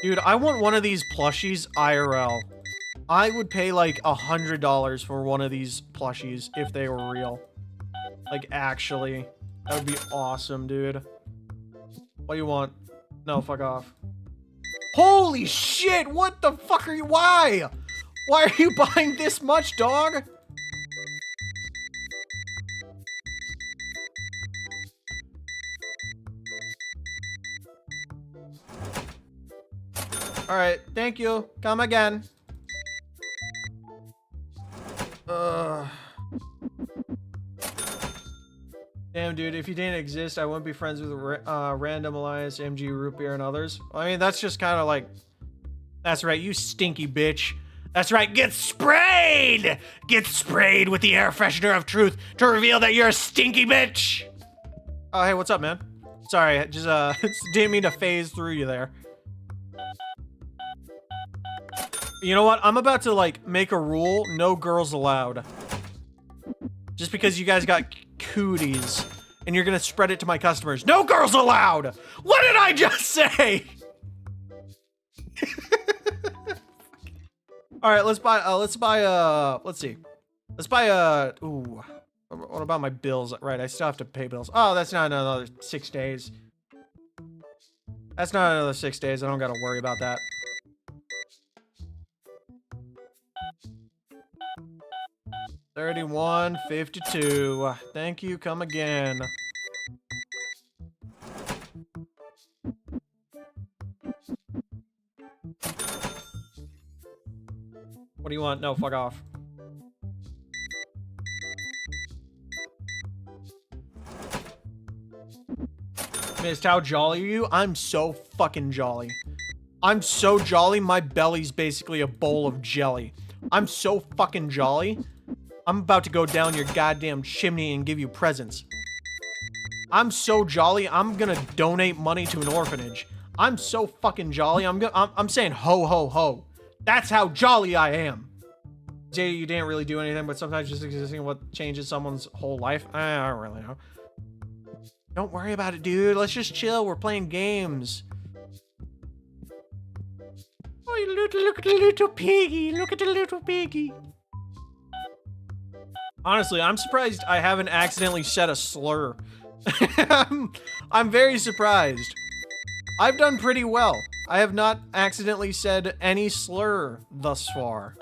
Dude, I want one of these plushies IRL. I would pay like $100 for one of these plushies if they were real. Like, actually. That would be awesome, dude. What do you want? No, fuck off. Holy shit! What the fuck are you? Why? Why are you buying this much, dog? Alright, thank you. Come again. Damn, dude, if you didn't exist, I wouldn't be friends with Random Alliance, MG, Root Beer, and others. I mean, that's just kind of like... That's right, you stinky bitch. That's right, get sprayed! Get sprayed with the air freshener of truth to reveal that you're a stinky bitch! Oh, hey, what's up, man? Sorry, I just, didn't mean to phase through you there. You know what? I'm about to, like, make a rule, no girls allowed. Just because you guys got cooties, and you're gonna spread it to my customers. No girls allowed! What did I just say? Alright, let's buy, let's see. Let's buy, ooh. What about my bills? Right, I still have to pay bills. Oh, that's not another 6 days. That's not another 6 days. I don't gotta worry about that. $31.52. Thank you. Come again. What do you want? No, fuck off. Missed, how jolly are you? I'm so fucking jolly. I'm so jolly, my belly's basically a bowl of jelly. I'm so fucking jolly. I'm about to go down your goddamn chimney and give you presents. I'm so jolly, I'm gonna donate money to an orphanage. I'm so fucking jolly, I'm saying ho ho ho. That's how jolly I am. Jay, you didn't really do anything, but sometimes just existing what changes someone's whole life. I don't really know. Don't worry about it, dude. Let's just chill. We're playing games. Oh, look at the little piggy. Look at the little piggy. Honestly, I'm surprised I haven't accidentally said a slur. I'm very surprised. I've done pretty well. I have not accidentally said any slur thus far.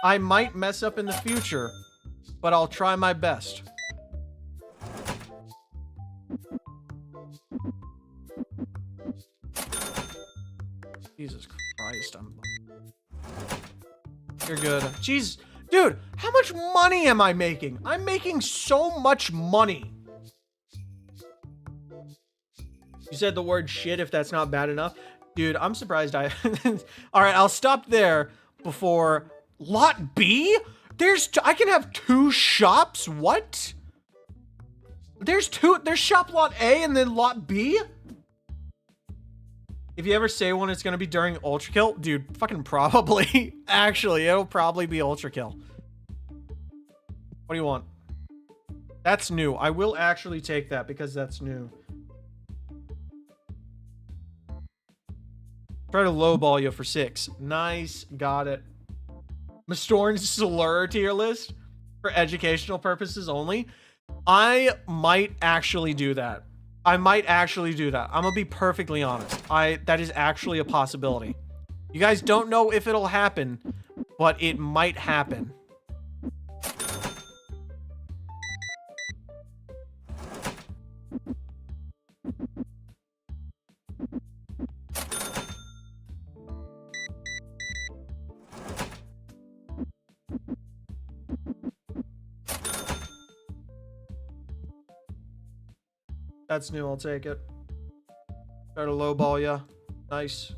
I might mess up in the future, but I'll try my best. Jesus Christ, You're good. Jeez, dude, how much money am I making? I'm making so much money. You said the word shit if that's not bad enough. Dude, I'm surprised I... Alright, I'll stop there before... Lot B? I can have 2 shops? What? There's shop lot A and then lot B? If you ever say one, it's gonna be during Ultra Kill. Dude, fucking probably. Actually, it'll probably be Ultra Kill. What do you want? That's new. I will actually take that because that's new. Try to lowball you for 6. Nice. Got it. Mastorn's slur tier list for educational purposes only. I might actually do that. I'm gonna be perfectly honest. That is actually a possibility. You guys don't know if it'll happen, but it might happen. That's new, I'll take it. Try to lowball ya. Nice.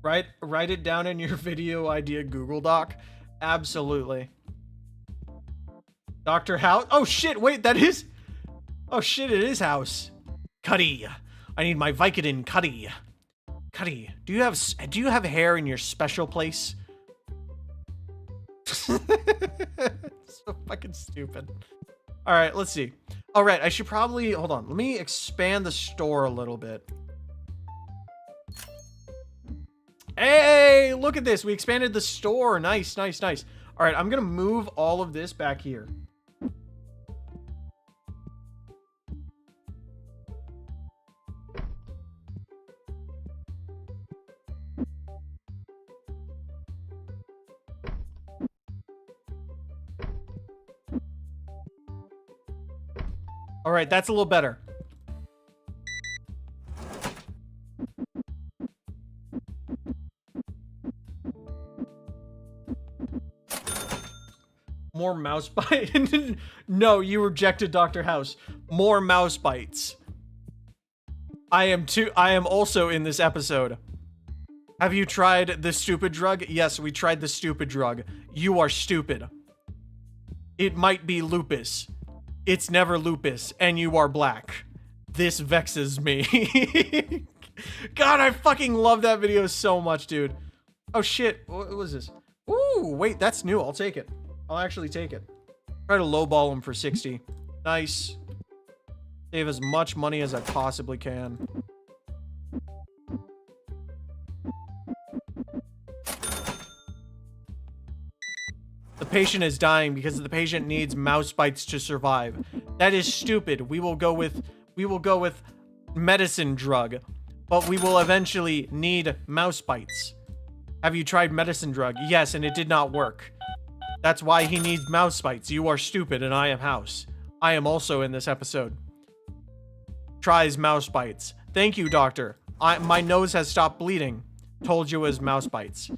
Write it down in your video idea Google Doc. Absolutely. Dr. House. Oh shit, wait, that is. Oh shit, it is House. Cuddy. I need my Vicodin, Cuddy. Cuddy, do you have hair in your special place? So fucking stupid. All right, let's see. All right, I should probably hold on. Let me expand the store a little bit. Hey, look at this. We expanded the store. Nice, nice, nice. All right, I'm gonna move all of this back here. All right, that's a little better. More mouse bite. No, you rejected Dr. House. More mouse bites. I am also in this episode. Have you tried the stupid drug? Yes, we tried the stupid drug. You are stupid. It might be lupus. It's never lupus, and you are black. This vexes me. God, I fucking love that video so much, dude. Oh shit, what was this? Ooh, wait, that's new. I'll take it. I'll actually take it. Try to lowball him for 60. Nice. Save as much money as I possibly can. The patient is dying because the patient needs mouse bites to survive. That is stupid. We will go with medicine drug, but we will eventually need mouse bites. Have you tried medicine drug? Yes, and it did not work. That's why he needs mouse bites. You are stupid and I am House. I am also in this episode. Tries mouse bites. Thank you, doctor. My nose has stopped bleeding. Told you it was mouse bites.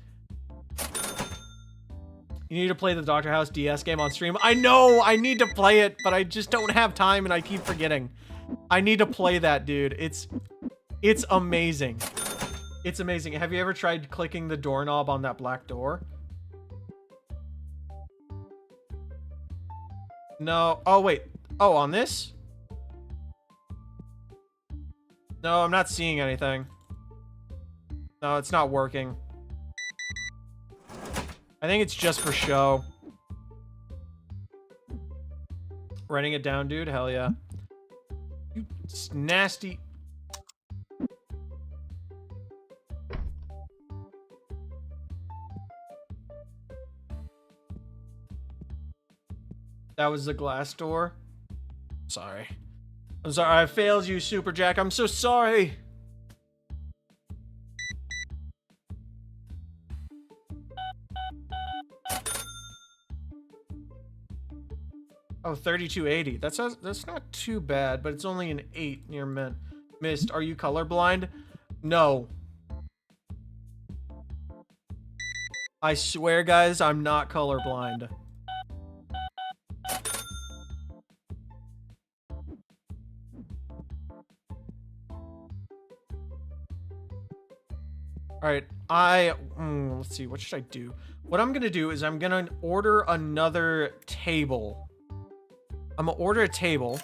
You need to play the Dr. House DS game on stream. I know, I need to play it, but I just don't have time and I keep forgetting. I need to play that, dude. It's amazing. It's amazing. Have you ever tried clicking the doorknob on that black door? No. Oh, wait. Oh, on this? No, I'm not seeing anything. No, it's not working. I think it's just for show. Writing it down, dude. Hell yeah. You nasty. That was the glass door. Sorry. I'm sorry. I failed you, Super Jack. I'm so sorry. Oh, 3280. That's not too bad, but it's only an 8 near missed. Are you colorblind? No. I swear, guys, I'm not colorblind. All right, let's see, what should I do? What I'm gonna do is I'm gonna order another table. I'm gonna order a table.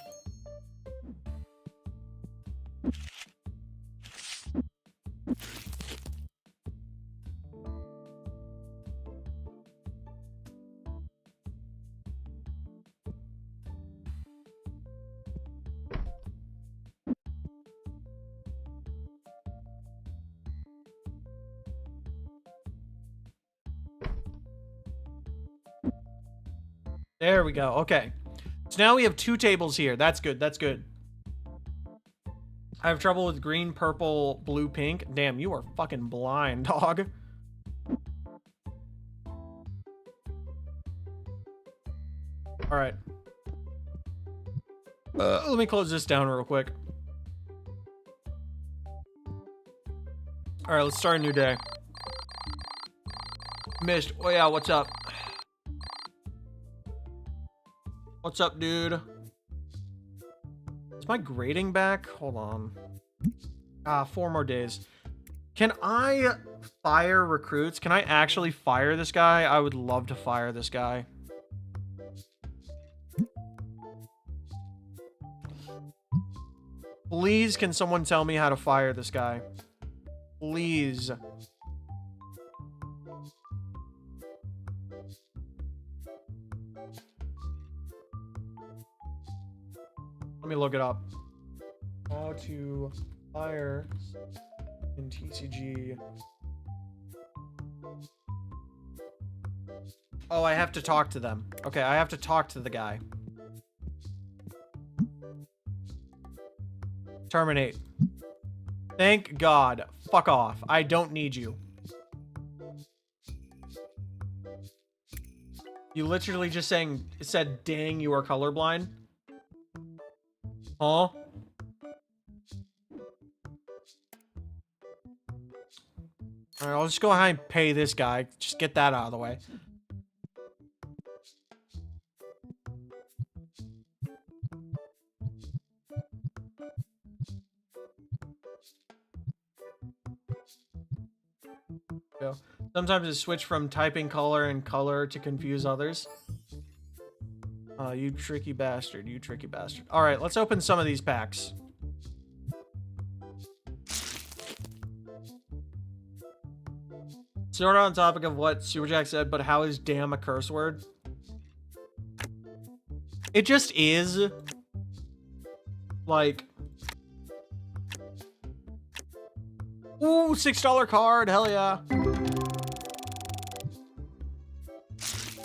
There we go. Okay. So now we have 2 tables here. That's good. That's good. I have trouble with green, purple, blue, pink. Damn, you are fucking blind, dog. All right. Let me close this down real quick. All right, let's start a new day. Missed. Oh yeah, what's up? What's up, dude? Is my grading back? Hold on. 4 more days. Can I fire recruits? Can I actually fire this guy? I would love to fire this guy. Please, can someone tell me how to fire this guy? Please. Let me look it up. How to fire in TCG. Oh, I have to talk to them. Okay, I have to talk to the guy. Terminate. Thank God. Fuck off. I don't need you. You literally just said, dang, you are colorblind? Huh? Alright, I'll just go ahead and pay this guy. Just get that out of the way. Go. Sometimes it switch from typing color and color to confuse others. You tricky bastard. You tricky bastard. Alright, let's open some of these packs. Sort of on topic of what Superjack said, but how is damn a curse word? It just is. Like... Ooh, $6 card. Hell yeah.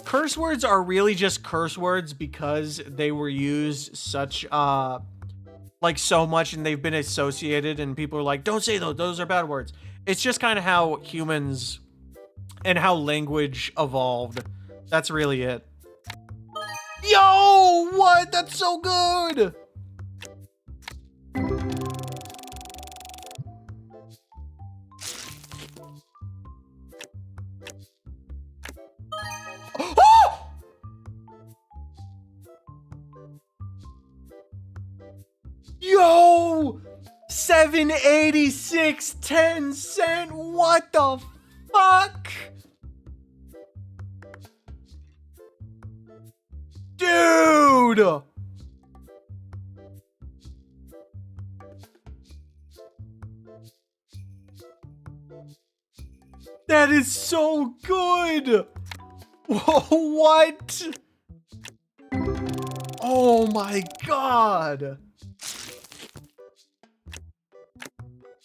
Curse words are really just curse words because they were used such, like so much and they've been associated and people are like, don't say those are bad words. It's just kind of how humans and how language evolved. That's really it. Yo, what? That's so good. Yo! 786 10 cent. What the fuck? Dude! That is so good! What? Oh my god!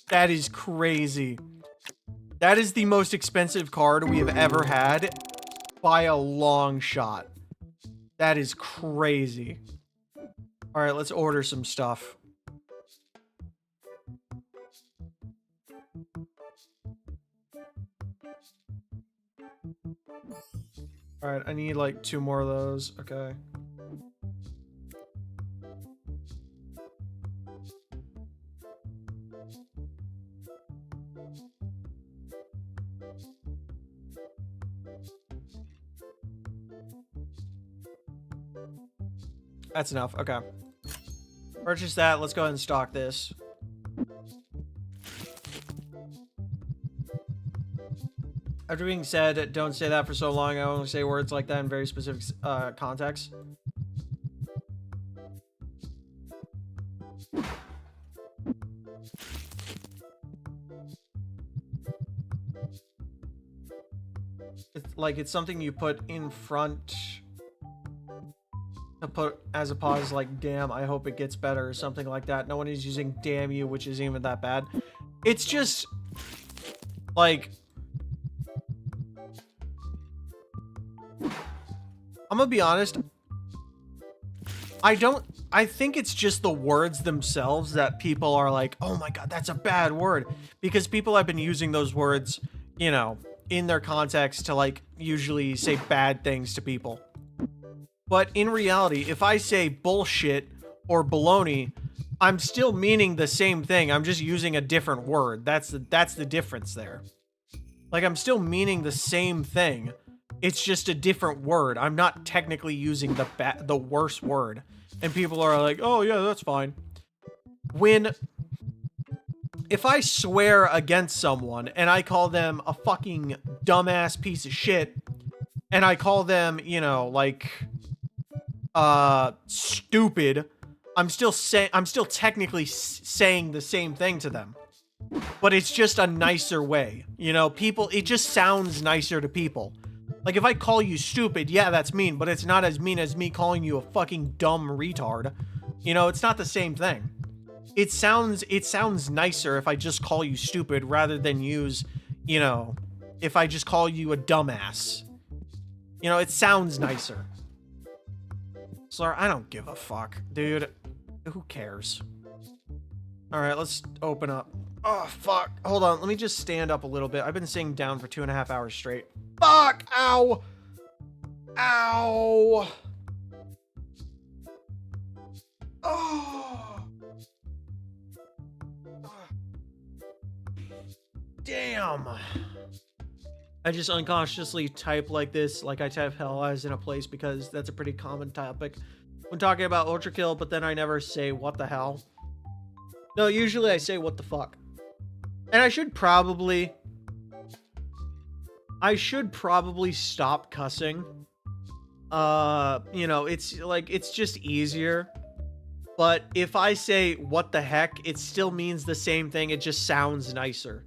That is crazy. That is the most expensive card we have ever had by a long shot. That is crazy. All right, let's order some stuff. All right, I need like 2 more of those. Okay. That's enough. Okay. Purchase that. Let's go ahead and stock this. After being said, don't say that for so long. I only say words like that in very specific contexts. It's like it's something you put in front to put as a pause, like damn, I hope it gets better or something like that. No one is using damn you, which isn't even that bad. It's just like I'm gonna be honest, I think it's just the words themselves that people are like, oh my god, that's a bad word, because people have been using those words, you know, in their context to like usually say bad things to people. But in reality, if I say bullshit or baloney, I'm still meaning the same thing. I'm just using a different word. That's the difference there. Like, I'm still meaning the same thing. It's just a different word. I'm not technically using the worst word. And people are like, oh yeah, that's fine. When if I swear against someone and I call them a fucking dumbass piece of shit, and I call them, you know, like, stupid, I'm still technically saying the same thing to them. But it's just a nicer way. You know, people, it just sounds nicer to people. Like, if I call you stupid, yeah, that's mean, but it's not as mean as me calling you a fucking dumb retard. You know, it's not the same thing. It sounds nicer if I just call you stupid rather than use, you know, if I just call you a dumbass. You know, it sounds nicer. Slur, I don't give a fuck, dude. Who cares? Alright, let's open up. Oh, fuck. Hold on, let me just stand up a little bit. I've been sitting down for 2.5 hours straight. Fuck! Ow! Ow! Oh! Damn! I just unconsciously type like this, like I type hell as in a place, because that's a pretty common topic when talking about Ultra Kill, but then I never say what the hell. No, usually I say what the fuck. And I should probably stop cussing. You know, it's like, it's just easier. But if I say what the heck, it still means the same thing. It just sounds nicer.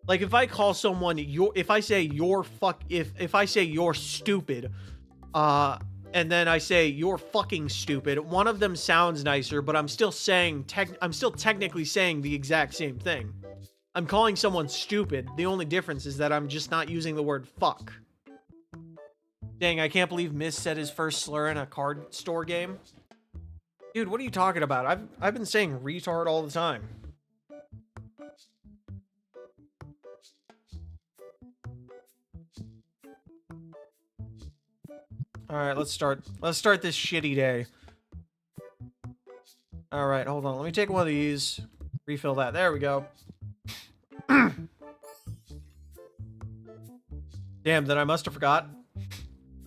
Like, if I call someone if I say you're stupid, and then I say you're fucking stupid, one of them sounds nicer, but I'm still technically saying the exact same thing. I'm calling someone stupid. The only difference is that I'm just not using the word fuck. Dang, I can't believe Miss said his first slur in a card store game. Dude, what are you talking about? I've been saying retard all the time. All right, let's start this shitty day. All right, hold on. Let me take one of these. Refill that. There we go. Damn, then I must have forgot.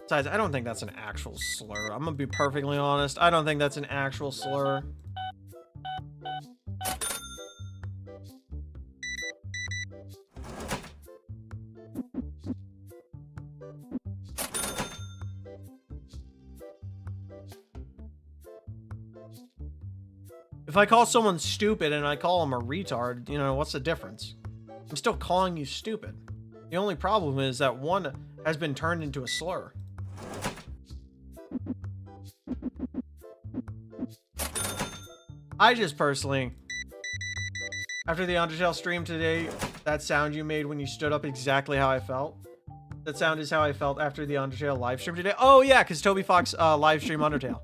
Besides, I don't think that's an actual slur. I'm gonna be perfectly honest. I don't think that's an actual slur. If I call someone stupid and I call them a retard, you know, what's the difference? I'm still calling you stupid. The only problem is that one has been turned into a slur. I just personally, after the Undertale stream today, that sound you made when you stood up, exactly how I felt. That sound is how I felt after the Undertale live stream today. Oh yeah, because Toby Fox live stream Undertale.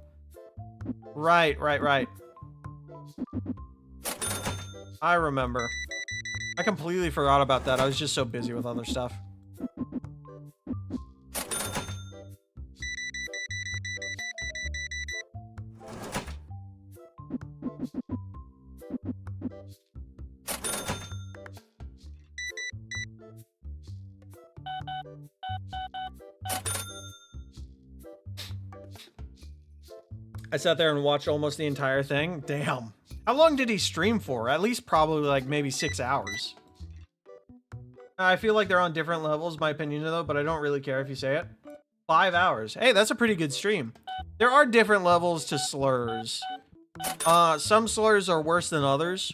Right. I remember. I completely forgot about that. I was just so busy with other stuff. I sat there and watched almost the entire thing. Damn. How long did he stream for? At least probably like maybe 6 hours. I feel like they're on different levels, my opinion though, but I don't really care if you say it. 5 hours. Hey, that's a pretty good stream. There are different levels to slurs. Some slurs are worse than others.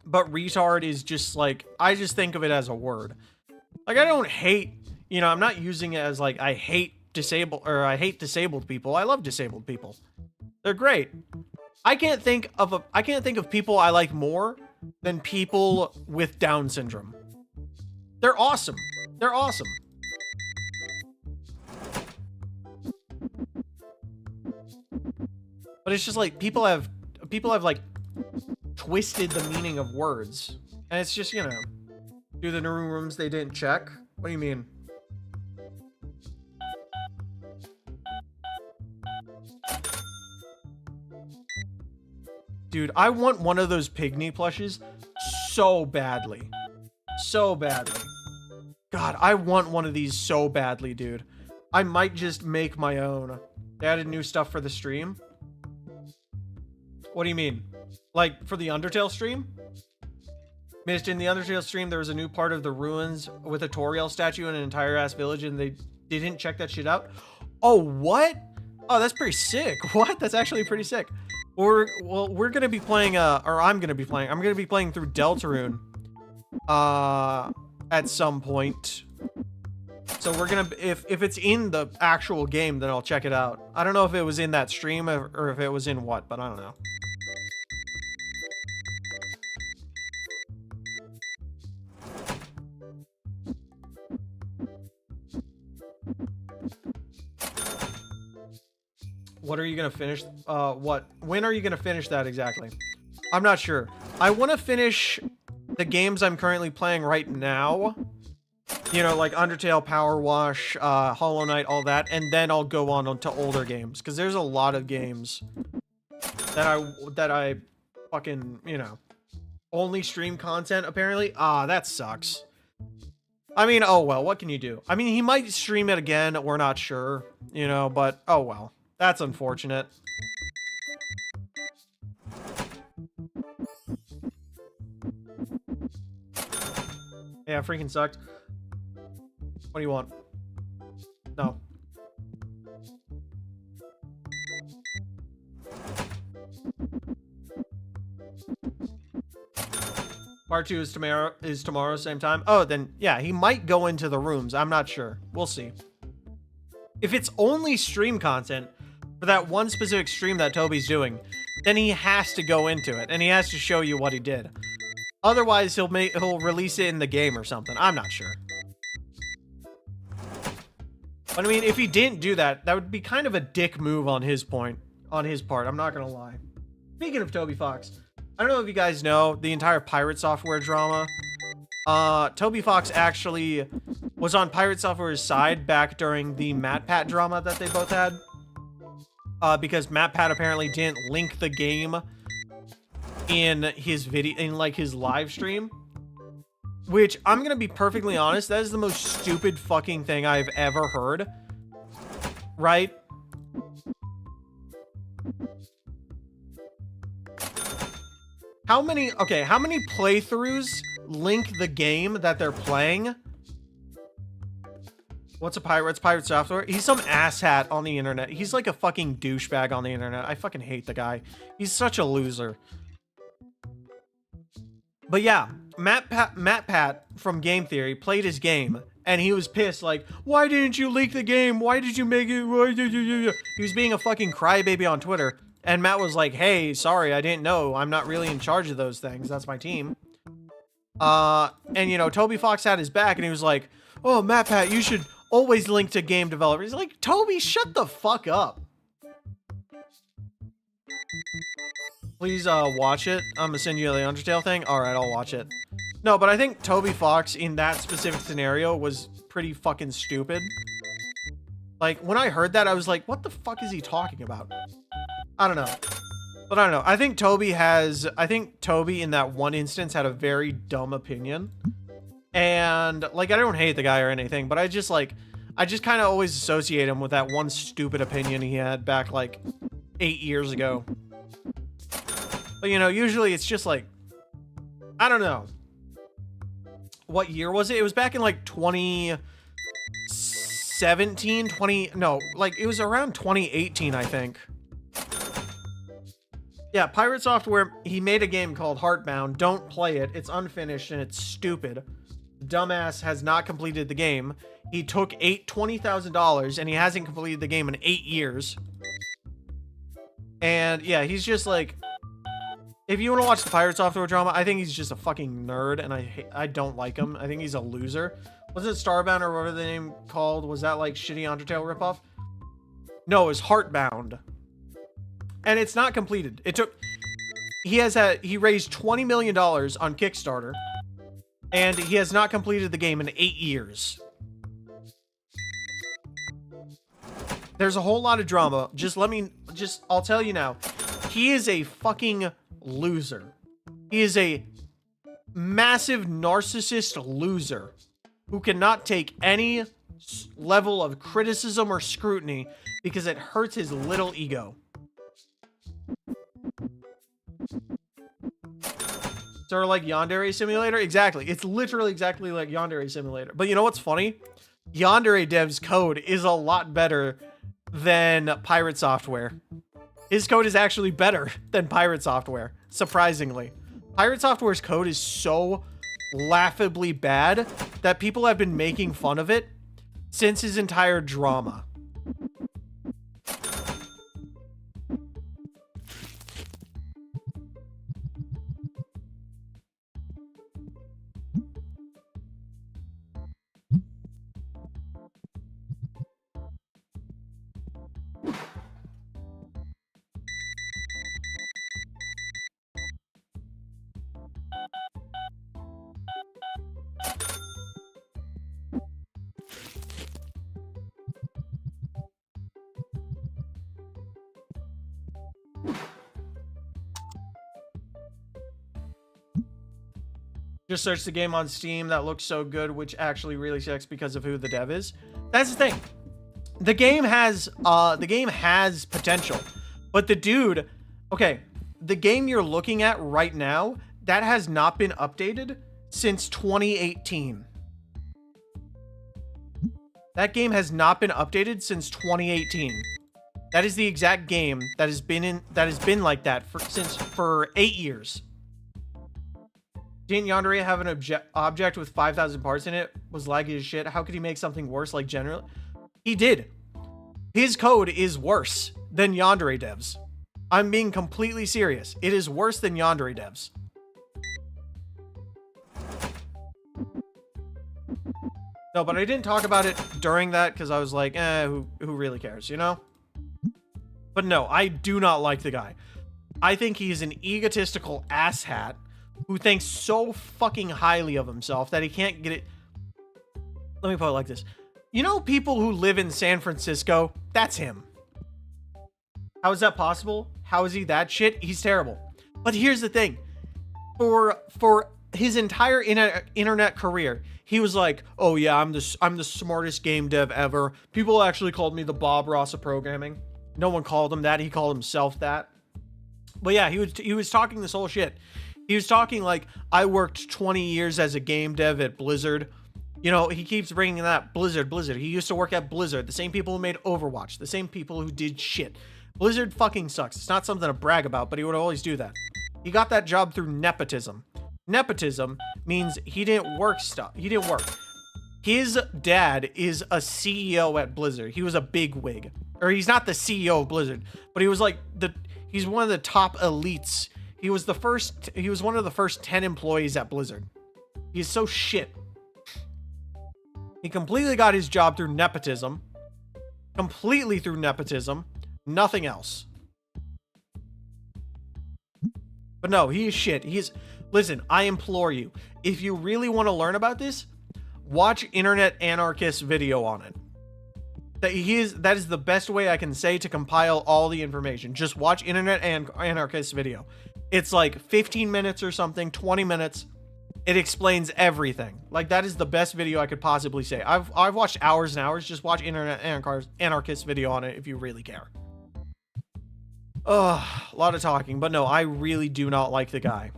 But retard is just like, I just think of it as a word. Like, I don't hate, you know, I'm not using it as like, I hate disabled people. I love disabled people. They're great. I can't think of people I like more than people with Down syndrome. They're awesome. They're awesome. But it's just like people have like twisted the meaning of words. And it's just, you know, do the new rooms they didn't check? What do you mean? Dude, I want one of those Pygmy plushes so badly. So badly. God, I want one of these so badly, dude. I might just make my own. They added new stuff for the stream. What do you mean? Like, for the Undertale stream? Missed in the Undertale stream, there was a new part of the ruins with a Toriel statue and an entire ass village, and they didn't check that shit out. Oh, what? Oh, that's pretty sick. What? That's actually pretty sick. We're gonna be playing, or I'm gonna be playing through Deltarune, at some point. So we're gonna, if it's in the actual game, then I'll check it out. I don't know if it was in that stream or if it was in what, but I don't know. What are you gonna finish? When are you gonna finish that exactly? I'm not sure. I want to finish the games I'm currently playing right now. You know, like Undertale, Power Wash, Hollow Knight, all that, and then I'll go on to older games, because there's a lot of games that I fucking, you know, only stream content apparently. Ah, that sucks. I mean, oh well, what can you do? I mean, he might stream it again, we're not sure, you know, but oh well. That's unfortunate. Yeah, freaking sucked. What do you want? No. Part 2 is tomorrow, same time. Oh, then yeah, he might go into the rooms. I'm not sure. We'll see. If it's only stream content for that one specific stream that Toby's doing, then he has to go into it and he has to show you what he did. Otherwise, he'll release it in the game or something. I'm not sure. But I mean, if he didn't do that, that would be kind of a dick move on his part. I'm not gonna lie. Speaking of Toby Fox, I don't know if you guys know the entire Pirate Software drama. Toby Fox actually was on Pirate Software's side back during the MatPat drama that they both had. Because MatPat apparently didn't link the game in his video, in like his live stream. Which, I'm gonna be perfectly honest, that is the most stupid fucking thing I've ever heard. Right? How many playthroughs link the game that they're playing? What's Pirate Software? He's some asshat on the internet. He's like a fucking douchebag on the internet. I fucking hate the guy. He's such a loser. But yeah, MatPat from Game Theory played his game, and he was pissed, like, why didn't you leak the game? Why did you make it? Why did you? He was being a fucking crybaby on Twitter, and Matt was like, hey, sorry, I didn't know. I'm not really in charge of those things. That's my team. And, you know, Toby Fox had his back, and he was like, oh, MatPat, you should always link to game developers. He's like, Toby, shut the fuck up. Please watch it. I'm gonna send you the Undertale thing. Alright, I'll watch it. No, but I think Toby Fox in that specific scenario was pretty fucking stupid. Like, when I heard that, I was like, what the fuck is he talking about? I don't know. But I don't know. I think Toby in that one instance had a very dumb opinion. And, like, I don't hate the guy or anything, but I just kind of always associate him with that one stupid opinion he had back, like, 8 years ago. But, you know, usually it's just like, I don't know. What year was it? It was back in like 2017, it was around 2018, I think. Yeah, Pirate Software, he made a game called Heartbound. Don't play it. It's unfinished and it's stupid. The dumbass has not completed the game. He took $20,000 and he hasn't completed the game in 8 years. And yeah, he's just like, if you want to watch the Pirate Software drama, I think he's just a fucking nerd, and I don't like him. I think he's a loser. Was it Starbound or whatever the name called? Was that like shitty Undertale ripoff? No, it was Heartbound. And it's not completed. He raised $20 million on Kickstarter, and he has not completed the game in 8 years. There's a whole lot of drama. I'll tell you now. He is a fucking loser. He is a massive narcissist loser who cannot take any level of criticism or scrutiny because it hurts his little ego. Sort of like Yandere Simulator. Exactly. It's literally exactly like Yandere Simulator. But you know what's funny? Yandere dev's code is a lot better than Pirate Software. His code is actually better than Pirate Software, surprisingly. Pirate Software's code is so laughably bad that people have been making fun of it since his entire drama. Just search the game on Steam. That looks so good, which actually really sucks because of who the dev is. That's the thing. The game has potential, but the dude, okay, the game you're looking at right now, that has not been updated since 2018. That game has not been updated since 2018. That is the exact game that has been like that for 8 years. Didn't Yandere have an object with 5,000 parts in it? Was laggy as shit. How could he make something worse? Like generally, he did. His code is worse than Yandere devs. I'm being completely serious. It is worse than Yandere devs. No, but I didn't talk about it during that because I was like, who really cares, you know? But no, I do not like the guy. I think he's an egotistical asshat who thinks so fucking highly of himself that he can't get it. Let me put it like this. You know people who live in San Francisco? That's him. How is that possible? How is he that shit? He's terrible. But here's the thing. For his entire internet career, he was like, oh yeah, I'm the smartest game dev ever. People actually called me the Bob Ross of programming. No one called him that. He called himself that. But yeah, he was talking this whole shit. He was talking like, I worked 20 years as a game dev at Blizzard. You know, he keeps bringing that Blizzard. He used to work at Blizzard. The same people who made Overwatch. The same people who did shit. Blizzard fucking sucks. It's not something to brag about, but he would always do that. He got that job through nepotism. Nepotism means he didn't work stuff. He didn't work. His dad is a CEO at Blizzard. He was a bigwig. Or he's not the CEO of Blizzard, but he was like he's one of the top elites. He was one of the first 10 employees at Blizzard. He's so shit. He completely got his job through nepotism. Completely through nepotism. Nothing else. But no, he is shit. Listen, I implore you, if you really want to learn about this, watch Internet Anarchist's video on it. That is the best way I can say to compile all the information. Just watch Internet Anarchist's video. It's like 15 minutes or something, 20 minutes. It explains everything. Like, that is the best video I could possibly say. I've watched hours and hours. Just watch Internet Anarchist's video on it if you really care. Ugh, a lot of talking. But no, I really do not like the guy.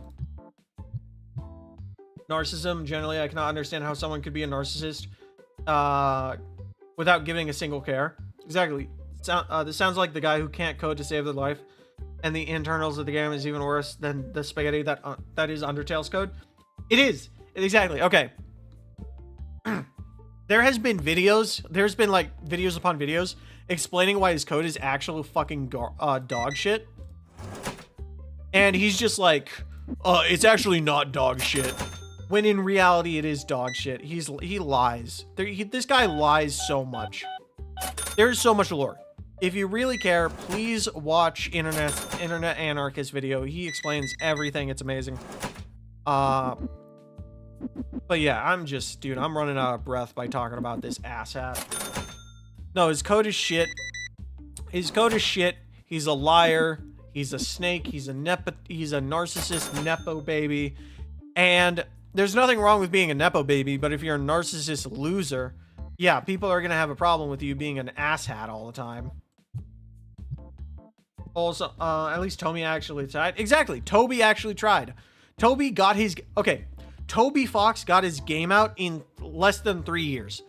Narcissism, generally, I cannot understand how someone could be a narcissist without giving a single care. Exactly. This sounds like the guy who can't code to save their life. And the internals of the game is even worse than the spaghetti that is Undertale's code. It is. Exactly. Okay. There's been like videos upon videos explaining why his code is actual fucking dog shit. And he's just like, it's actually not dog shit. When in reality, it is dog shit. He lies. This guy lies so much. There's so much lore. If you really care, please watch Internet Anarchist video. He explains everything. It's amazing. But yeah, I'm running out of breath by talking about this asshat. No, his code is shit. He's a liar. He's a snake. He's a narcissist nepo baby. And there's nothing wrong with being a nepo baby, but if you're a narcissist loser, yeah, people are gonna have a problem with you being an asshat all the time. Also, at least Toby actually tried. Exactly, Toby actually tried. Toby got his... Okay, Toby Fox got his game out in less than 3 years.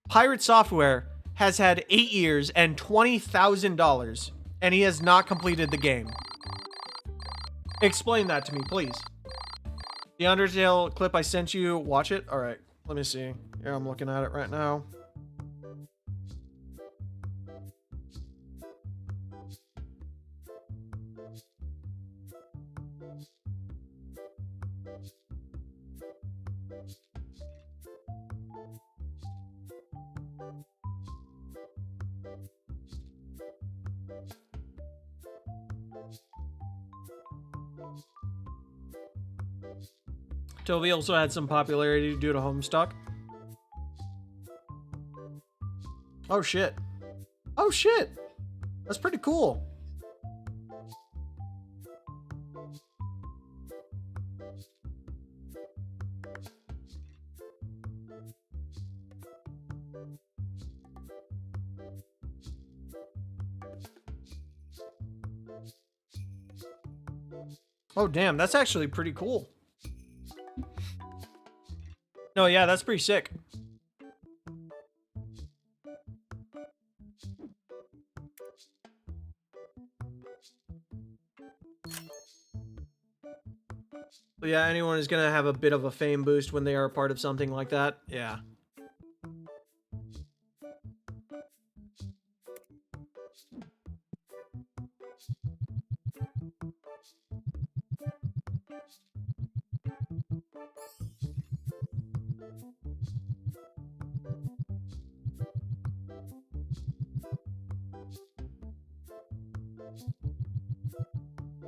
Pirate Software has had 8 years and $20,000, and he has not completed the game. Explain that to me, please. The Undertale clip I sent you, watch it? All right, let me see. Yeah, I'm looking at it right now. Toby also had some popularity due to Homestuck. Oh shit. Oh shit. That's pretty cool. Oh damn, that's actually pretty cool. No, yeah, that's pretty sick. But yeah, anyone is gonna have a bit of a fame boost when they are a part of something like that. Yeah.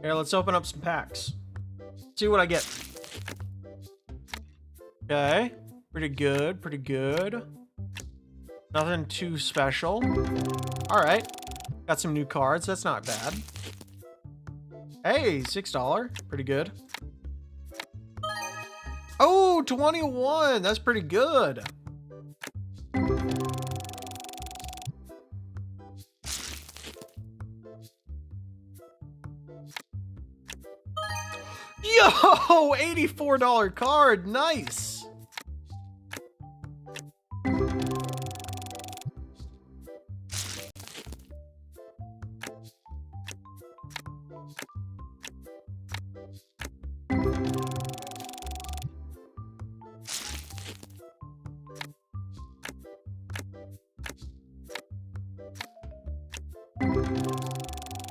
Here, let's open up some packs. See what I get. Okay. Pretty good, pretty good. Nothing too special. Alright. Got some new cards. That's not bad. Hey, $6. Pretty good. Oh, 21. That's pretty good. Yo, $84 card. Nice.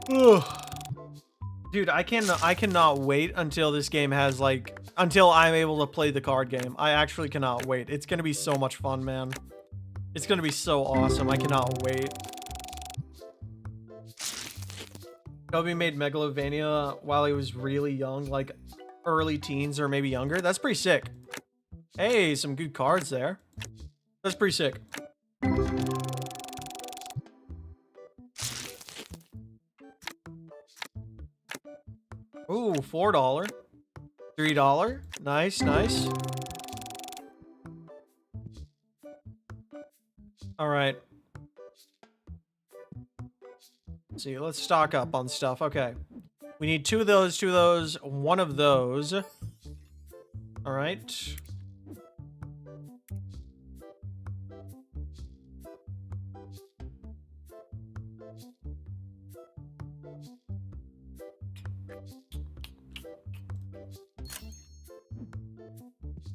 Ugh. Dude, I cannot wait until this game has like, until I'm able to play the card game. I actually cannot wait. It's gonna be so much fun, man. It's gonna be so awesome. I cannot wait. Toby made Megalovania while he was really young, like early teens or maybe younger. That's pretty sick. Hey, some good cards there. That's pretty sick. Ooh, $4. $3. Nice, nice. All right. Let's see, let's stock up on stuff. Okay. We need 2 of those, 1 of those. All right.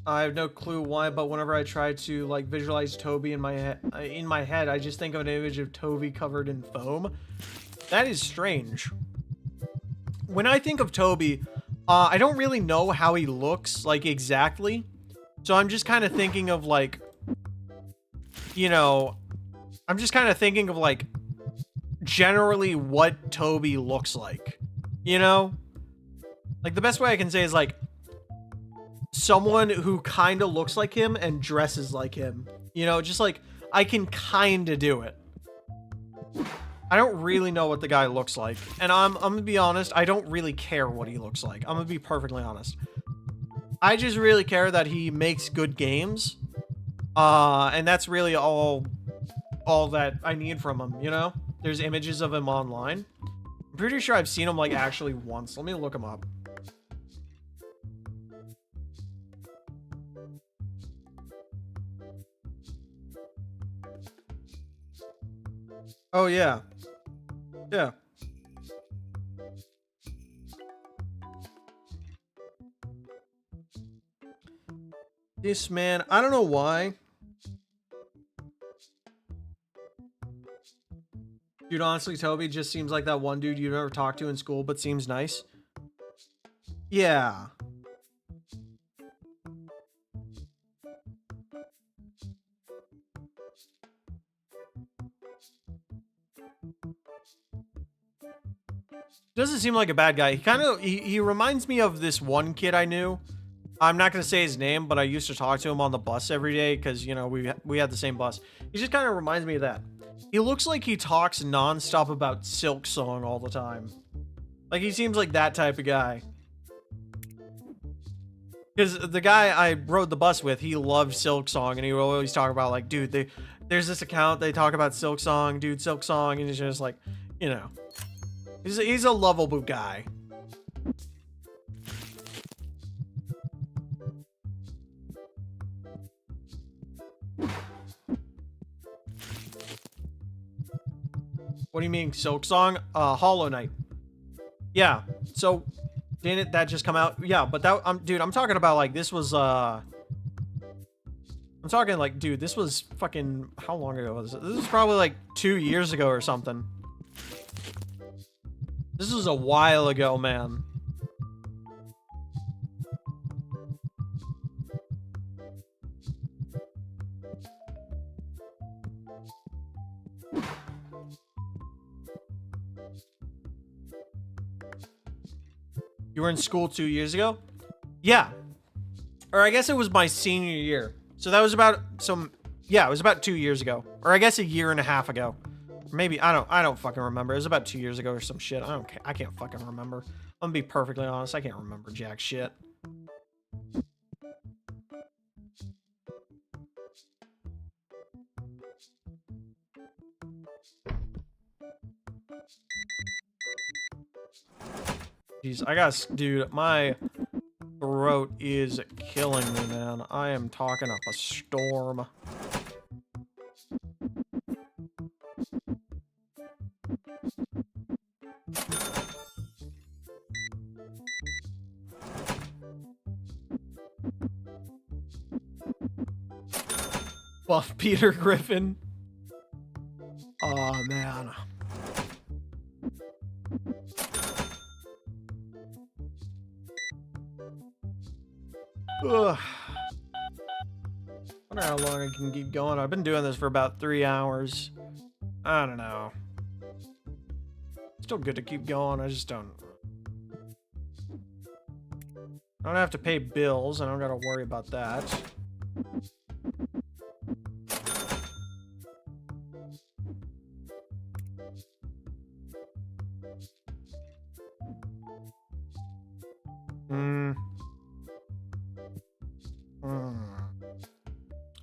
I have no clue why, but whenever I try to like visualize Toby in my head, I just think of an image of Toby covered in foam. That is strange. When I think of Toby, I don't really know how he looks like exactly. So I'm just kind of thinking of like, you know, I'm just kind of thinking of like generally what Toby looks like, you know? Like the best way I can say is like someone who kind of looks like him and dresses like him, you know, just like I can kind of do it. I don't really know what the guy looks like, and I'm gonna be honest, I don't really care what he looks like. I'm gonna be perfectly honest. I just really care that he makes good games, and that's really all that I need from him, you know? There's images of him online. I'm pretty sure I've seen him like actually once. Let me look him up. Oh, yeah. Yeah. This man, I don't know why. Dude, honestly, Toby just seems like that one dude you never talked to in school, but seems nice. Yeah. Doesn't seem like a bad guy. He kind of, he reminds me of this one kid I knew. I'm not going to say his name, but I used to talk to him on the bus every day because, you know, we had the same bus. He just kind of reminds me of that. He looks like he talks nonstop about Silk Song all the time. Like, he seems like that type of guy. Because the guy I rode the bus with, he loved Silk Song, and he would always talk about, like, dude, there's this account, they talk about Silk Song, dude, Silk Song, and he's just like, you know. He's a lovable guy. What do you mean, Silk Song? Hollow Knight. Yeah. So, didn't that just come out? Yeah, but that, dude, I'm talking about, like, this was, I'm talking, like, dude, this was fucking, how long ago was it? This was probably, like, 2 years ago or something. This was a while ago, man. You were in school 2 years ago? Yeah. Or I guess it was my senior year. So that was about yeah, it was about 2 years ago. Or I guess a year and a half ago. Maybe, I don't fucking remember. It was about 2 years ago or some shit. I can't fucking remember. I'm gonna be perfectly honest. I can't remember jack shit. Jeez, dude, my throat is killing me, man. I am talking up a storm. Buff Peter Griffin. Oh, man. Ugh. Wonder how long I can keep going. I've been doing this for about 3 hours. I don't know. Still good to keep going. I just don't. I don't have to pay bills. I don't gotta worry about that.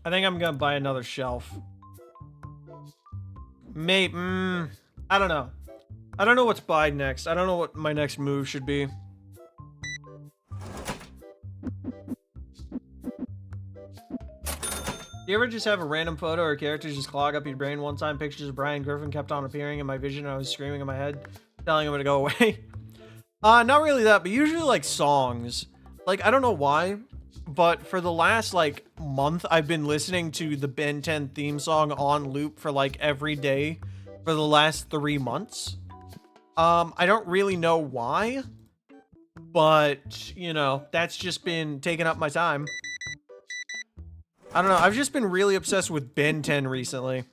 I think I'm gonna buy another shelf. Maybe, I don't know. I don't know what to buy next. I don't know what my next move should be. Do you ever just have a random photo or character just clog up your brain? One time, pictures of Brian Griffin kept on appearing in my vision, and I was screaming in my head, telling him to go away. Not really that, but usually like songs. Like, I don't know why, but for the last like month, I've been listening to the Ben 10 theme song on loop for like every day for the last 3 months. I don't really know why, but you know, that's just been taking up my time. I don't know. I've just been really obsessed with Ben 10 recently.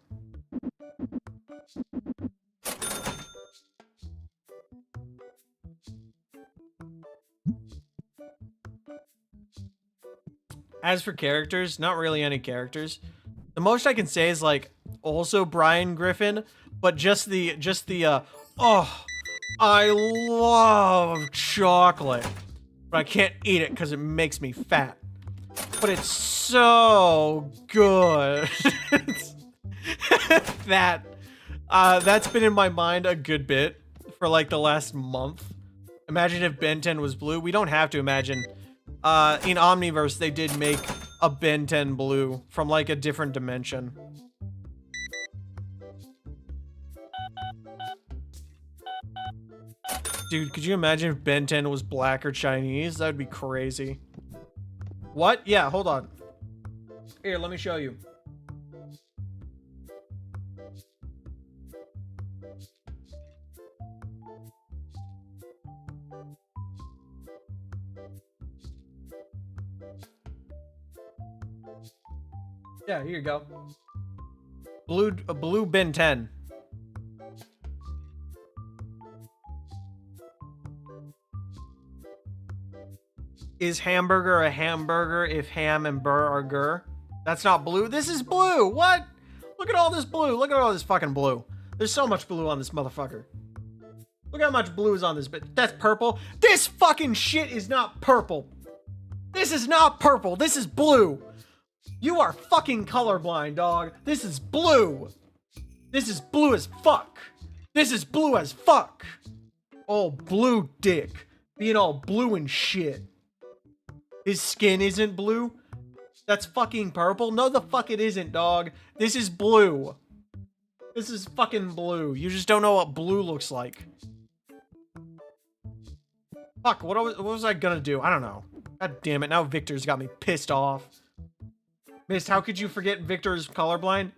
As for characters, not really any characters. The most I can say is like also Brian Griffin, but just the oh, I love chocolate, but I can't eat it because it makes me fat. But it's so good. That's been in my mind a good bit for like the last month. Imagine if Ben 10 was blue. We don't have to imagine. In Omniverse, they did make a Ben 10 blue from like a different dimension. Dude, could you imagine if Ben 10 was black or Chinese? That would be crazy. What? Yeah, hold on. Here, let me show you. Yeah, here you go. Blue Ben 10. Is hamburger a hamburger if ham and burr are gur? That's not blue. This is blue. What? Look at all this blue. Look at all this fucking blue. There's so much blue on this motherfucker. Look how much blue is on this bit. That's purple. This fucking shit is not purple. This is not purple. This is blue. You are fucking colorblind, dog. This is blue. This is blue as fuck. This is blue as fuck. Oh, blue dick. Being all blue and shit. His skin isn't blue? That's fucking purple? No, the fuck it isn't, dog. This is blue. This is fucking blue. You just don't know what blue looks like. Fuck, what was I gonna do? I don't know. God damn it, now Victor's got me pissed off. Mist, how could you forget Victor's colorblind?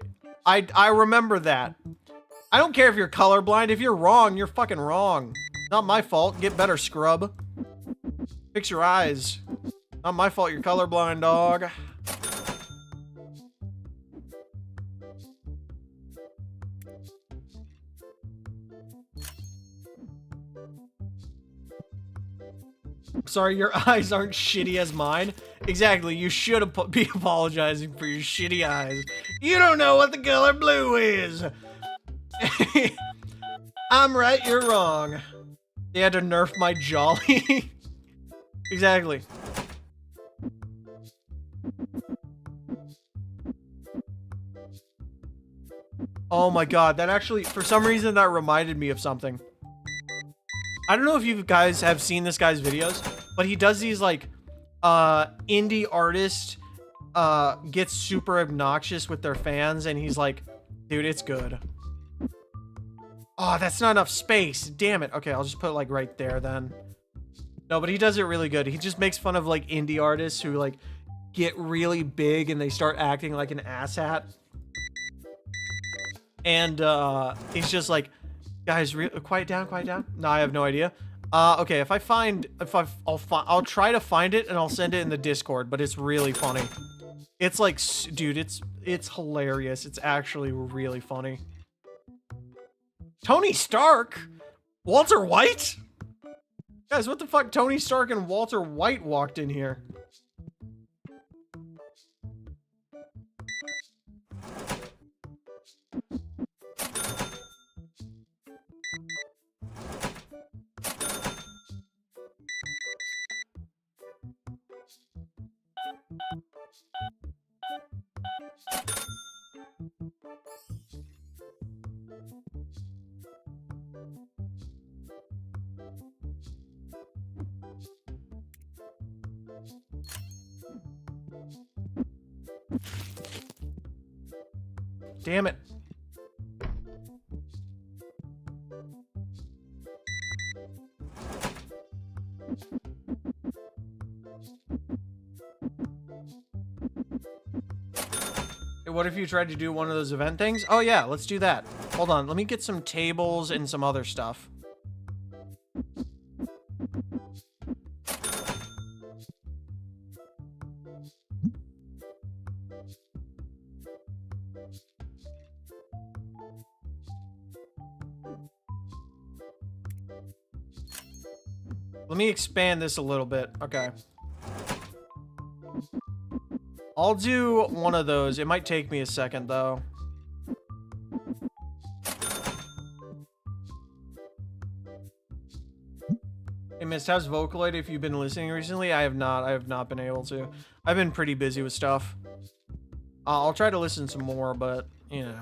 I remember that. I don't care if you're colorblind. If you're wrong, you're fucking wrong. Not my fault. Get better, scrub. Fix your eyes. Not my fault you're colorblind, dog. Sorry, your eyes aren't shitty as mine. Exactly, you should be apologizing for your shitty eyes. You don't know what the color blue is. I'm right, you're wrong. They had to nerf my jolly. Exactly. Oh my god, that actually, for some reason, that reminded me of something. I don't know if you guys have seen this guy's videos, but he does these, like, indie artist, gets super obnoxious with their fans, and he's like, dude, it's good. Oh, that's not enough space. Damn it. Okay, I'll just put it, like, right there, then. No, but he does it really good. He just makes fun of, like, indie artists who, like, get really big and they start acting like an asshat. And, he's just like, guys, quiet down, quiet down. No, I have no idea. Okay, I'll try to find it and I'll send it in the Discord, but it's really funny. It's like, dude, it's hilarious. It's actually really funny. Tony Stark? Walter White? Guys, what the fuck? Tony Stark and Walter White walked in here. Damn it. Hey, what if you tried to do one of those event things? Oh yeah, let's do that. Hold on, let me get some tables and some other stuff. Let me expand this a little bit. Okay. I'll do one of those. It might take me a second, though. Hey, Mist, how's Vocaloid if you've been listening recently? I have not. I have not been able to. I've been pretty busy with stuff. I'll try to listen some more, but, you know.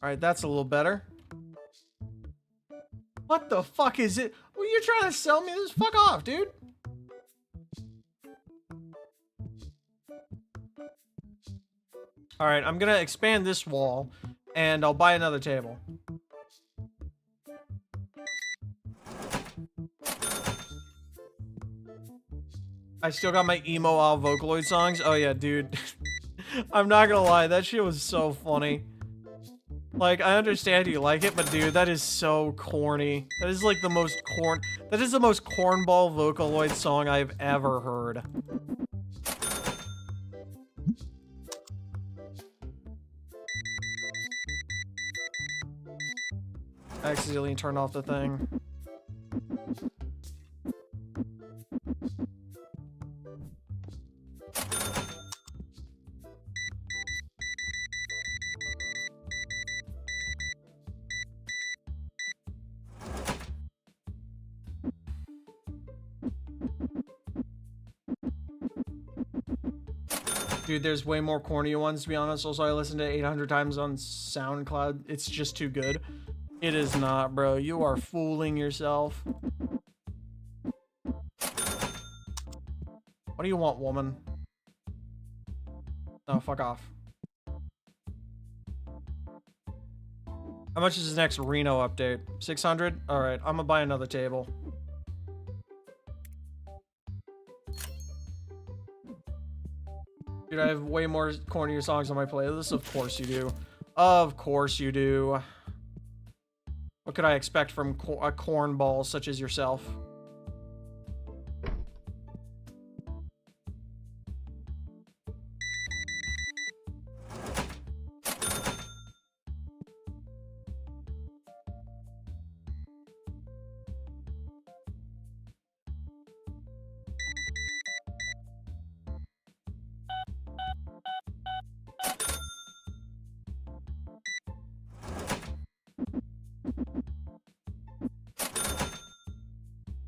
Alright, that's a little better. What the fuck is it? Well, you're trying to sell me this? Fuck off, dude. Alright, I'm gonna expand this wall, and I'll buy another table. I still got my emo Al Vocaloid songs. Oh yeah, dude. I'm not gonna lie, that shit was so funny. Like, I understand you like it, but dude, that is so corny. That is like the most that is the most cornball Vocaloid song I've ever heard. I accidentally turned off the thing. Dude, there's way more corny ones, to be honest. Also, I listened to it 800 times on SoundCloud. It's just too good. It is not, bro. You are fooling yourself. What do you want, woman? No, fuck off. How much is his next Reno update? 600? Alright, I'm gonna buy another table. Dude, I have way more cornier songs on my playlist. Of course you do. Of course you do. What could I expect from a cornball such as yourself?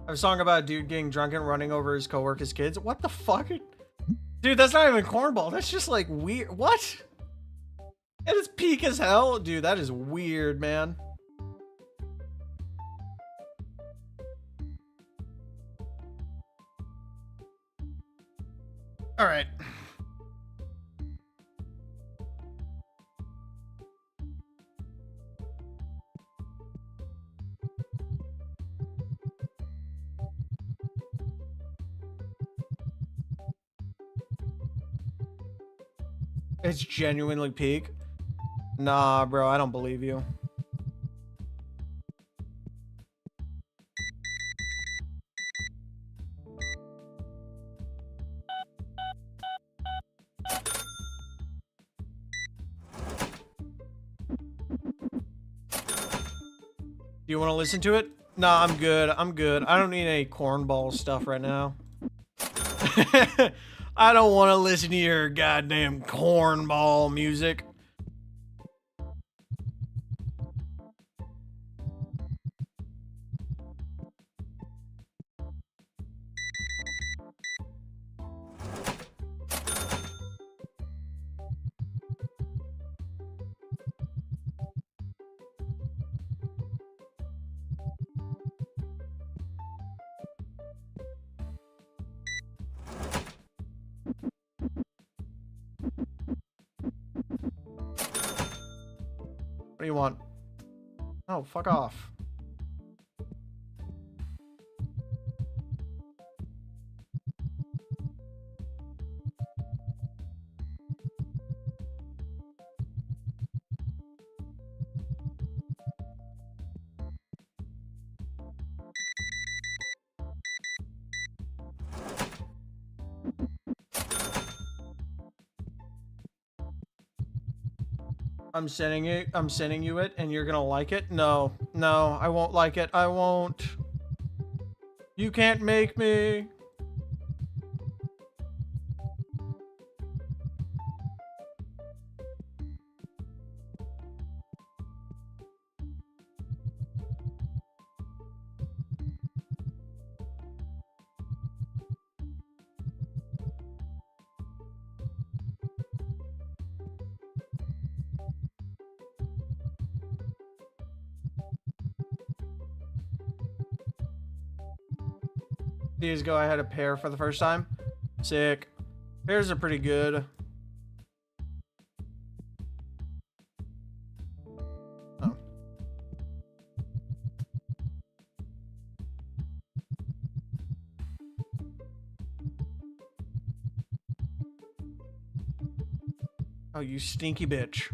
A song about a dude getting drunk and running over his coworkers' kids. What the fuck? Dude, that's not even cornball. That's just like weird. What? It is peak as hell. Dude, that is weird, man. All right. It's genuinely peak. Nah, bro, I don't believe you. Do you want to listen to it? Nah, I'm good. I'm good. I don't need any cornball stuff right now. I don't want to listen to your goddamn cornball music. What do you want? Oh, fuck off. I'm sending you it, and you're gonna like it? No, no, I won't like it. I won't. You can't make me. Days ago, I had a pear for the first time. Sick. Pears are pretty good. Oh. Oh, you stinky bitch.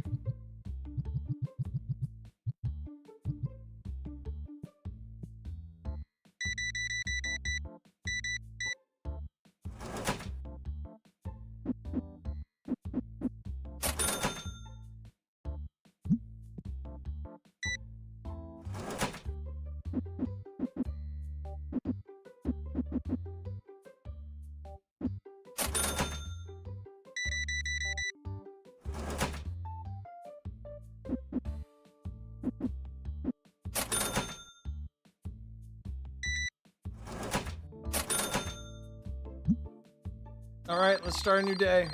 All right, let's start a new day.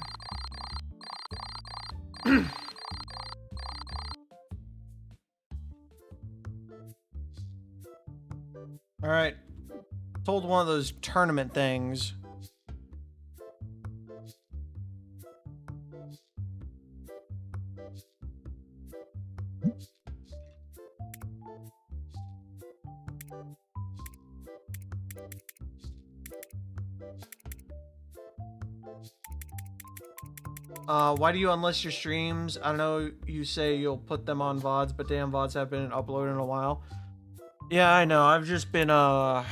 All right. Told one of those tournament things. Why do you unlist your streams? I know you say you'll put them on VODs, but damn, VODs have been uploaded in a while. Yeah, I know. I've just been, I've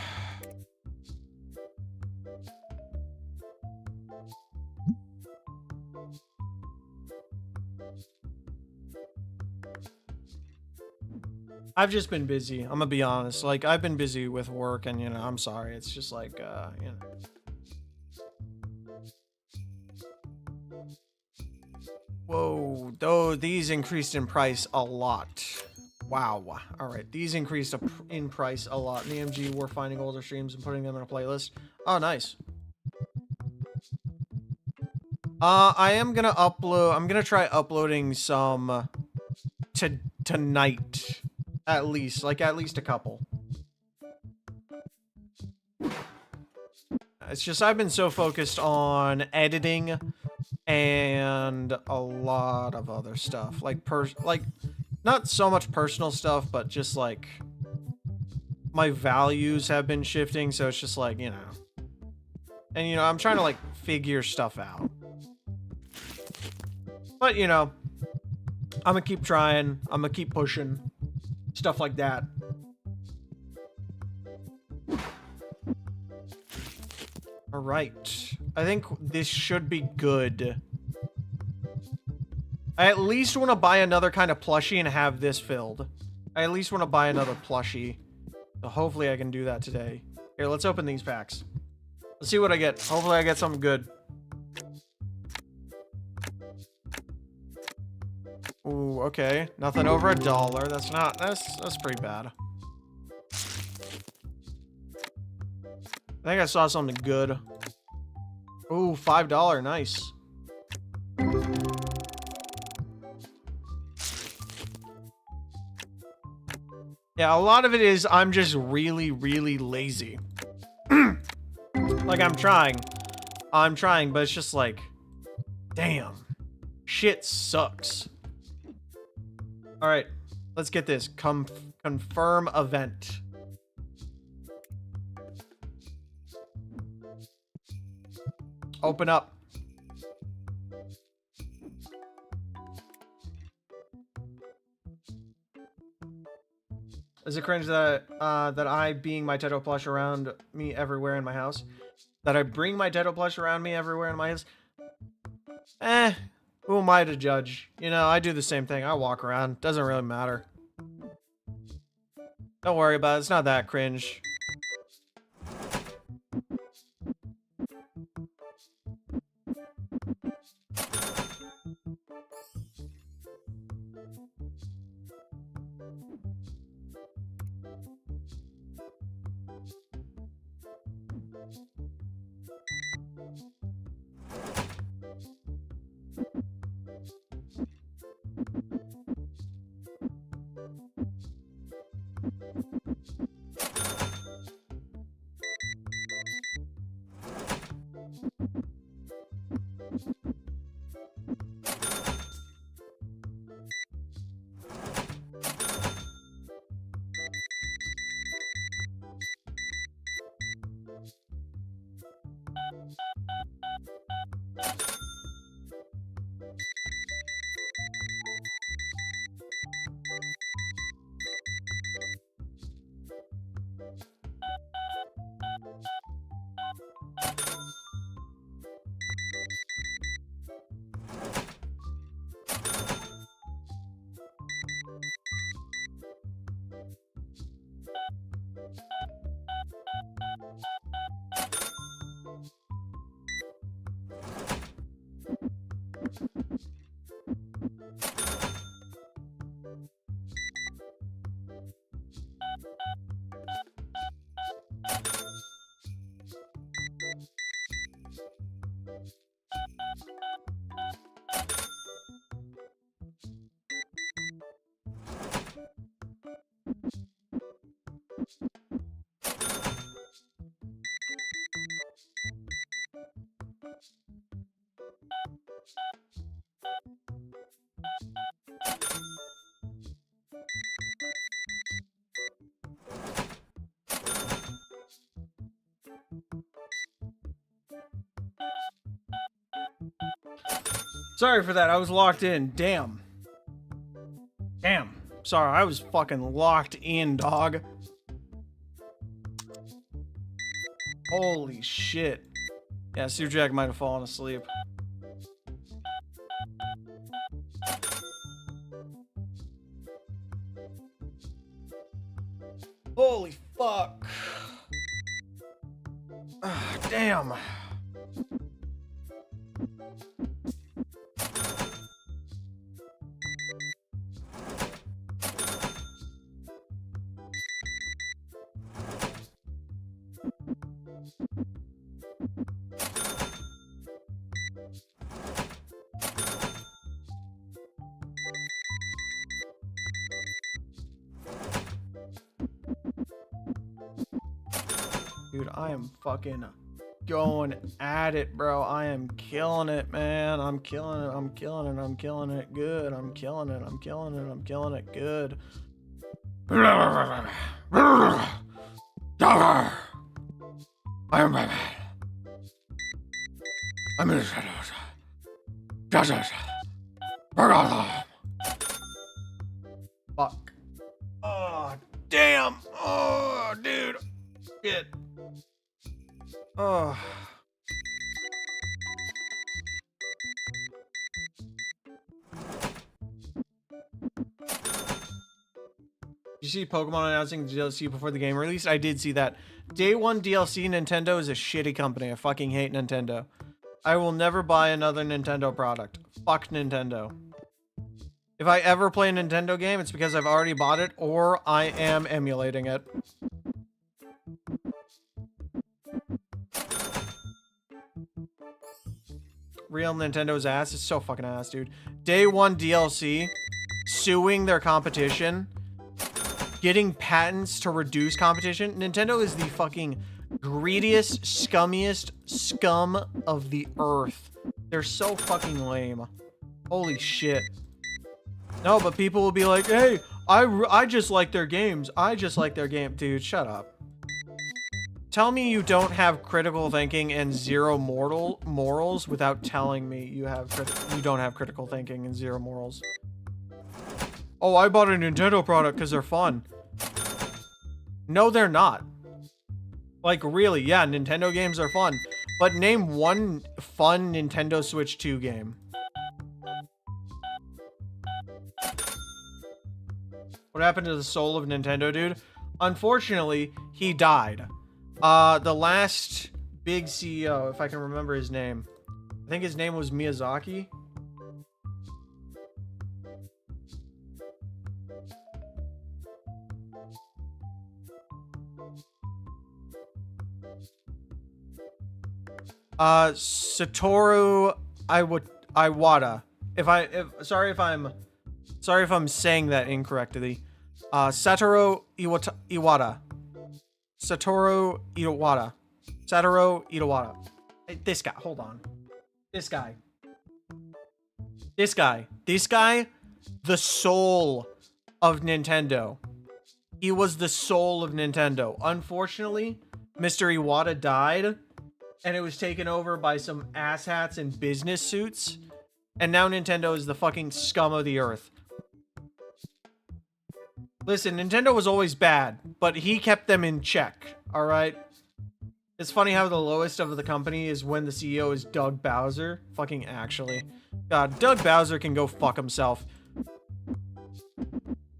just been busy. I'm gonna be honest. Like, I've been busy with work, and, you know, I'm sorry. It's just like, you know. Whoa, though these increased in price a lot. Wow. All right, these increased in price a lot. In the MG, we're finding older streams and putting them in a playlist. Oh, nice. I am gonna upload. I'm gonna try uploading some tonight, at least. Like, at least a couple. It's just I've been so focused on editing and a lot of other stuff, like not so much personal stuff, but just like my values have been shifting, so it's just like, you know, and you know, I'm trying to like figure stuff out, but you know, I'm gonna keep trying, I'm gonna keep pushing stuff like that. All right, I think this should be good. I at least want to buy another kind of plushie and have this filled. I at least want to buy another plushie. So hopefully I can do that today. Here, let's open these packs. Let's see what I get. Hopefully I get something good. Ooh, okay. Nothing over $1. That's pretty bad. I think I saw something good. Ooh, $5. Nice. Yeah, a lot of it is I'm just really, really lazy. Like, I'm trying, but it's just like, damn, shit sucks. All right, let's get this. Confirm event. Open up. Is it cringe that that I being my Teto plush around me everywhere in my house? That I bring my Teto plush around me everywhere in my house? Who am I to judge? You know, I do the same thing. I walk around. Doesn't really matter. Don't worry about it. It's not that cringe. Sorry for that. I was locked in. Damn. Damn. Sorry, I was fucking locked in, dog. Holy shit. Yeah, Sue Jack might have fallen asleep. Holy fuck. Damn. Dude, I am fucking going at it, bro. I am killing it, man. I'm killing it. I'm killing it. I'm killing it good. I'm killing it. I'm killing it. I'm killing it good. I am Batman. I'm in the shadows. Justice. Fuck. Oh, damn. Oh, dude. Shit. Oh. Did you see Pokemon announcing the DLC before the game released? I did see that. Day one DLC, Nintendo is a shitty company. I fucking hate Nintendo. I will never buy another Nintendo product. Fuck Nintendo. If I ever play a Nintendo game, it's because I've already bought it or I am emulating it. Real Nintendo's ass. It's so fucking ass, dude. Day one DLC, suing their competition, getting patents to reduce competition. Nintendo is the fucking greediest, scummiest scum of the earth. They're so fucking lame. Holy shit. No, but people will be like, hey, I just like their games. I just like their game. Dude, shut up. Tell me you don't have critical thinking and zero morals without telling me you don't have critical thinking and zero morals. Oh, I bought a Nintendo product because they're fun. No, they're not. Like, really, yeah, Nintendo games are fun. But name one fun Nintendo Switch 2 game. What happened to the soul of Nintendo, dude? Unfortunately, he died. The last big CEO, if I can remember his name. I think his name was Miyazaki. Satoru Iwata. Sorry if I'm saying that incorrectly. Satoru Iwata. Satoru Iwata. This guy, hold on. This guy. This guy. This guy, the soul of Nintendo. He was the soul of Nintendo. Unfortunately, Mr. Iwata died, and it was taken over by some asshats in business suits. And now Nintendo is the fucking scum of the earth. Listen, Nintendo was always bad, but he kept them in check, alright? It's funny how the lowest of the company is when the CEO is Doug Bowser. Fucking actually. God, Doug Bowser can go fuck himself.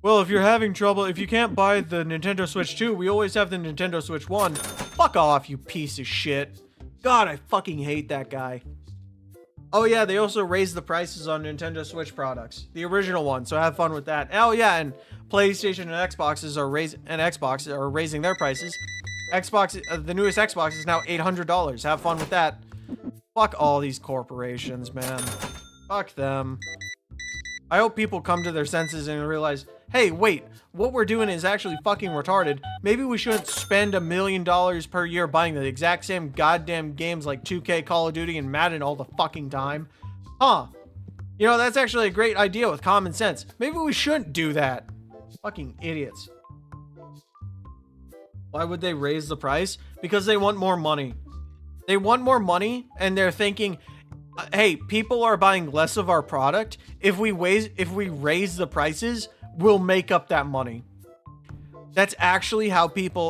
Well, if you're having trouble, if you can't buy the Nintendo Switch 2, we always have the Nintendo Switch 1. Fuck off, you piece of shit. God, I fucking hate that guy. Oh yeah, they also raised the prices on Nintendo Switch products. The original one, so have fun with that. Oh yeah, and PlayStation and Xbox are raising their prices. Xbox, the newest Xbox is now $800. Have fun with that. Fuck all these corporations, man. Fuck them. I hope people come to their senses and realize, hey, wait, what we're doing is actually fucking retarded. Maybe we shouldn't spend $1 million per year buying the exact same goddamn games like 2K, Call of Duty, and Madden all the fucking time. Huh. You know, that's actually a great idea with common sense. Maybe we shouldn't do that. Fucking idiots. Why would they raise the price? Because they want more money. They want more money, and they're thinking, hey, people are buying less of our product. If we raise the prices, we'll make up that money. That's actually how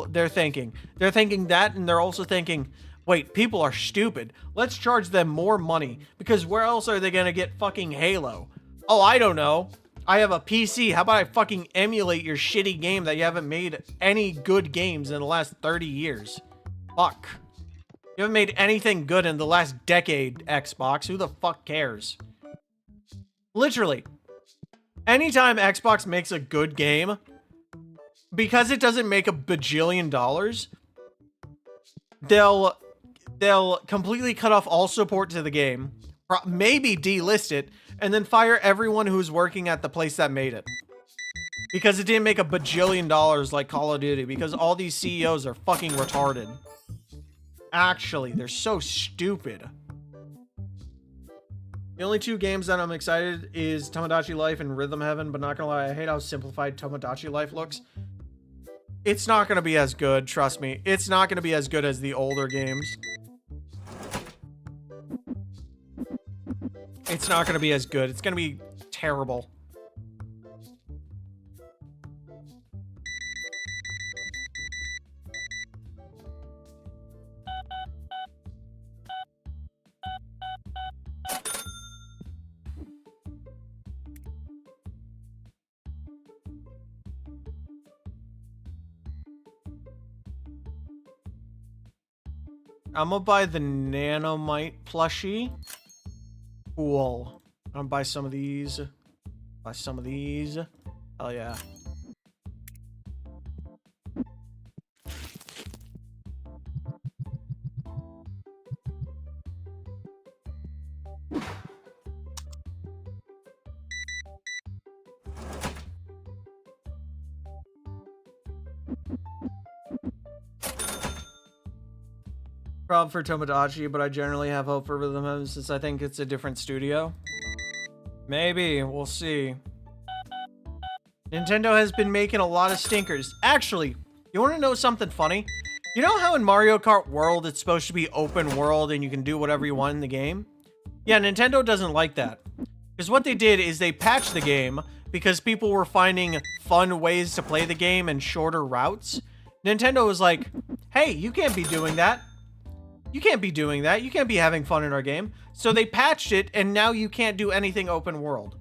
they're thinking. They're thinking that, and they're also thinking, wait, people are stupid. Let's charge them more money, because where else are they gonna get fucking Halo? Oh, I don't know. I have a PC. How about I fucking emulate your shitty game that you haven't made any good games in the last 30 years? Fuck. You haven't made anything good in the last decade, Xbox. Who the fuck cares? Literally. Anytime Xbox makes a good game, because it doesn't make $1 bajillion, they'll completely cut off all support to the game, maybe delist it, and then fire everyone who's working at the place that made it. Because it didn't make $1 bajillion like Call of Duty, because all these CEOs are fucking retarded. Actually, they're so stupid. The only two games that I'm excited is Tomodachi Life and Rhythm Heaven, but not gonna lie, I hate how simplified Tomodachi Life looks. It's not gonna be as good, trust me. It's not gonna be as good as the older games. It's not gonna be as good. It's gonna be terrible. I'm gonna buy the Nanomite plushie. Cool. I'm gonna buy some of these. Buy some of these. Hell yeah. Problem for Tomodachi, but I generally have hope for Rhythm Heaven since I think it's a different studio. Maybe, we'll see. Nintendo has been making a lot of stinkers. Actually, you want to know something funny? You know how in Mario Kart World it's supposed to be open world and you can do whatever you want in the game? Yeah, Nintendo doesn't like that. Because what they did is they patched the game because people were finding fun ways to play the game and shorter routes. Nintendo was like, hey, you can't be doing that. You can't be doing that. You can't be having fun in our game. So they patched it, and now you can't do anything open world.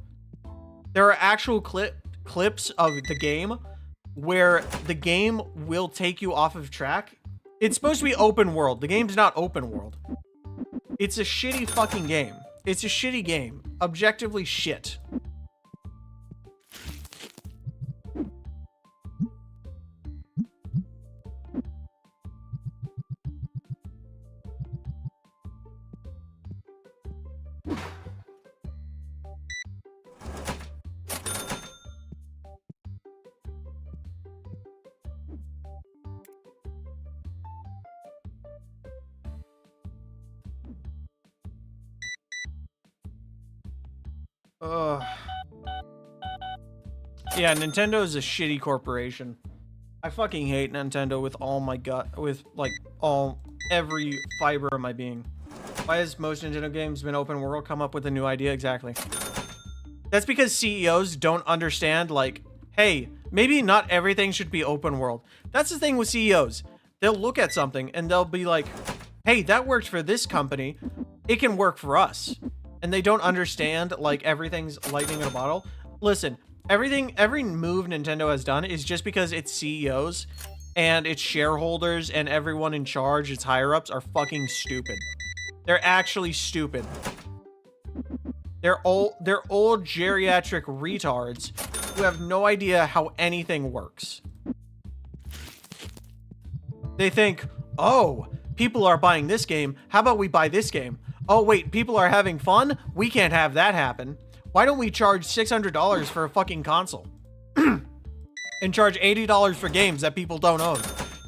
There are actual clips of the game where the game will take you off of track. It's supposed to be open world. The game's not open world. It's a shitty fucking game. It's a shitty game. Objectively shit. Ugh. Yeah, Nintendo is a shitty corporation. I fucking hate Nintendo with all my gut, with like every fiber of my being. Why has most Nintendo games been open world? Come up with a new idea? Exactly. That's because CEOs don't understand, like, hey, maybe not everything should be open world. That's the thing with CEOs. They'll look at something and they'll be like, hey, that worked for this company. It can work for us. And they don't understand, like, everything's lightning in a bottle. Listen, every move Nintendo has done is just because its CEOs and its shareholders and everyone in charge, its higher-ups, are fucking stupid. They're actually stupid. They're old geriatric retards who have no idea how anything works. They think, oh, people are buying this game. How about we buy this game? Oh, wait, people are having fun? We can't have that happen. Why don't we charge $600 for a fucking console? And charge $80 for games that people don't own?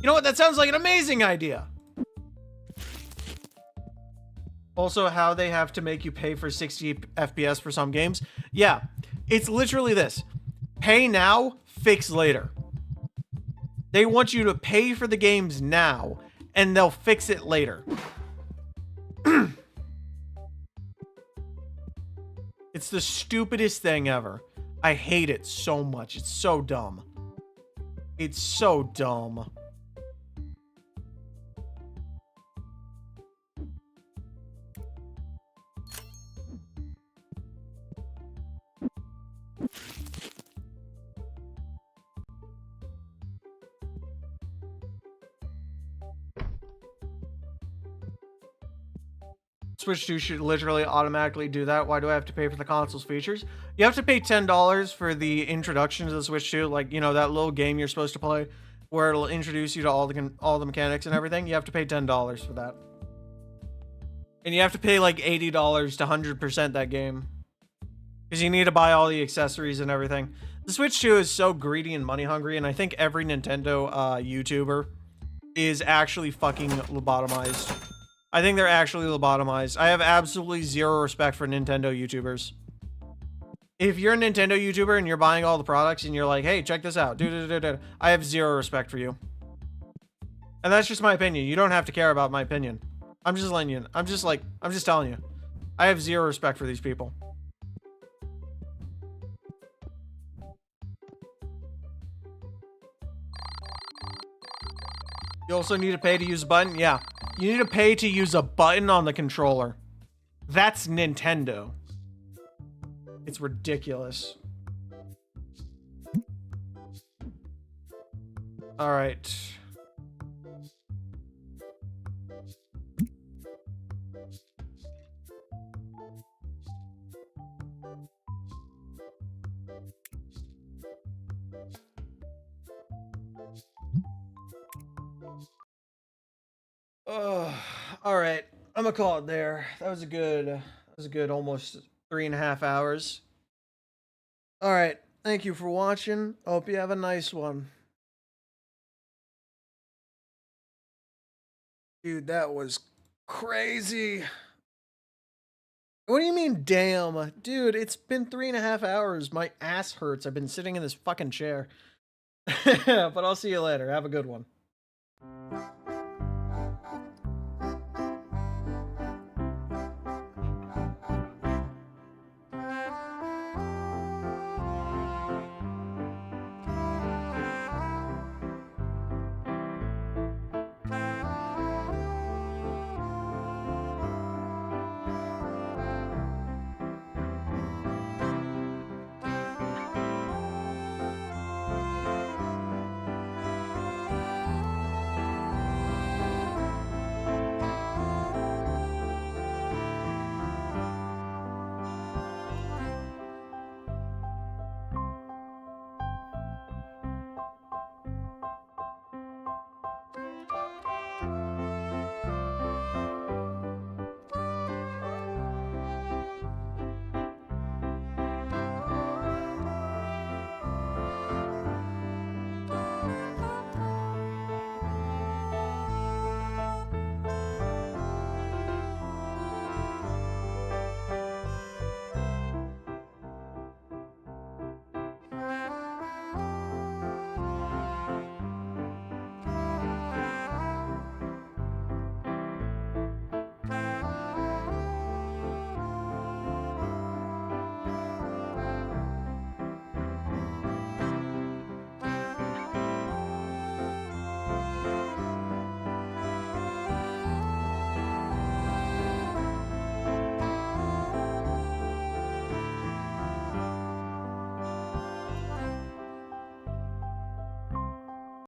You know what? That sounds like an amazing idea. Also, how they have to make you pay for 60 FPS for some games. Yeah, it's literally this. Pay now, fix later. They want you to pay for the games now, and they'll fix it later. It's the stupidest thing ever. I hate it so much. It's so dumb. It's so dumb. Switch 2 should literally automatically do that. Why do I have to pay for the console's features? You have to pay $10 for the introduction to the Switch 2, like, you know, that little game you're supposed to play where it'll introduce you to all the mechanics and everything. You have to pay $10 for that. And you have to pay like $80 to 100% that game. Because you need to buy all the accessories and everything. The Switch 2 is so greedy and money hungry, and I think every Nintendo YouTuber is actually fucking lobotomized. I think they're actually lobotomized. I have absolutely zero respect for Nintendo YouTubers. If you're a Nintendo YouTuber and you're buying all the products and you're like, hey, check this out, I have zero respect for you. And that's just my opinion. You don't have to care about my opinion. I'm just letting you, I'm just telling you. I have zero respect for these people. You also need to pay to use a button? Yeah. You need to pay to use a button on the controller. That's Nintendo. It's ridiculous. All right. All right. I'm gonna call it there. That was a good almost 3.5 hours. All right. Thank you for watching. Hope you have a nice one. Dude, that was crazy. What do you mean, damn? Dude, it's been 3.5 hours. My ass hurts. I've been sitting in this fucking chair. But I'll see you later. Have a good one.